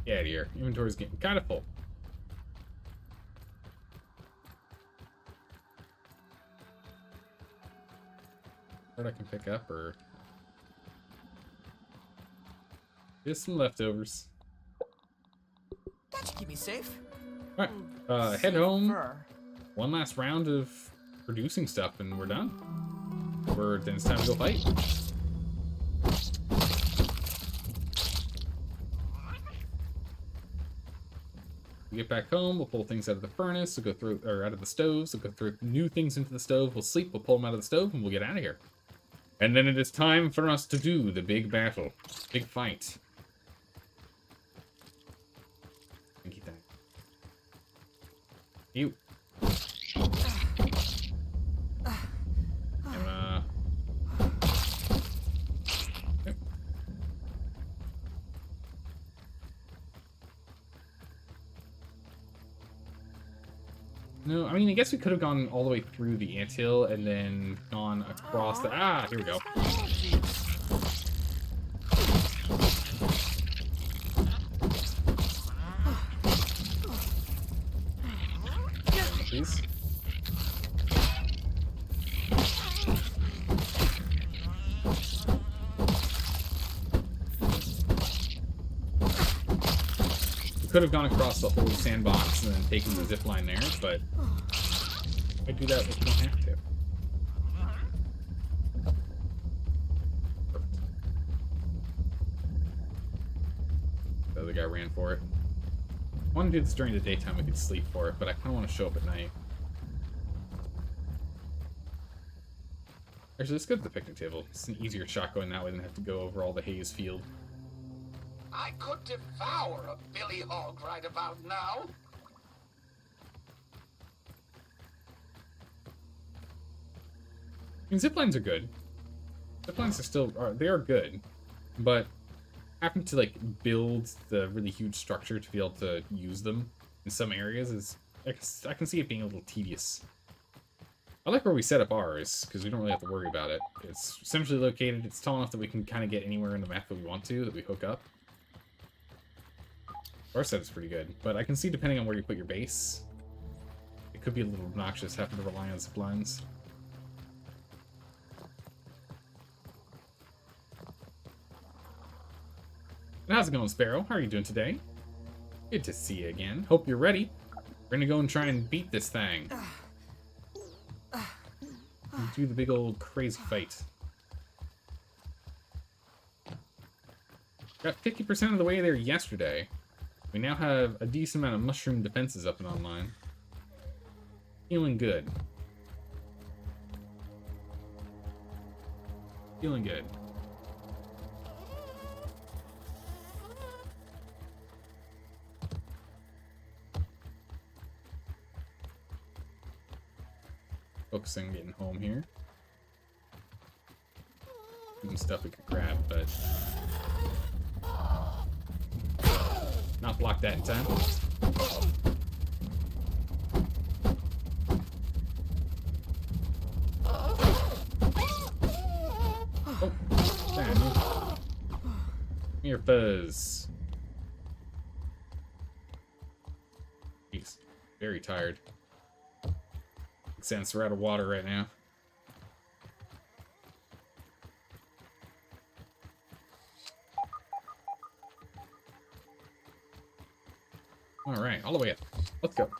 get out of here. Inventory's getting kind of full. What I can pick up, or just some leftovers. That should keep me safe. Alright, head home. One last round of producing stuff, and we're done. Then it's time to go fight. We get back home, we'll pull things out of the furnace, we'll go through, or out of the stoves, we'll go through new things into the stove, we'll sleep, we'll pull them out of the stove, and we'll get out of here. And then it is time for us to do the big battle. Big fight. Thank you, thank you. No, I mean, I guess we could have gone all the way through the anthill and then gone across the... Ah, here we go. Please. Could have gone across the whole sandbox and then taken the zip line there, but I do that if we don't have to. Perfect. The other guy ran for it. I want to do this during the daytime, we could sleep for it, but I kind of want to show up at night. Actually, let's go to the picnic table. It's an easier shot going that way than have to go over all the haze field. I could devour a billy hog right about now. I mean, ziplines are good. Ziplines are still, they are good, but having to like build the really huge structure to be able to use them in some areas is I can see it being a little tedious. I like where we set up ours, because we don't really have to worry about it. It's centrally located, it's tall enough that we can kind of get anywhere in the map that we want to, that we hook up. Our set is pretty good, but I can see depending on where you put your base, it could be a little obnoxious having to rely on zip lines. How's it going, Sparrow? How are you doing today? Good to see you again. Hope you're ready. We're gonna go and try and beat this thing. Do the big old crazy fight. Got 50% of the way there yesterday. We now have a decent amount of mushroom defenses up and online. Feeling good. Feeling good. Focusing on getting home here. Some stuff we could grab, but not block that in time. Oh, damn. Here, Fuzz. He's very tired. Makes sense, we're out of water right now. Alright, all the way up. Let's go.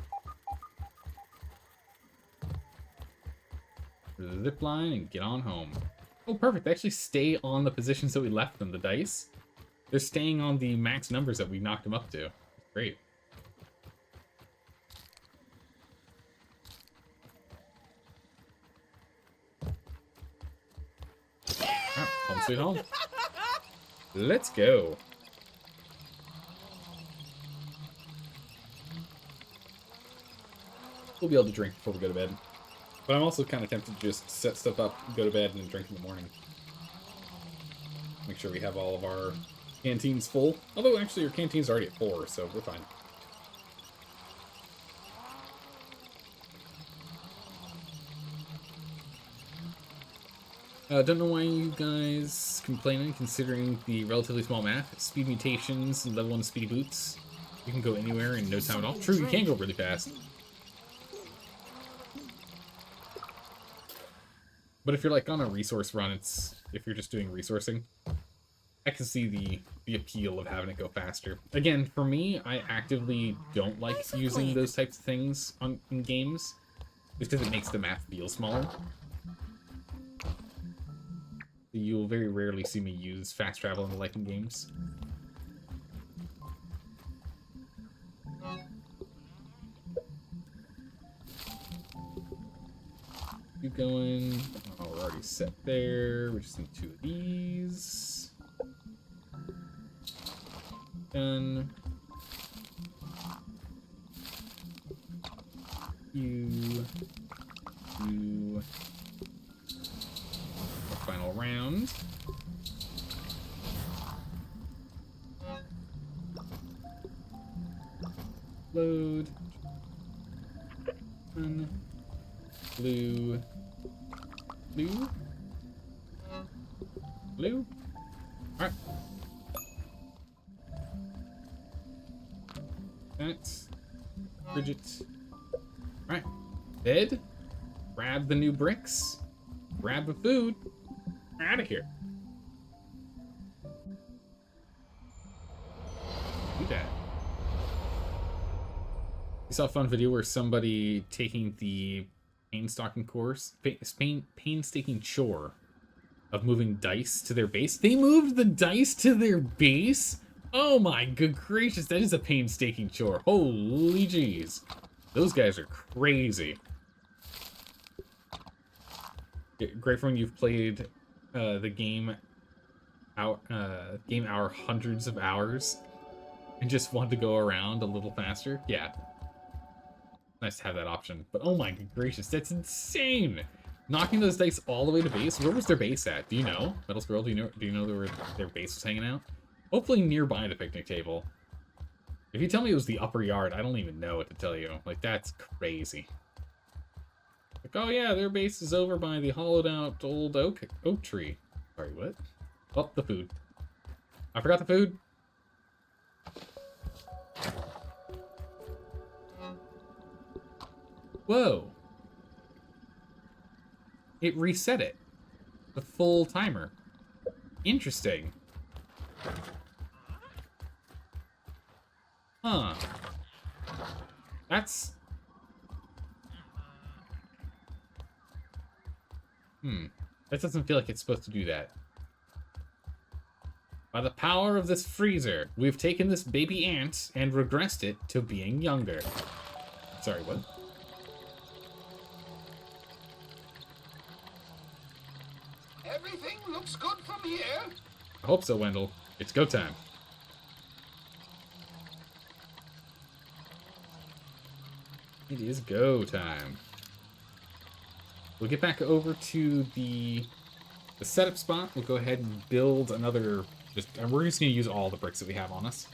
The zip line and get on home. Oh, perfect. They actually stay on the positions that we left them, the dice. They're staying on the max numbers that we knocked them up to. Great. Alright, home sweet home. Let's go. We'll be able to drink before we go to bed. But I'm also kind of tempted to just set stuff up, go to bed, and then drink in the morning. Make sure we have all of our canteens full. Although, actually, your canteen's already at 4, so we're fine. Don't know why you guys complaining, considering the relatively small map. Speed mutations, level 1 speedy boots. You can go anywhere in no time at all. True, you can go really fast. But if you're like on a resource run, if you're just doing resourcing, I can see the appeal of having it go faster. Again, for me, I actively don't like using those types of things in games, just because it makes the map feel smaller. You'll very rarely see me use fast travel in the like in games. Keep going. Oh, we're already set there. We just need 2 of these. Done. You. Our final round. Load. Done. Blue. Blue? Blue? Alright. That's Bridget. Alright. Bed. Grab the new bricks. Grab the food. We're out of here. Do that. You saw a fun video where somebody taking the painstaking chore of moving dice to their base. They moved the dice to their base? Oh my good gracious, that is a painstaking chore. Holy jeez. Those guys are crazy. Great for when you've played the game hour hundreds of hours and just want to go around a little faster. Yeah. Nice to have that option. But oh my gracious, that's insane! Knocking those dice all the way to base. Where was their base at? Do you know? Metal Squirrel, do you know where their base was hanging out? Hopefully nearby the picnic table. If you tell me it was the upper yard, I don't even know what to tell you. Like, that's crazy. Like, oh yeah, their base is over by the hollowed out old oak tree. Sorry, what? Oh, the food. I forgot the food. Whoa. It reset it. The full timer. Interesting. Huh. That's... That doesn't feel like it's supposed to do that. By the power of this freezer, we've taken this baby ant and regressed it to being younger. Sorry, what? Everything looks good from here. I hope so, Wendell. It's go time. It is go time. We'll get back over to the setup spot. We'll go ahead and build another... and we're just going to use all the bricks that we have on us.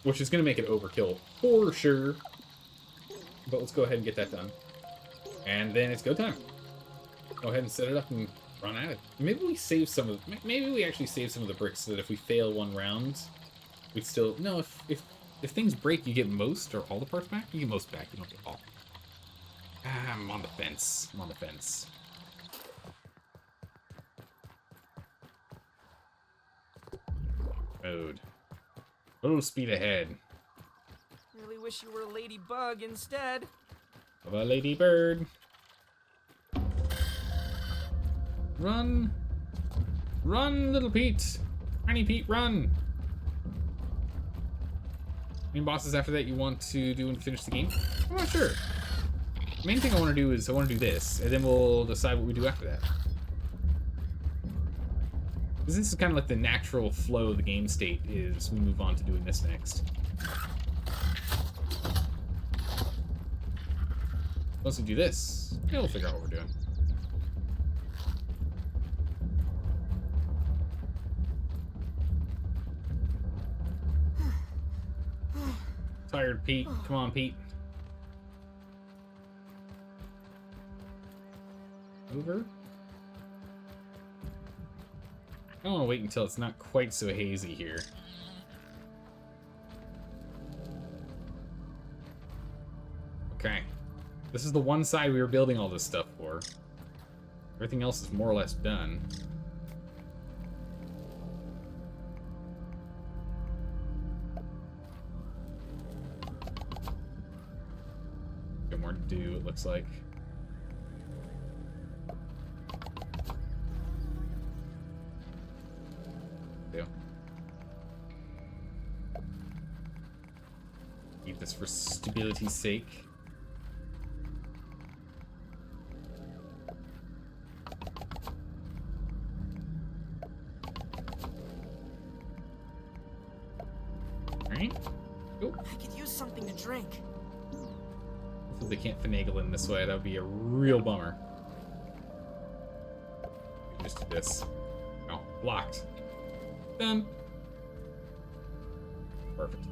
Which is going to make it overkill for sure. But let's go ahead and get that done. And then it's go time. Go ahead and set it up and run at it. Maybe we save some of... maybe we actually save some of the bricks so that if we fail one round, we'd still... No, if things break, you get most or all the parts back. You get most back, you don't get all. I'm on the fence. I'm on the fence. Mode. Full speed ahead. Really wish you were a ladybug instead. Of a ladybird. Run. Run, little Pete. Tiny Pete, run. Any bosses after that you want to do and finish the game? I'm not sure. The main thing I want to do is I want to do this, and then we'll decide what we do after that. Because this is kind of like the natural flow of the game state is we move on to doing this next. Once we do this, yeah, we'll figure out what we're doing. Tired Pete. Come on, Pete. Over. I don't want to wait until it's not quite so hazy here. Okay. This is the one side we were building all this stuff for. Everything else is more or less done. Got more to do, it looks like. Keep this for stability's sake. Alright. Oh. I could use something to drink. If they can't finagle in this way, that would be a real bummer. Just do this. No, blocked. Done. Perfect.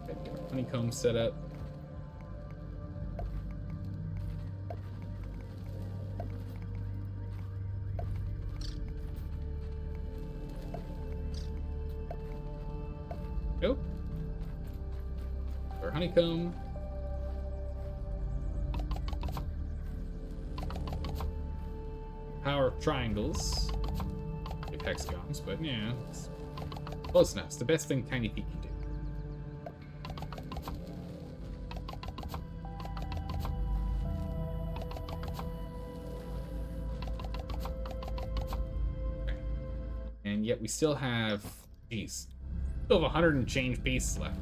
Okay, get our honeycomb set up. Go. Our honeycomb. Power of triangles. If hexagons, but yeah, it's close enough. It's the best thing Tiny Pete can do. Okay. And yet we still have, geez, still have 100 and change pieces left.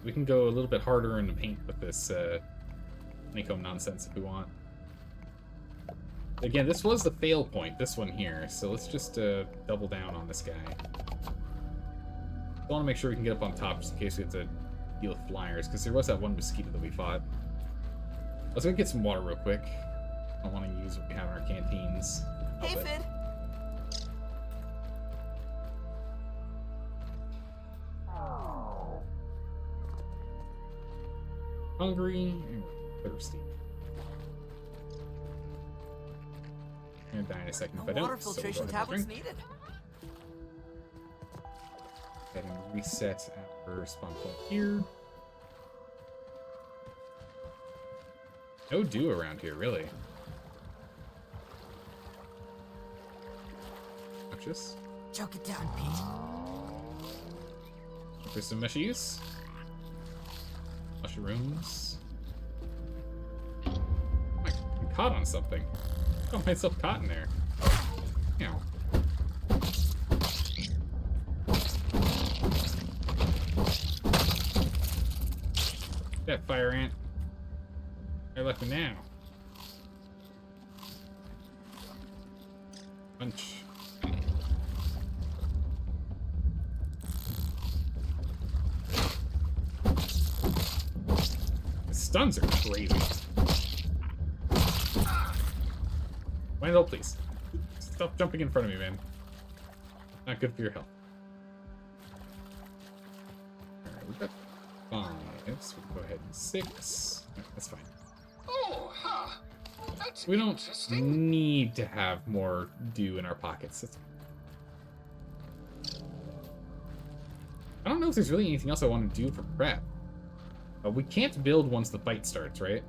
We can go a little bit harder in the paint with this honeycomb nonsense if we want. Again, this was the fail point, this one here, so let's just double down on this guy. I want to make sure we can get up on top just in case we have to deal with flyers, because there was that one mosquito that we fought. Let's go get some water real quick. I don't want to use what we have in our canteens. Hey, But- Fid. Hungry and thirsty. I'm gonna die in a second if I No don't. water so we'll go filtration ahead and tablets drink. needed. Go ahead and reset our spawn point here. No dew around here, really. Obnoxious. Choke it down, Pete. There's some mushies. Mushrooms. I caught on something. Got myself caught in there. Yeah. That fire ant. I left me now. Punch. The stuns are crazy. Wendell, please. Stop jumping in front of me, man. Not good for your health. Alright, we've got 5, so we can go ahead and 6. That's fine. Oh, huh. That's We don't interesting. need to have more dew in our pockets. I don't know if there's really anything else I want to do for prep. We can't build once the fight starts, right?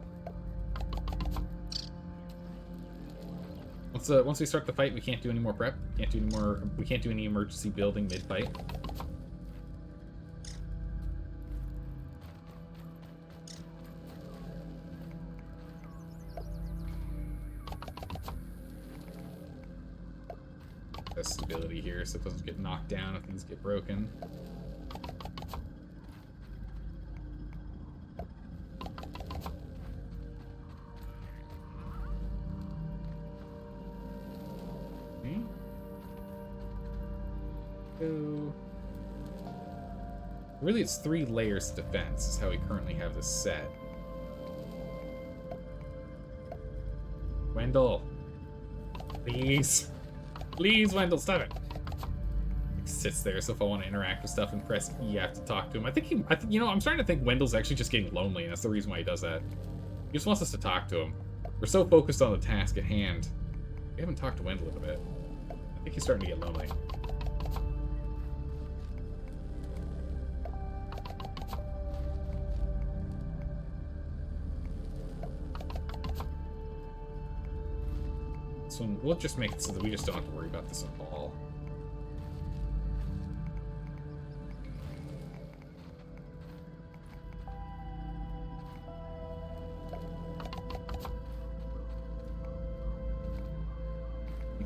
Once we start the fight, we can't do any more prep. Can't do any more. We can't do any emergency building mid-fight. Has stability here, so it doesn't get knocked down if things get broken. Okay. So, really, it's 3 layers of defense is how we currently have this set. Wendell, please. Please, Wendell, stop it. He sits there, so if I want to interact with stuff and press E, I have to talk to him. I think, you know, I'm starting to think Wendell's actually just getting lonely, and that's the reason why he does that. He just wants us to talk to him. We're so focused on the task at hand. We haven't talked to Wendell in a bit. I think he's starting to get lonely. This one, we'll just make it so that we just don't have to worry about this at all.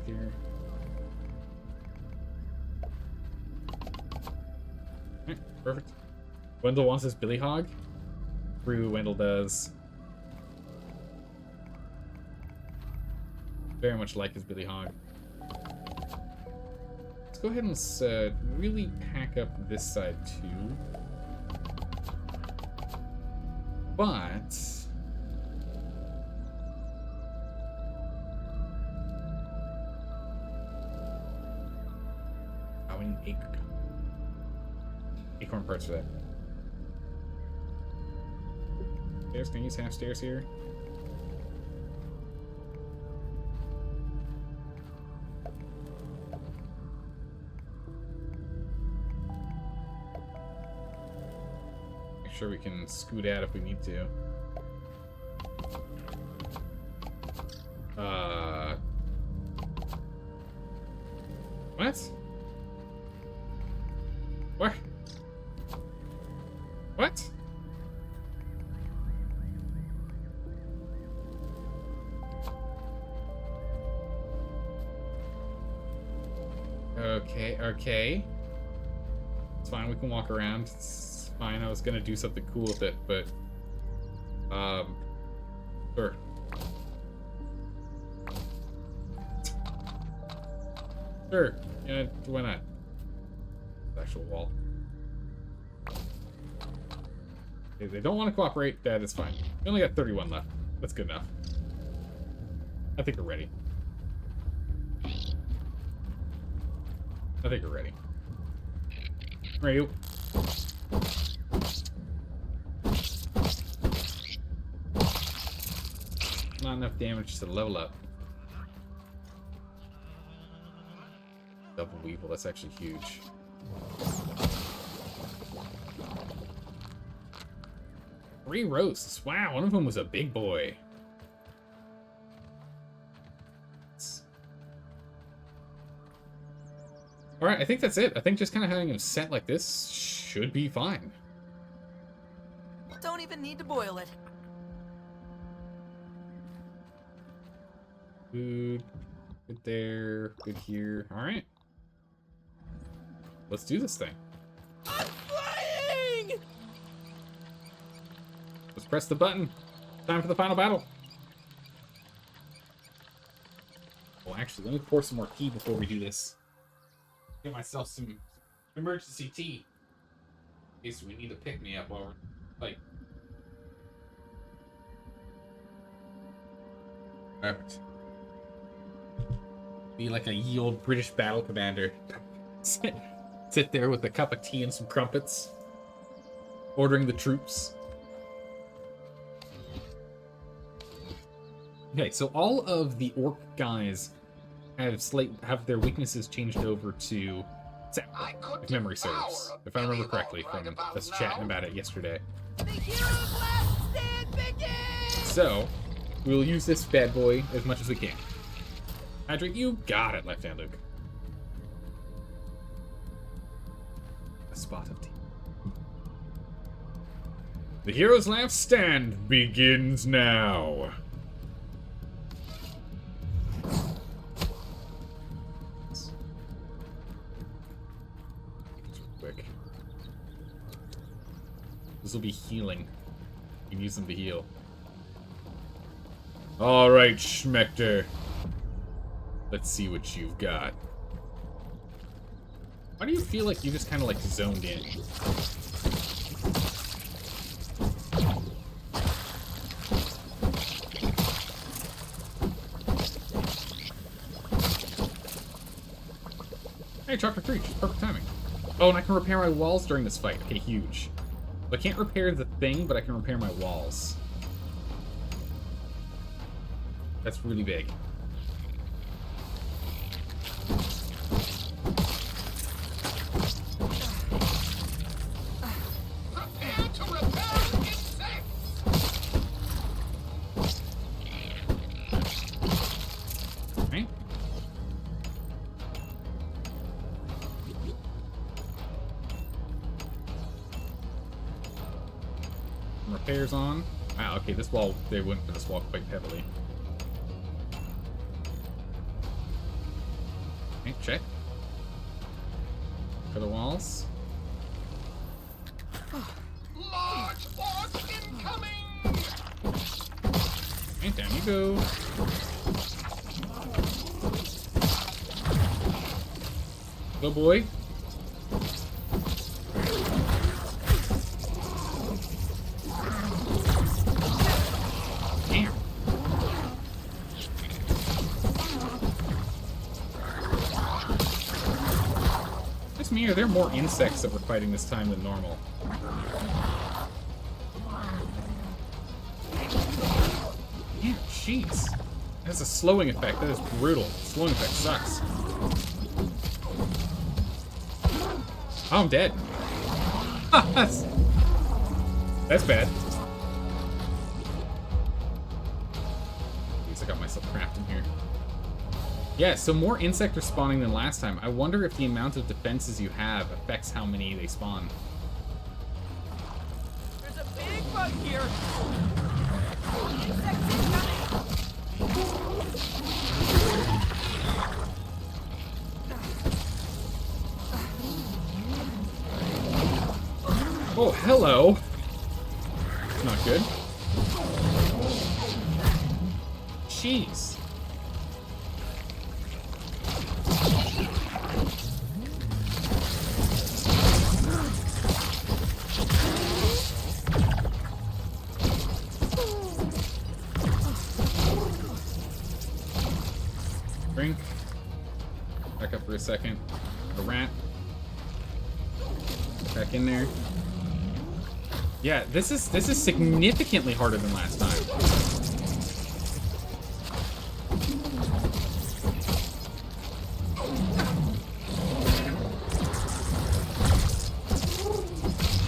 Here. Alright, perfect. Wendell wants his Billy Hog. True, Wendell does. Very much like his Billy Hog. Let's go ahead and really pack up this side too. But we need acorn parts for that. Stairs, can I use half stairs here? Make sure we can scoot out if we need to. What? What? What? Okay. It's fine, we can walk around. It's fine, I was gonna do something cool with it, but... Sure. Sure, yeah, why not? Actual wall. If they don't want to cooperate, that is fine. We only got 31 left. That's good enough. I think we're ready. I think we're ready. Where are you? Not enough damage to level up. Double Weevil, that's actually huge. Three roasts. Wow, one of them was a big boy. Alright, I think that's it. I think just kind of having him set like this should be fine. Don't even need to boil it. Good. Good there. Good here. Alright. Let's do this thing. I'm flying! Let's press the button. Time for the final battle. Well, actually, let me pour some more tea before we do this. Get myself some emergency tea. In case we need to pick me up while we're like. Perfect. Be like a ye old British battle commander. Sit there with a cup of tea and some crumpets, ordering the troops. Okay, so all of the orc guys have their weaknesses changed over to sound, if memory serves. If I remember correctly from us chatting about it yesterday. The hero's last stand begins! So, we'll use this bad boy as much as we can. Patrick, you got it, Left Hand Luke. A spot of tea. The hero's last stand begins now. Quick. This will be healing. You can use them to heal. All right, Schmechter. Let's see what you've got. Why do you feel like you just kind of like zoned in? Hey, chocolate creech. Perfect timing. Oh, and I can repair my walls during this fight. Okay, huge. I can't repair the thing, but I can repair my walls. That's really big. Prepare to repel insects! Okay. Repairs on. Wow, okay, this wall, they went for this wall quite heavily. Okay, check. For the walls. Large orc incoming! Okay, down you go. Go, boy. Damn. Just me, or there are more insects that we're fighting this time than normal? Yeah, jeez. That has a slowing effect. That is brutal. Slowing effect sucks. Oh, I'm dead. That's bad. At least I got myself trapped in here. Yeah, so more insects are spawning than last time. I wonder if the amount of defenses you have affects how many they spawn. There's a big bug here! Insects incoming! Oh, hello! Not good. Jeez. Back up for a second. A rat. Back in there. Yeah, this is significantly harder than last time.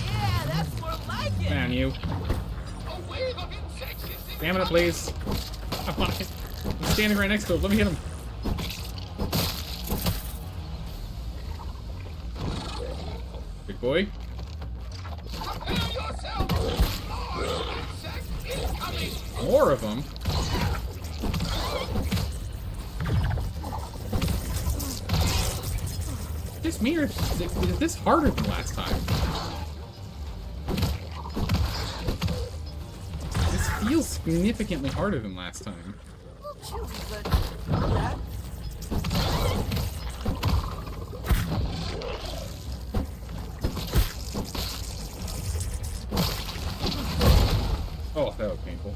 Yeah, that's more like it. Man, you. A wave of insects is Damn it, please. Come on. I'm standing right next to him. Let me hit him. Big boy. Prepare yourself! Large insect incoming! More of them. This mirror is this harder than last time? This feels significantly harder than last time. A little chewy, but not bad. Oh, that was painful.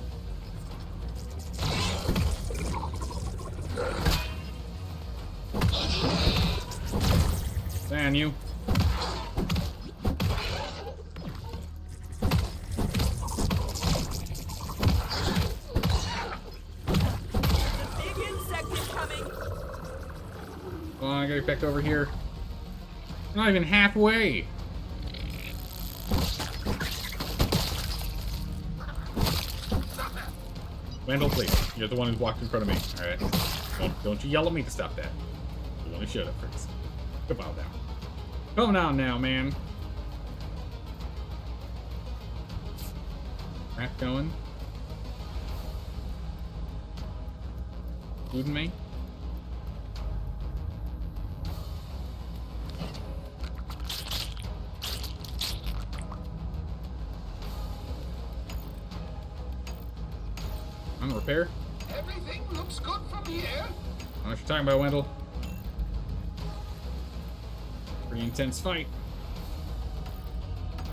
Man, you. Big insect is coming. Come on, I gotta get back over here. I'm not even halfway. Wendell, please. You're the one who's walked in front of me. Alright. Don't you yell at me to stop that. You want to shut up first. Come on now. Come on now, man. Rat going. Including me. On repair. Everything looks good from here. I don't know what you're talking about, Wendell. Pretty intense fight.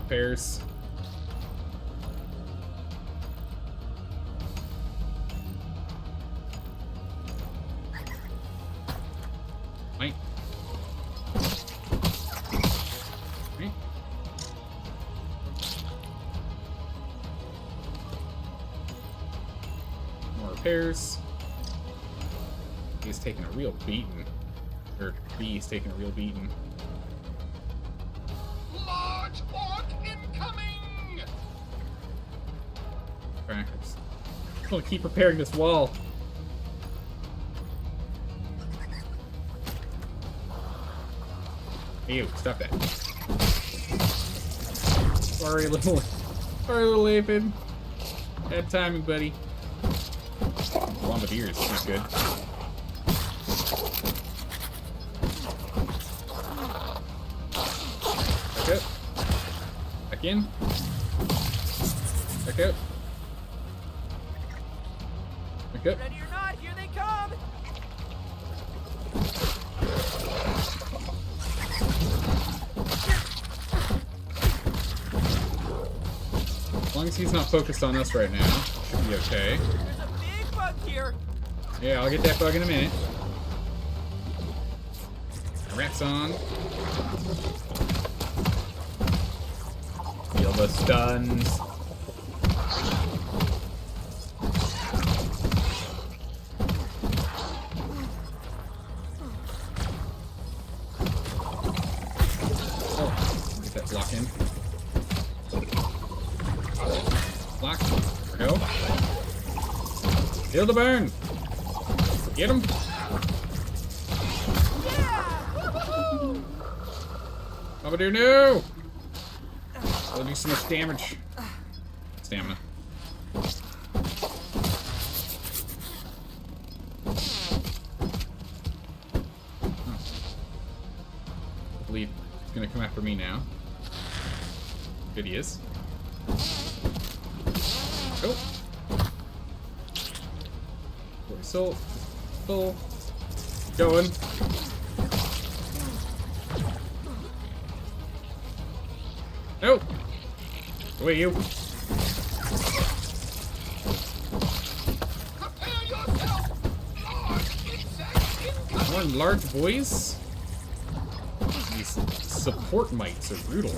Repairs. Right. Right. More repairs. He's taking a real beating. Or B's taking a real beating. Large orc incoming! Okay. I'm gonna keep repairing this wall. Hey, you, stop that. Sorry, little aphid. Bad timing, buddy. Bombardier is not good. Back up. Back in. Back up. Back up. Ready or not, here they come. As long as he's not focused on us right now, should be okay. There's a big bug here. Yeah, I'll get that bug in a minute. Rat's on. Feel the stuns. Oh, get that block in. Block. There we go. Feel the burn. Get him. Bombardier, no! That'll do so much damage. Stamina. I believe he's gonna come after me now. Good, he is. Go. So, full. Going. No! Away, you. Prepare yourself! Large insect incoming! One large boys. These support mites are brutal.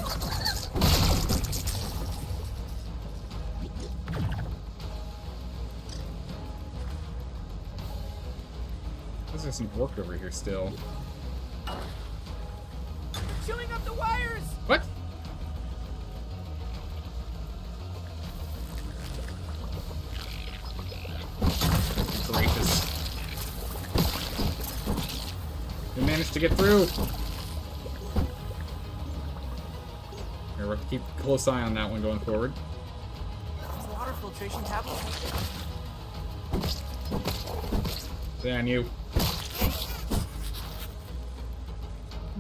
There's some work over here still. Chewing up the wires! What? Gracious. We managed to get through. Here, we'll have to keep a close eye on that one going forward. Water filtration tablets. Stay on you.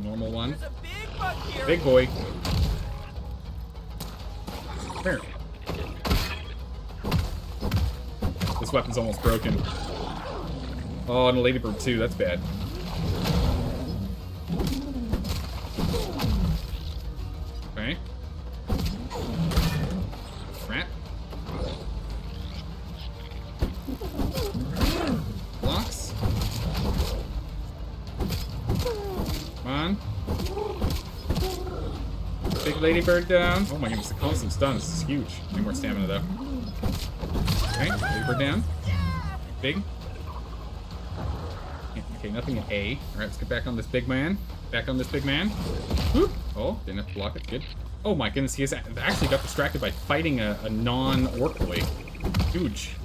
Normal one. There's a big bug here. Big boy. Come here. This weapon's almost broken. Oh, and a ladybird too. That's bad. Okay. Rat. Blocks. Come on. Big ladybird down. Oh my goodness, the constant stun. This is huge. Need more stamina though. Okay, ladybird down. Big. Okay, nothing in A. Alright, let's get back on this big man. Back on this big man. Whoop. Oh, didn't have to block it. Good. Oh my goodness, he has actually got distracted by fighting a non-orc boy. Huge.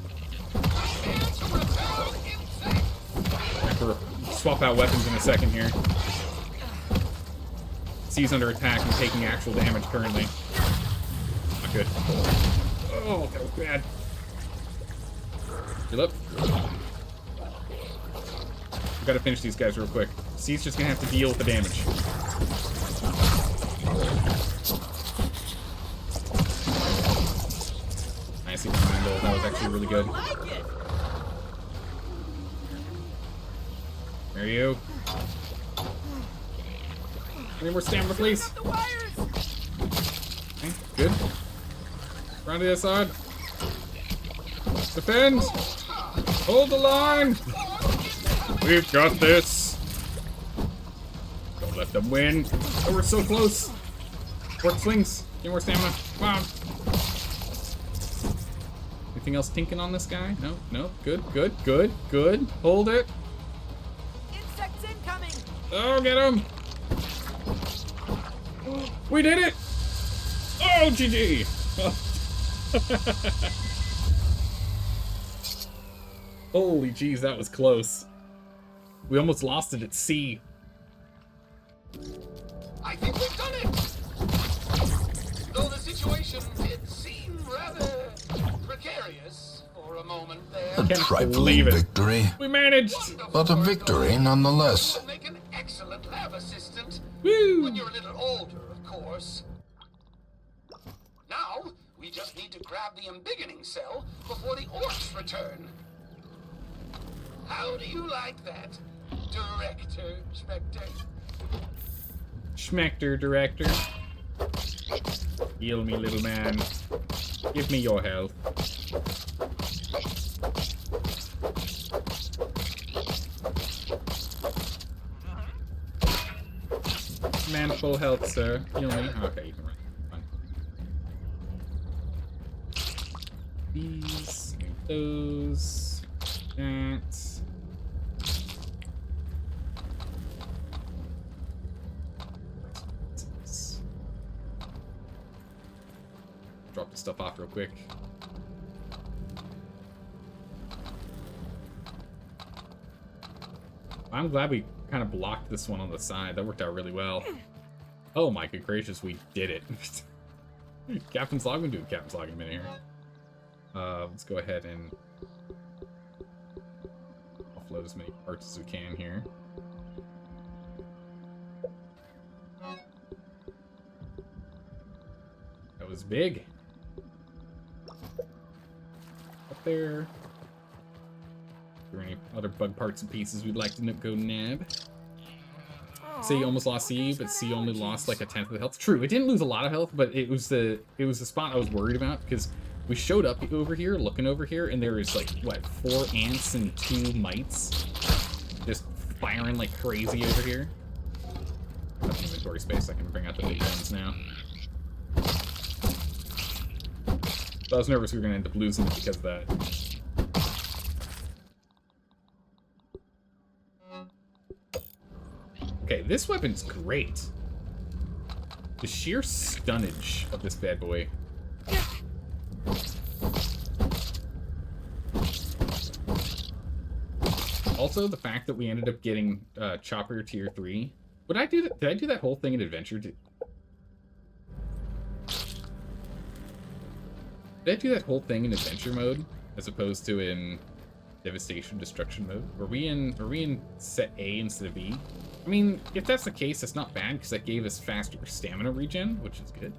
We'll swap out weapons in a second here. C's under attack and taking actual damage currently. Not good. Oh, that was bad. Heal up. We gotta finish these guys real quick. C's just gonna have to deal with the damage. Nicely handled. That was actually really good. There you. Any more stamina, please? Okay, good. Round the other side. Defend! Hold the line! We've got this! Don't let them win. Oh, we're so close! Work swings. Get more stamina. Come on. Anything else tinking on this guy? No, no. Good, good, good, good. Hold it. Insects incoming! Oh, get him! We did it! Oh, GG! Holy jeez, that was close. We almost lost it at C. I think we've done it! Though the situation did seem rather precarious for a moment there. Can't Trifling believe it. victory, We managed! but a victory nonetheless. You'll make an excellent lab assistant. Woo! When you're a little older, of course. Now, we just need to grab the embiggening cell before the orcs return. How do you like that, Director Spectre? Schmechter, director. Heal me, little man. Give me your health. Man, full health, sir. Heal me. Okay, you can run. Fine. These, those, that. Drop the stuff off real quick. I'm glad we kind of blocked this one on the side. That worked out really well. Oh my good gracious, we did it. Captain's log, we'll do Captain's log in a minute here. Let's go ahead and offload as many parts as we can here. That was big. Up there. Are there any other bug parts and pieces we'd like to go nab? C almost lost C, but C only lost like 1/10 of the health. True, it didn't lose a lot of health, but it was the spot I was worried about because we showed up over here, looking over here, and there was like what 4 ants and 2 mites just firing like crazy over here. That's inventory space. I can bring out the big guns now. So I was nervous we were going to end up losing it because of that. Okay, this weapon's great. The sheer stunnage of this bad boy. Also, the fact that we ended up getting Chopper Tier 3. Would I do that? Did I do that whole thing in Adventure? Did I do that whole thing in Adventure mode as opposed to in Devastation Destruction mode? Were we in set A instead of B? I mean, if that's the case, that's not bad because that gave us faster stamina regen, which is good.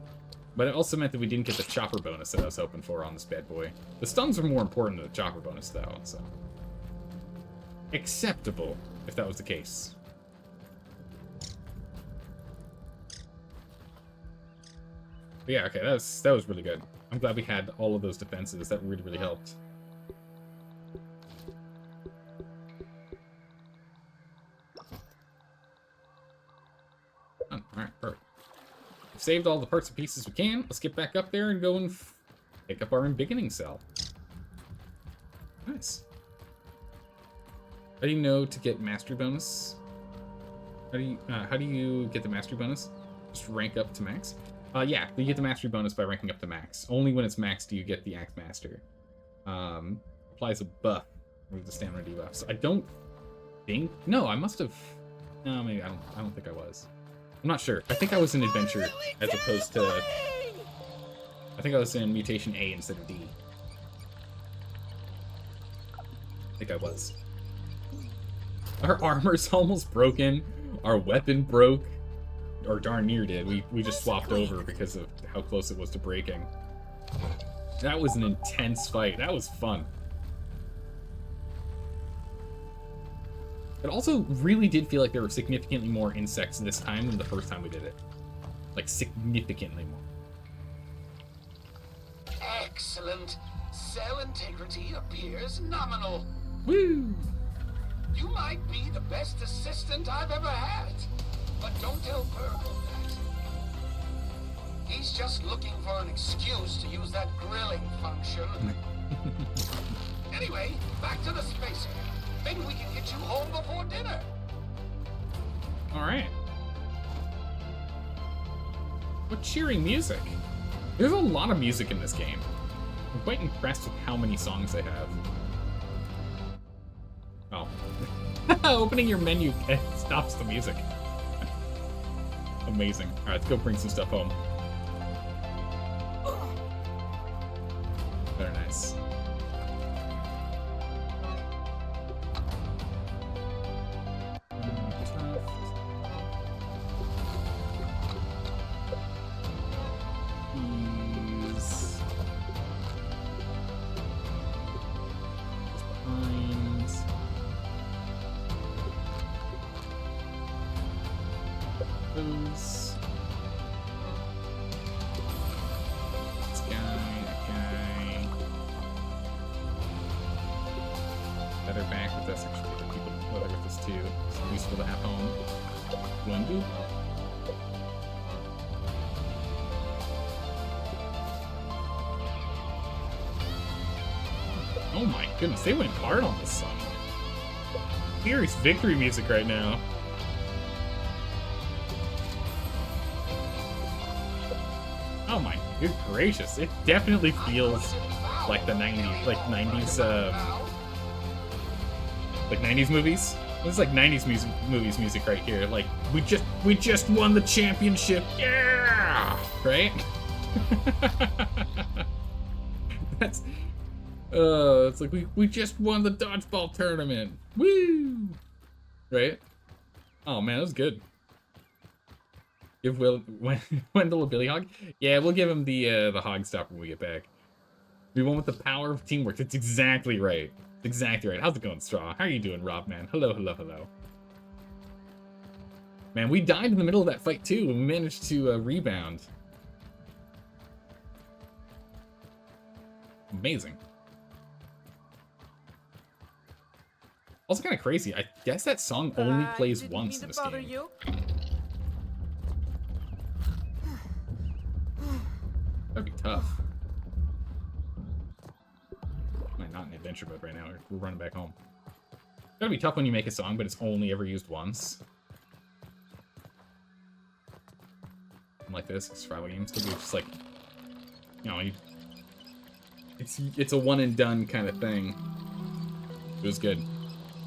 But it also meant that we didn't get the chopper bonus that I was hoping for on this bad boy. The stuns were more important than the chopper bonus, though, so acceptable if that was the case. But yeah, okay, that was really good. I'm glad we had all of those defenses. That really, really helped. Oh, alright, perfect. We've saved all the parts and pieces we can. Let's get back up there and go and pick up our embiggening cell. Nice. How do you know to get mastery bonus? How do you get the mastery bonus? Just rank up to max? Yeah, you get the mastery bonus by ranking up to max. Only when it's max do you get the Axe Master. Applies a buff with the stamina debuff. So I don't think... No, I must have... No, maybe I don't think I was. I'm not sure. I think I was in Adventure as opposed to... I think I was in Mutation A instead of D. I think I was. Our armor's almost broken. Our weapon broke. Or darn near did. We just swapped over because of how close it was to breaking. That was an intense fight. That was fun. It also really did feel like there were significantly more insects this time than the first time we did it. Like, significantly more. Excellent. Cell integrity appears nominal. Woo! You might be the best assistant I've ever had. But don't tell Purple that. He's just looking for an excuse to use that grilling function. Anyway, back to the spacer. Maybe we can get you home before dinner. Alright. What cheery music. There's a lot of music in this game. I'm quite impressed with how many songs they have. Oh. Opening your menu stops the music. Amazing. Alright, let's go bring some stuff home. Very nice. Oh my goodness, they went hard on this song. Serious victory music right now. Oh my good gracious, it definitely feels like the 90s, like 90s movies. This is like 90s movies music right here. Like, we just won the championship, yeah! Right? That's... it's like, we just won the dodgeball tournament. Woo! Right? Oh man, that was good. Give Wendell a Billy Hog? Yeah, we'll give him the hog stopper when we get back. We won with the power of teamwork. That's exactly right. That's exactly right. How's it going, Straw? How are you doing, Rob, man? Hello, hello, hello. Man, we died in the middle of that fight too, and we managed to rebound. Amazing. Also kind of crazy. I guess that song only plays once in this game. That'd be tough. I'm not in adventure mode right now. We're running back home. It's gotta be tough when you make a song, but it's only ever used once. Like this, survival games could be just like, you know, it's a one and done kind of thing. It was good.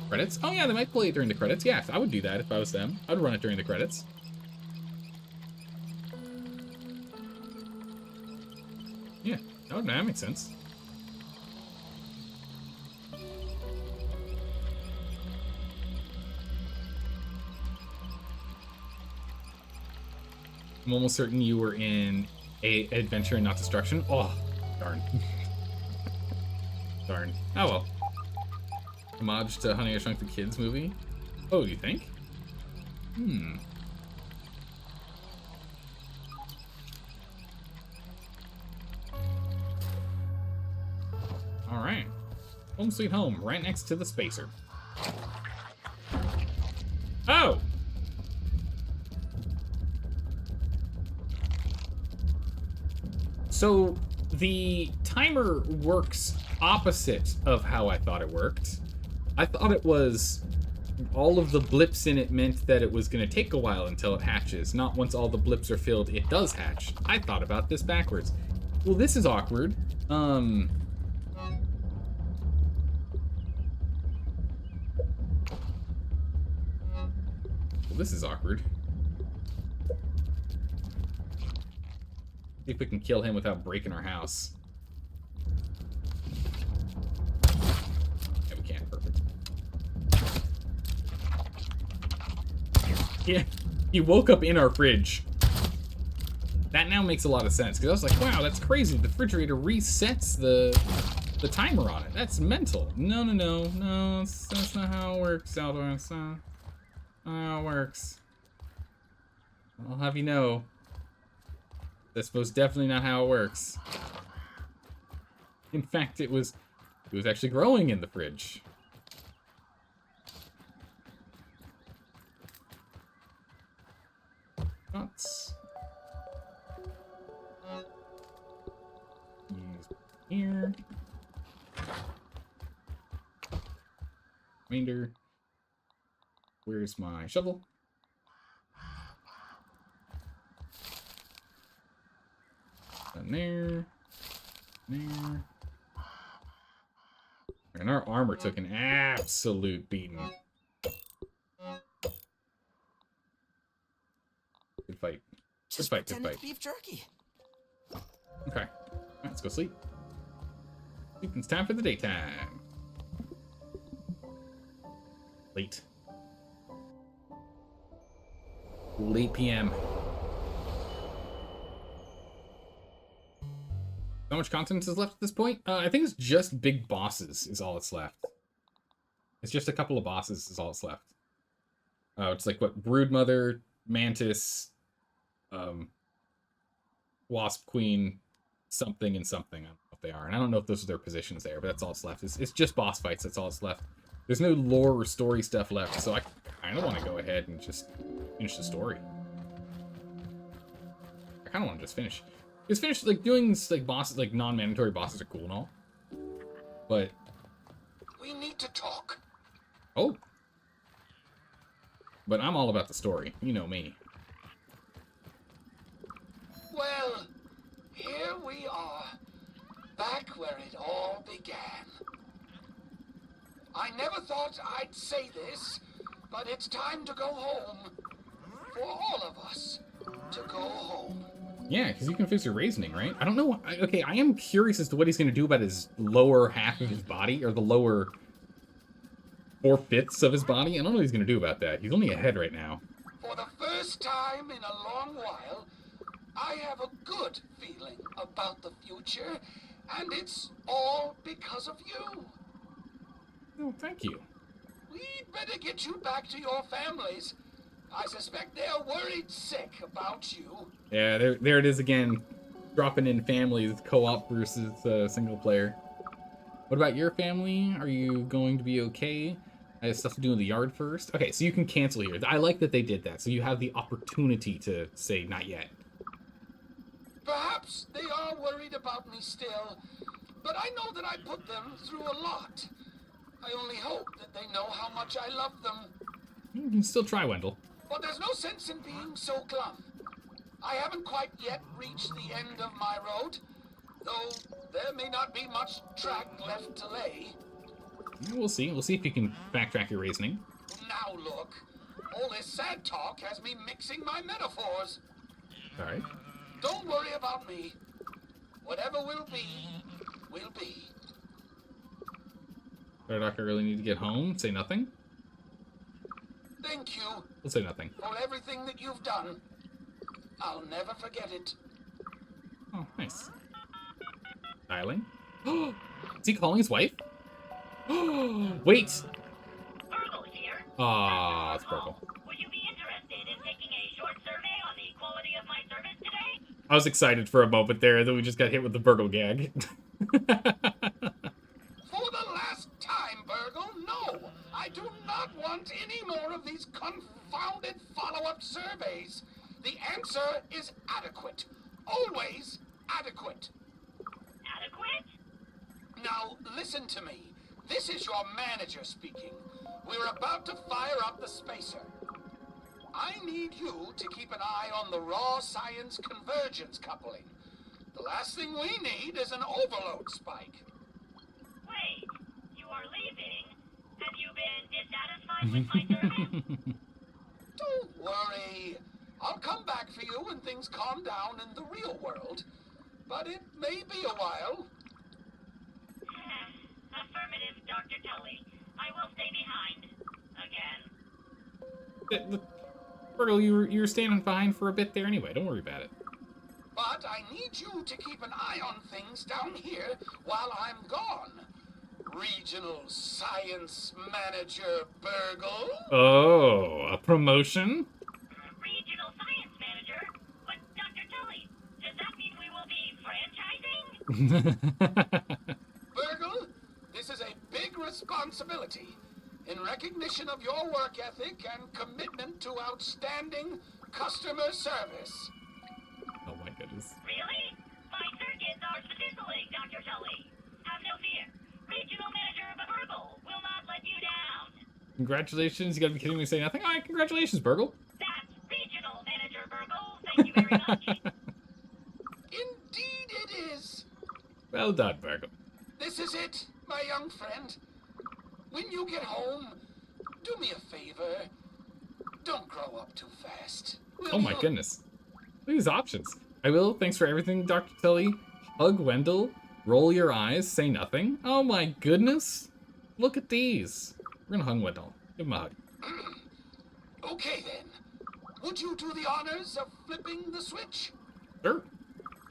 Credits? Oh yeah, they might play it during the credits. Yeah, I would do that if I was them. I'd run it during the credits. Yeah, that makes sense. I'm almost certain you were in Adventure and Not Destruction. Oh, darn. Darn. Oh well. Homage to Honey, I Shrunk the Kids movie. Oh, you think? Alright. Home sweet home, right next to the spacer. Oh! So, the timer works opposite of how I thought it worked. I thought it was all of the blips in it meant that it was going to take a while until it hatches. Not once all the blips are filled, it does hatch. I thought about this backwards. Well, this is awkward. Well, this is awkward. See if we can kill him without breaking our house. Yeah, we can. Perfect. Yeah, he woke up in our fridge. That now makes a lot of sense, because I was like, wow, that's crazy. The refrigerator resets the timer on it. That's mental. No, that's not how it works, Salvador. That's not how it works. I'll have you know. That's most definitely not how it works. In fact, it was actually growing in the fridge. Nuts. Use here. Remainder. Where's my shovel? And there. And our armor took an absolute beating. Good fight. Good fight, good fight. Beef jerky. Okay. Let's go sleep. It's time for the daytime. Late. Late PM. How much content is left at this point? I think it's just big bosses is all that's left. It's just a couple of bosses is all that's left. It's like what? Broodmother, Mantis, Wasp Queen, something and something. I don't know what they are. And I don't know if those are their positions there, but that's all that's left. It's just boss fights. That's all that's left. There's no lore or story stuff left, so I kind of want to go ahead and just finish the story. I kind of want to just finish. Just finish, like, doing, like, bosses, like, non-mandatory bosses are cool and all. But... We need to talk. Oh. But I'm all about the story. You know me. Well, here we are. Back where it all began. I never thought I'd say this, but it's time to go home. For all of us to go home. Yeah, because you can fix your reasoning, right? I don't know. Okay, I am curious as to what he's going to do about his lower half of his body, or the lower 4/5 of his body. I don't know what he's going to do about that. He's only a head right now. For the first time in a long while, I have a good feeling about the future, and it's all because of you. Oh, thank you. We'd better get you back to your families. I suspect they're worried sick about you. Yeah, there it is again. Dropping in families, co-op versus single player. What about your family? Are you going to be okay? I have stuff to do in the yard first. Okay, so you can cancel here. I like that they did that, so you have the opportunity to say not yet. Perhaps they are worried about me still, but I know that I put them through a lot. I only hope that they know how much I love them. You can still try, Wendell. But there's no sense in being so glum. I haven't quite yet reached the end of my road, though there may not be much track left to lay. We'll see. We'll see if you can backtrack your reasoning. Now look, all this sad talk has me mixing my metaphors. All right. Don't worry about me. Whatever will be, will be. Doc, I really need to get home. Say nothing. Thank you We'll say nothing. for everything that you've done. I'll never forget it. Oh, nice. Dialing. Is he calling his wife? Wait. Virgo here. Ah, it's Burgle. Would you be interested in taking a short survey on the quality of my service today? I was excited for a moment there, then we just got hit with the Burgle gag. For the last time, Burgle, no! I do not want any more of these confounded follow-up surveys. The answer is adequate. Always adequate. Adequate? Now, listen to me. This is your manager speaking. We're about to fire up the spacer. I need you to keep an eye on the raw science convergence coupling. The last thing we need is an overload spike. Wait, you are leaving? Have you been dissatisfied with my service? Don't worry. I'll come back for you when things calm down in the real world. But it may be a while. Affirmative, Dr. Tully. I will stay behind. Again. Burgle, you were standing behind for a bit there anyway. Don't worry about it. But I need you to keep an eye on things down here while I'm gone. Regional Science Manager Burgle. Oh, a promotion? Regional Science Manager? But Dr. Tully, does that mean we will be franchising? Burgle, this is a big responsibility. In recognition of your work ethic and commitment to outstanding customer service. Oh my goodness. Really? My circuits are fizzling, Dr. Tully. Have no fear. Regional Manager of Burgle will not let you down. Congratulations. You gotta be kidding me, say nothing. All right, congratulations, Burgle. That's Regional Manager Burgle. Thank you very much. Indeed it is. Well done, Burgle. This is it, my young friend. When you get home, do me a favor. Don't grow up too fast. Will Oh my you? goodness. Look at these options. I will. Thanks for everything, Dr. Tully. Hug Wendell. Roll your eyes. Say nothing. Oh my goodness. Look at these. We're gonna hug Wendell. Give him a hug. Okay then. Would you do the honors of flipping the switch? Sure.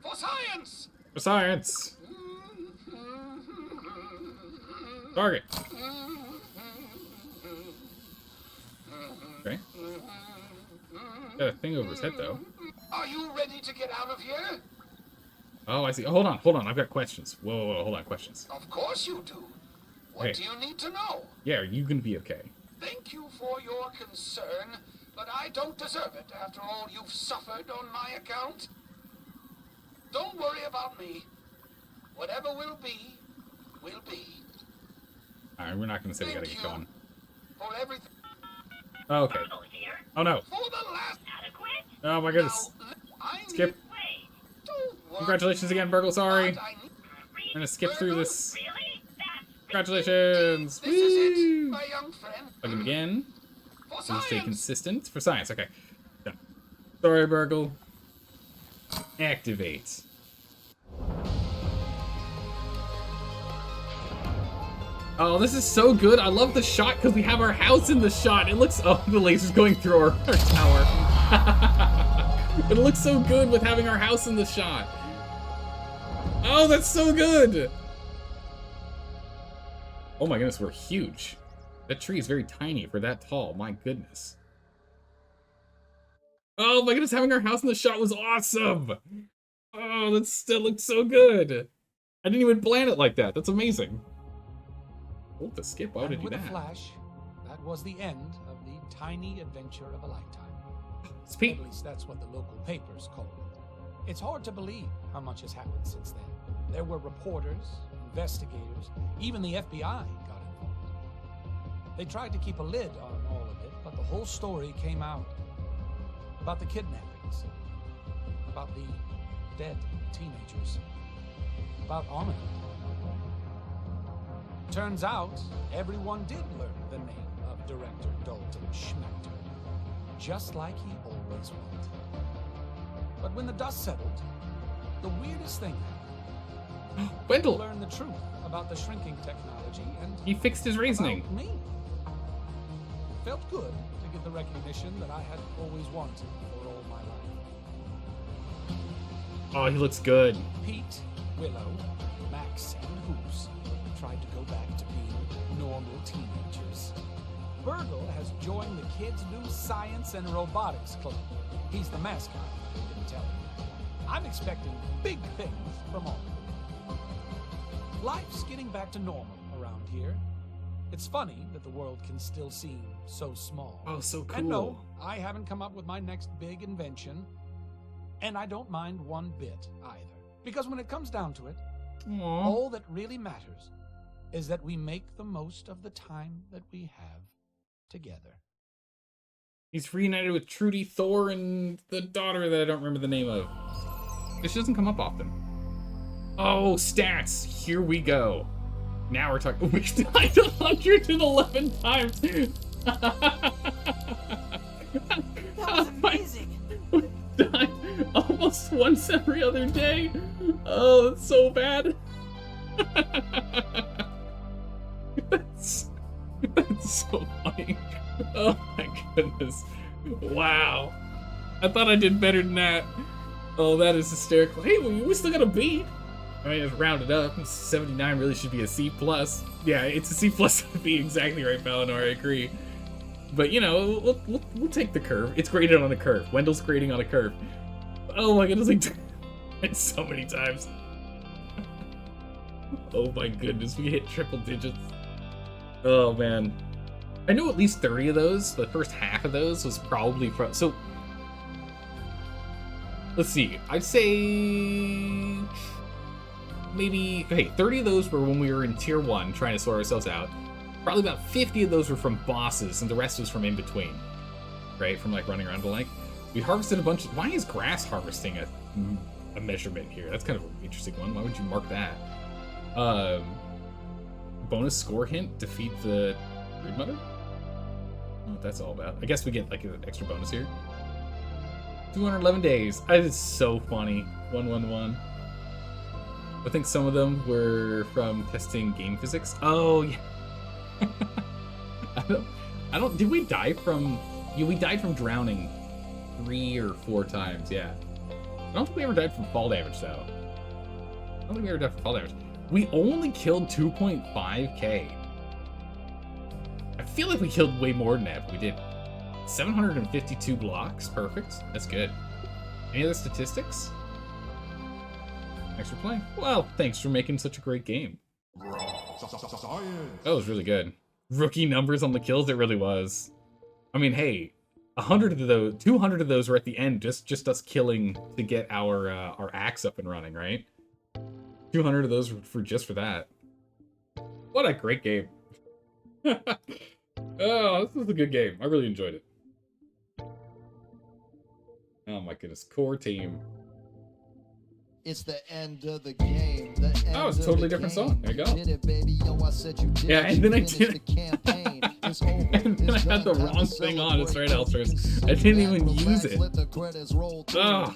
For science! For science. Target. Okay. Got a thing over his head, though. Are you ready to get out of here? Oh, I see. Oh, hold on. I've got questions. Whoa, hold on. Questions. Of course you do. What Okay. do you need to know? Yeah, are you gonna be okay? Thank you for your concern, but I don't deserve it after all you've suffered on my account. Don't worry about me. Whatever will be, will be. Alright, we're not gonna say we gotta Thank get you going. for everything. Oh, okay. Burgle here. Oh no. For the last... Adequate? Oh my goodness. Now, I Skip. Wait. Don't worry, Congratulations again, Burgle. Sorry. but I need- I'm gonna skip through this. Really? That's Congratulations. This is it, Woo! my young friend. Hug him again. For So stay science. consistent. For science, okay. Done. Sorry, Burgle. Activate. Oh, this is so good. I love the shot because we have our house in the shot. It looks... Oh, the laser's going through our tower. It looks so good with having our house in the shot. Oh, that's so good. Oh my goodness, we're huge. That tree is very tiny for that tall. My goodness. Oh my goodness, having our house in the shot was awesome. Oh, that looks so good. I didn't even plan it like that. That's amazing. Oh, the skip. Why would I And do with a that? flash, that was the end of the tiny adventure of a lifetime. Speak. At least that's what the local papers call it. It's hard to believe how much has happened since then. There were reporters, investigators, even the FBI got involved. They tried to keep a lid on all of it, but the whole story came out. About the kidnappings, about the dead teenagers, about Armin. Turns out, everyone did learn the name of Director Dalton Schmechter, just like he always wanted. But when the dust settled, the weirdest thing happened. Wendell! He learned the truth about the shrinking technology, and He fixed his reasoning. about me. It felt good to get the recognition that I had always wanted for all my life. Oh, he looks good. Pete, Willow, Max, and Hoops tried to go back to being normal teenagers. Burgle has joined the kids' new science and robotics club. He's the mascot, if I didn't tell you. I'm expecting big things from all of them. Life's getting back to normal around here. It's funny that the world can still seem so small. Oh, so cool. And no, I haven't come up with my next big invention, and I don't mind one bit either. Because when it comes down to it, Aww. all that really matters is that we make the most of the time that we have together. He's reunited with Trudy, Thor, and the daughter that I don't remember the name of. This doesn't come up often. Oh, stats. Here we go. Now we're talking. We died 111 times. That was amazing. We died almost once every other day. Oh, that's so bad. That's so funny. Oh my goodness. Wow. I thought I did better than that. Oh, that is hysterical. Hey, we still got a B. I mean, it's rounded up. 79 really should be a C+. Yeah, it's a C+ to be exactly right, Valinor. I agree. But, you know, we'll take the curve. It's graded on a curve. Wendell's grading on a curve. Oh my goodness, like, it's so many times. Oh my goodness, we hit triple digits. Oh man. I know at least 30 of those, the first half of those was probably from, so, let's see, I'd say maybe, okay, 30 of those were when we were in tier 1 trying to sort ourselves out. Probably about 50 of those were from bosses, and the rest was from in between, right? From like running around the lake. We harvested a bunch of, why is grass harvesting a measurement here? That's kind of an interesting one. Why would you mark that? Bonus score hint, defeat the Brood Mother? I don't know what that's all about. I guess we get like an extra bonus here. 211 days. That is so funny. 111. I think some of them were from testing game physics. Oh yeah. I don't. Did we die from? Yeah, we died from drowning 3 or 4 times. Yeah. I don't think we ever died from fall damage though. I don't think we ever died from fall damage. We only killed 2.5k. I feel like we killed way more than that, but we did. 752 blocks. Perfect. That's good. Any other statistics? Thanks for playing. Well, thanks for making such a great game. That was really good. Rookie numbers on the kills, it really was. I mean, hey, 100 of those, 200 of those were at the end, just us killing to get our axe up and running, right? 200 of those were for that. What a great game. Oh, this was a good game. I really enjoyed it. Oh my goodness, core team. It's the end of the game. Oh, it's a totally different song. There you go. Yeah, and then I did. And then I had the wrong thing on. It's right, Elsters. I didn't even use it. Oh,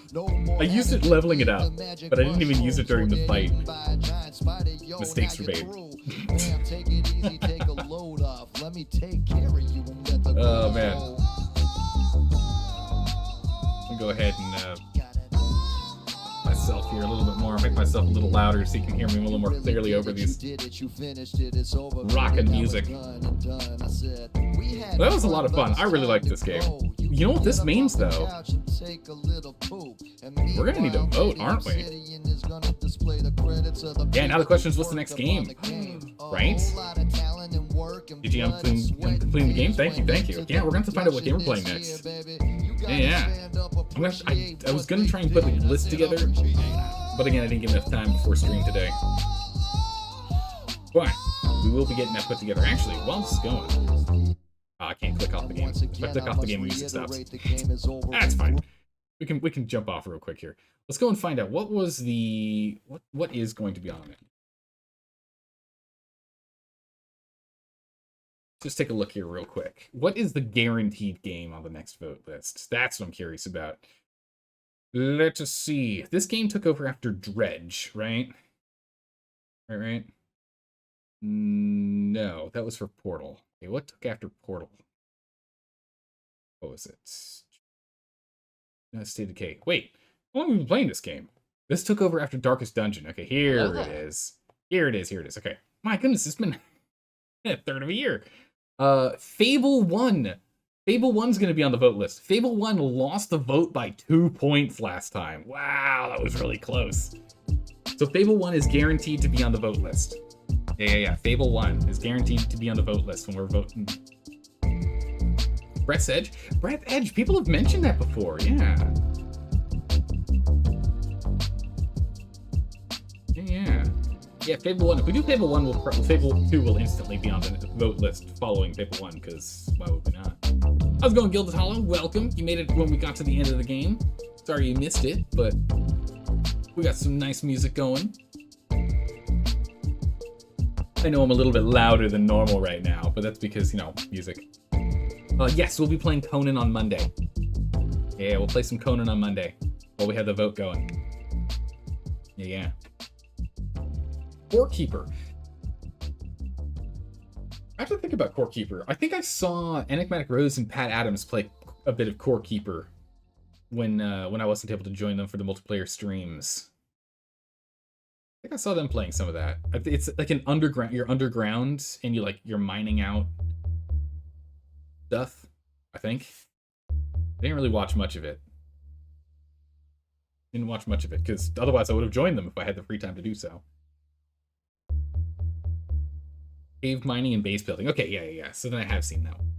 I used it leveling it up, but I didn't even use it during the fight. Mistakes were made. Oh man. I'll go ahead and myself here a little bit more, make myself a little louder so you can hear me a little more clearly over these rockin' music. That was a lot of fun. I really liked this game. You know what this means, though? We're gonna need to vote, aren't we? Yeah, now the question is, what's the next game? Right? GG, I'm completing the game. Thank you. Yeah, we're gonna have to find out what game we're playing next. Yeah. I was gonna try and put the list together, but again, I didn't get enough time before stream today. But we will be getting that put together. Actually, while this is going, I can't click off the game. If I click off the game, music stops. That's fine. We can jump off real quick here. Let's go and find out what was the what is going to be on it. Just take a look here real quick. What is the guaranteed game on the next vote list? That's what I'm curious about. Let us see. This game took over after Dredge, right? Right. No, that was for Portal. Okay, what took after Portal? What was it? State of Decay. Wait, how long have we been playing this game? This took over after Darkest Dungeon. Okay, here it is. Here it is. Okay. My goodness, it's been a third of a year. Fable 1. Fable 1's going to be on the vote list. Fable 1 lost the vote by 2 points last time. Wow, that was really close. So Fable 1 is guaranteed to be on the vote list. Yeah. Fable 1 is guaranteed to be on the vote list when we're voting. Breath's Edge? Breath's Edge, people have mentioned that before, yeah. Yeah, Fable 1. If we do Fable 1, Fable 2 will instantly be on the vote list following Fable 1, because why would we not? How's it going, Gilded Hollow? Welcome. You made it when we got to the end of the game. Sorry you missed it, but we got some nice music going. I know I'm a little bit louder than normal right now, but that's because, music. Yes, we'll be playing Conan on Monday. Yeah, we'll play some Conan on Monday while we have the vote going. Yeah. Core Keeper. I have to think about Core Keeper. I think I saw Enigmatic Rose and Pat Adams play a bit of Core Keeper when I wasn't able to join them for the multiplayer streams. I think I saw them playing some of that. It's like an underground. You're underground and you're mining out stuff. I think. I didn't really watch much of it. Didn't watch much of it because otherwise I would have joined them if I had the free time to do so. Cave mining and base building. Okay, yeah. So then I have seen that one.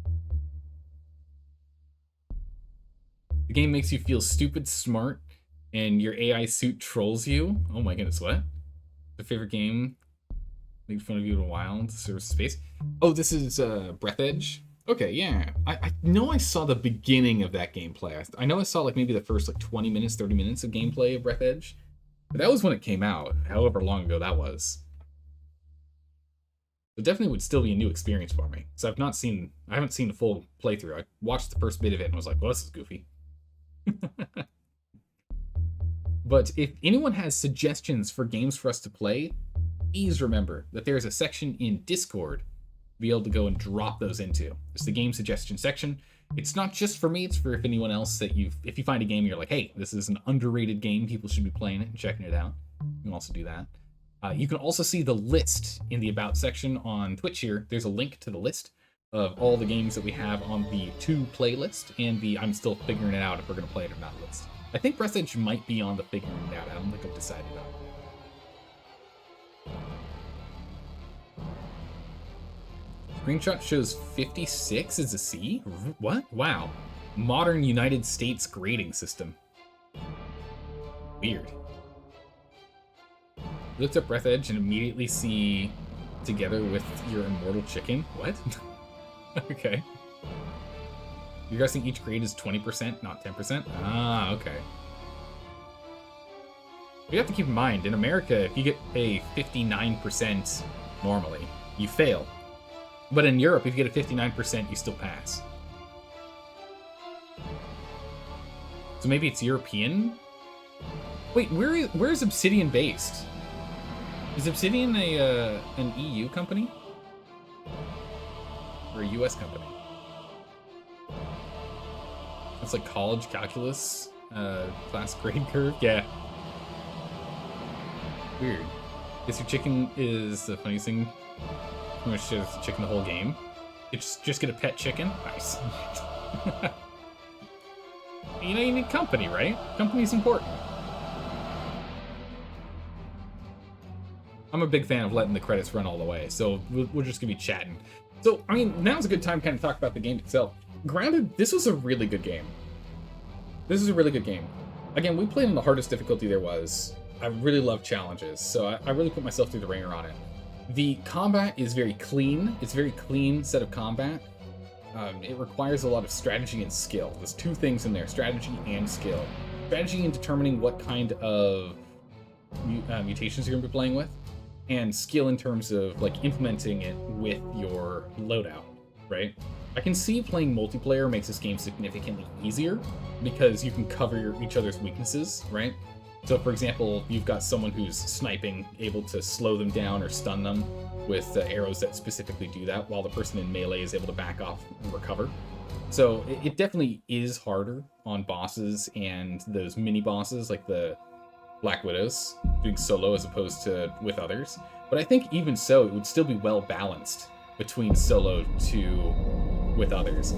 The game makes you feel stupid smart, and your AI suit trolls you. Oh my goodness, what? The favorite game? Made fun of you in a wild service space. Oh, this is Breath Edge. Okay, yeah. I know I saw the beginning of that gameplay. I know I saw maybe the first 20 minutes, 30 minutes of gameplay of Breath Edge. But that was when it came out, however long ago that was. It definitely would still be a new experience for me. So I haven't seen the full playthrough. I watched the first bit of it and was like, well, this is goofy. But if anyone has suggestions for games for us to play, please remember that there's a section in Discord to be able to go and drop those into. It's the game suggestion section. It's not just for me, it's for if anyone else that if you find a game you're like, hey, this is an underrated game, people should be playing it and checking it out. You can also do that. You can also see the list in the About section on Twitch here. There's a link to the list of all the games that we have on the to playlist and the I'm still figuring it out if we're going to play it or not list. I think Breath Edge might be on the figuring it out. I don't think I've decided on. Screenshot shows 56 is a C? What? Wow. Modern United States grading system. Weird. Looked up Breath Edge and immediately see together with your immortal chicken. What? Okay. You're guessing each grade is 20%, not 10%? Ah, okay. You have to keep in mind, in America, if you get a 59% normally, you fail. But in Europe, if you get a 59%, you still pass. So maybe it's European? Wait, where is Obsidian based? Is Obsidian an EU company? Or a US company? It's like college calculus, class grade curve. Yeah. Weird. Guess your chicken is the funniest thing. I'm gonna share the chicken the whole game. You just get a pet chicken. Nice. You know, you need company, right? Company's important. I'm a big fan of letting the credits run all the way, so we're just gonna be chatting. So, I mean, now's a good time to kind of talk about the game itself. Grounded, this was a really good game. This is a really good game. Again, we played on the hardest difficulty there was. I really love challenges, so I really put myself through the ringer on it. The combat is very clean. It's a very clean set of combat. It requires a lot of strategy and skill. There's two things in there, strategy and skill. Strategy in determining what kind of mutations you're going to be playing with, and skill in terms of like implementing it with your loadout, right? I can see playing multiplayer makes this game significantly easier because you can cover each other's weaknesses, right? So for example, you've got someone who's sniping, able to slow them down or stun them with arrows that specifically do that, while the person in melee is able to back off and recover. So it definitely is harder on bosses and those mini bosses like the Black Widows, doing solo as opposed to with others. But I think even so, it would still be well balanced between solo to with others.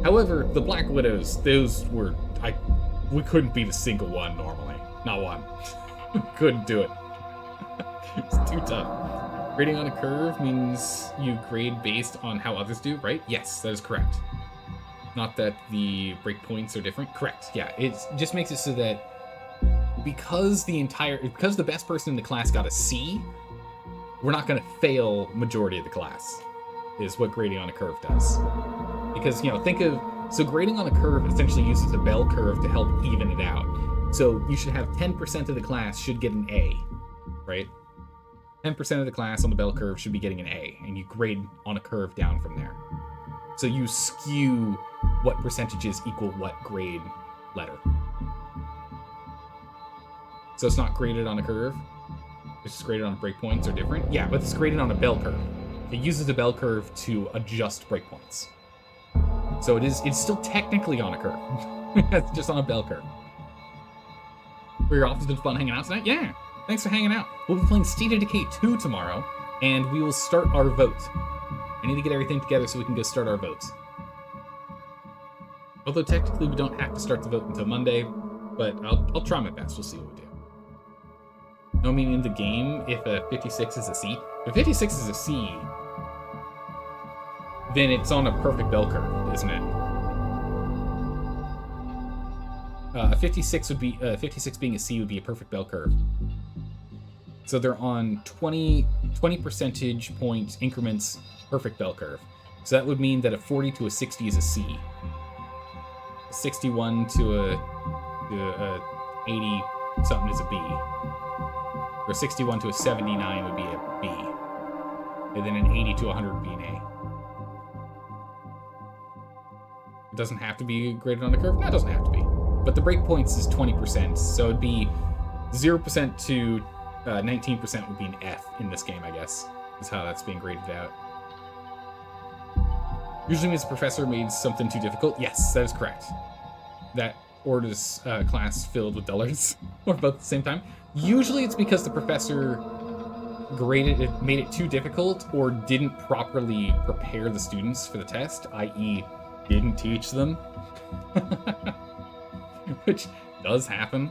However, the Black Widows, those were, we couldn't beat a single one normally. Not one. Couldn't do it. It's too tough. Grading on a curve means you grade based on how others do, right? Yes, that is correct. Not that the breakpoints are different. Correct, yeah. It just makes it so that because the best person in the class got a C, we're not going to fail majority of the class, is what grading on a curve does. Because, you know, so grading on a curve essentially uses a bell curve to help even it out. So you should have 10% of the class should get an A, right? 10% of the class on the bell curve should be getting an A, and you grade on a curve down from there. So you skew what percentages equal what grade letter. So it's not graded on a curve, it's just graded on breakpoints are different? Yeah, but it's graded on a bell curve. It uses a bell curve to adjust breakpoints. So it's still technically on a curve. It's just on a bell curve. Were your office been fun hanging out tonight? Yeah, thanks for hanging out. We'll be playing State of Decay 2 tomorrow, and we will start our vote. I need to get everything together so we can go start our votes. Although technically we don't have to start the vote until Monday, but I'll try my best. We'll see what we do. No, I mean in the game, if a 56 is a C. If 56 is a C, then it's on a perfect bell curve, isn't it? 56 would be 56 being a C would be a perfect bell curve. So they're on 20 percentage point increments perfect bell curve. So that would mean that a 40 to a 60 is a C. A 61 to a 80 something is a B. Or 61 to a 79 would be a B. And then an 80 to 100 would be an A. It doesn't have to be graded on a curve? No, it doesn't have to be. But the breakpoints is 20%, so it'd be 0% to 19% would be an F in this game, I guess, is how that's being graded out. Usually means the professor made something too difficult. Yes, that is correct. That or does class filled with dullards, or both at the same time. Usually it's because the professor graded it, made it too difficult, or didn't properly prepare the students for the test, i.e. didn't teach them. Which does happen.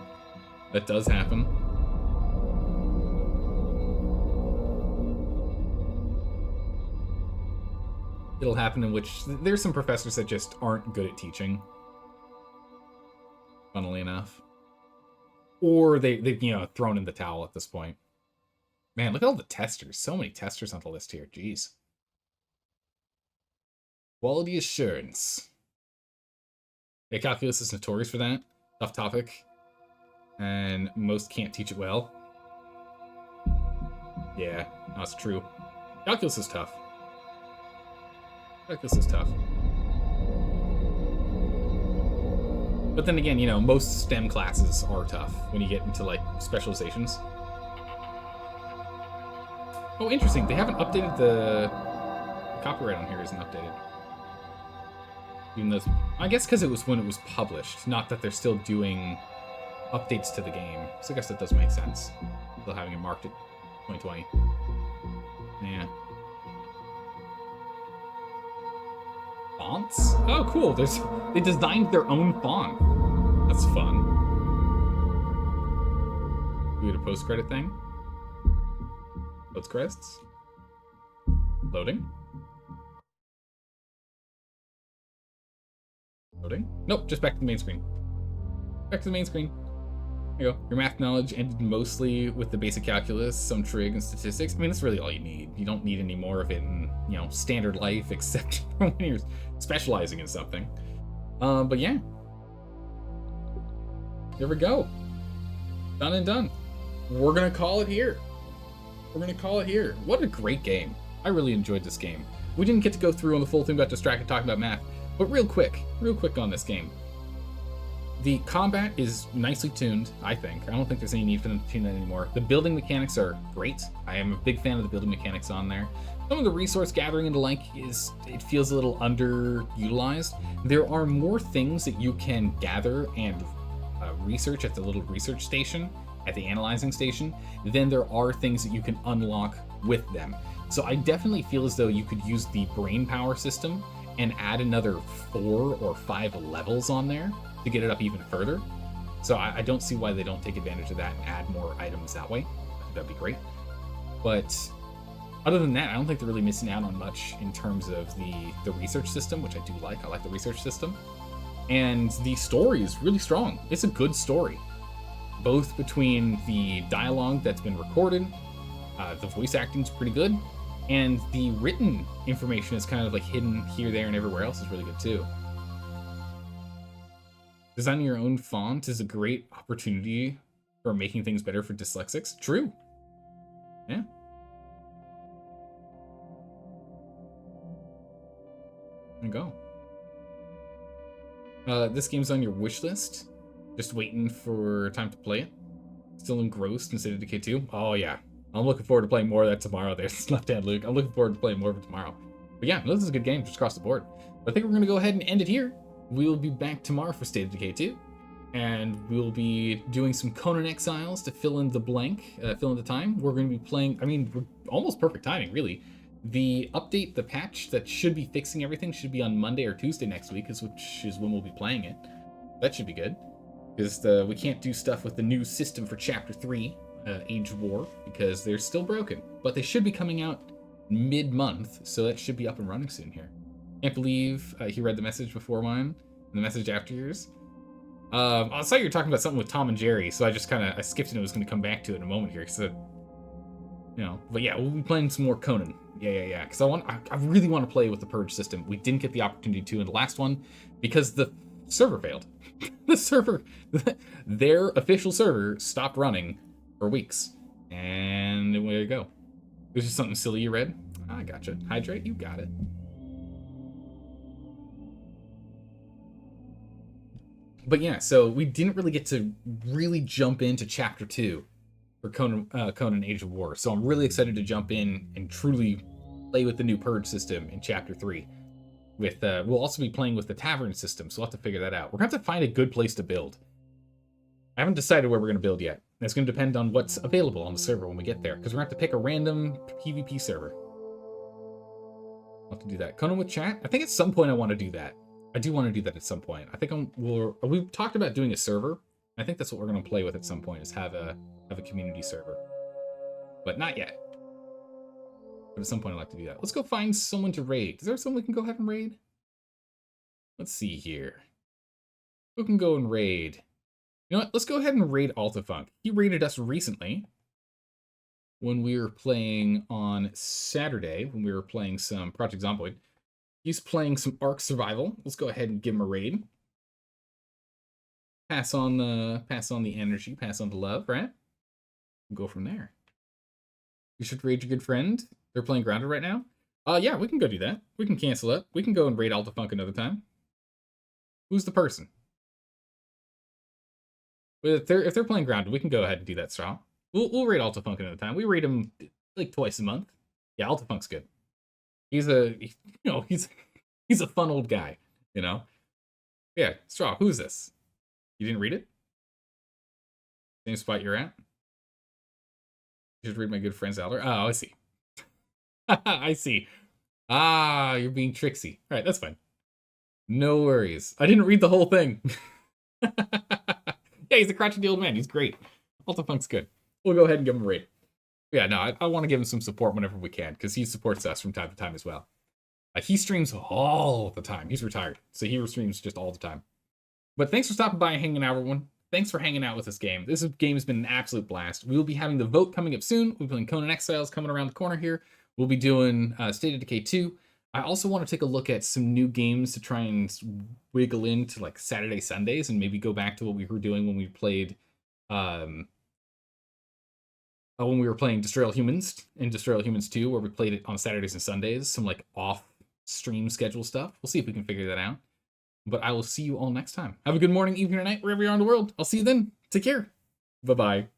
That does happen. It'll happen in which there's some professors that just aren't good at teaching. Funnily enough. Or they've, you know, thrown in the towel at this point. Man, look at all the testers. So many testers on the list here. Jeez. Quality assurance. Yeah, calculus is notorious for that. Tough topic. And most can't teach it well. Yeah, that's true. Calculus is tough. Calculus is tough. But then again, you know, most STEM classes are tough when you get into, like, specializations. Oh, interesting. They haven't updated the copyright on here isn't updated. Even though, I guess because it was when it was published, not that they're still doing updates to the game. So I guess that does make sense. Still having it marked at 2020. Yeah. Fonts? Oh, cool. They designed their own font. That's fun. We get a post-credit thing. Post-credits. Loading. Loading. Nope, just back to the main screen. Back to the main screen. There you go. Your math knowledge ended mostly with the basic calculus, some trig, and statistics. I mean, that's really all you need. You don't need any more of it in, you know, standard life, except when you're specializing in something. But yeah. There we go. Done and done. We're gonna call it here. We're gonna call it here. What a great game. I really enjoyed this game. We didn't get to go through on the full thing, got distracted talking about math, but real quick on this game. The combat is nicely tuned, I think. I don't think there's any need for them to tune that anymore. The building mechanics are great. I am a big fan of the building mechanics on there. Some of the resource gathering and the like it feels a little underutilized. There are more things that you can gather and research at the little research station, at the analyzing station, than there are things that you can unlock with them. So I definitely feel as though you could use the brain power system and add another 4 or 5 levels on there to get it up even further. So I don't see why they don't take advantage of that and add more items that way. I think that'd be great. But other than that, I don't think they're really missing out on much in terms of the research system, which I do like. I like the research system. And the story is really strong. It's a good story. Both between the dialogue that's been recorded, the voice acting's pretty good, and the written information is kind of like hidden here, there, and everywhere else is really good too. Designing your own font is a great opportunity for making things better for dyslexics. True. Yeah. There you go. This game's on your wish list. Just waiting for time to play it. Still engrossed in State of Decay 2. Oh yeah. I'm looking forward to playing more of that tomorrow. There's Left Hand Luke. I'm looking forward to playing more of it tomorrow. But yeah, this is a good game just across the board. But I think we're going to go ahead and end it here. We'll be back tomorrow for State of Decay 2. And we'll be doing some Conan Exiles to fill in the blank, fill in the time. We're going to be playing, I mean, we're almost perfect timing, really. The update, the patch that should be fixing everything should be on Monday or Tuesday next week, which is when we'll be playing it. That should be good. Because we can't do stuff with the new system for Chapter 3, Age of War, because they're still broken. But they should be coming out mid-month, so that should be up and running soon here. Can't believe he read the message before mine, and the message after yours. I saw you were talking about something with Tom and Jerry, so I just I skipped it and was going to come back to it in a moment here. So, you know, but yeah, we'll be playing some more Conan. Yeah. Because I really want to play with the Purge system. We didn't get the opportunity to in the last one because the server failed. The server, their official server stopped running for weeks. And there you go. It was just something silly you read. I gotcha. Hydrate, you got it. But yeah, so we didn't really get to really jump into Chapter 2 for Conan Age of War. So I'm really excited to jump in and truly play with the new Purge system in Chapter 3. We'll also be playing with the Tavern system, so we'll have to figure that out. We're going to have to find a good place to build. I haven't decided where we're going to build yet. It's going to depend on what's available on the server when we get there, because we're going to have to pick a random PvP server. I'll have to do that. Conan with chat? I think at some point I want to do that. I do want to do that at some point. I think we've talked about doing a server. I think that's what we're going to play with at some point, is have a community server. But not yet. But at some point I'd like to do that. Let's go find someone to raid. Is there someone we can go ahead and raid? Let's see here. Who can go and raid? You know what? Let's go ahead and raid Altafunk. He raided us recently when we were playing on Saturday, when we were playing some Project Zomboid. He's playing some Ark Survival. Let's go ahead and give him a raid. Pass on the energy, pass on the love, right? We'll go from there. You should raid your good friend. They're playing Grounded right now. Yeah, we can go do that. We can cancel it. We can go and raid Altafunk another time. Who's the person? If they're playing Grounded, we can go ahead and do that, Straw. We'll raid Altafunk another time. We raid him like twice a month. Yeah, Altafunk's good. He's a fun old guy, you know? Yeah, Straw, who's this? You didn't read it? Same spot you're at? You should read my good friend's Elder. Oh, I see. I see. Ah, you're being tricksy. All right, that's fine. No worries. I didn't read the whole thing. Yeah, he's a crotchety old man. He's great. Ultifunk's good. We'll go ahead and give him a rate. Yeah, no, I want to give him some support whenever we can, because he supports us from time to time as well. He streams all the time. He's retired, so he streams just all the time. But thanks for stopping by and hanging out, everyone. Thanks for hanging out with this game. This game has been an absolute blast. We will be having the vote coming up soon. We'll be playing Conan Exiles coming around the corner here. We'll be doing State of Decay 2. I also want to take a look at some new games to try and wiggle into like Saturday, Sundays, and maybe go back to what we were doing when we played when we were playing Destroy All Humans and Destroy All Humans 2, where we played it on Saturdays and Sundays, some like off stream schedule stuff. We'll see if we can figure that out. But I will see you all next time. Have a good morning, evening, or night, wherever you are in the world. I'll see you then. Take care. Bye-bye.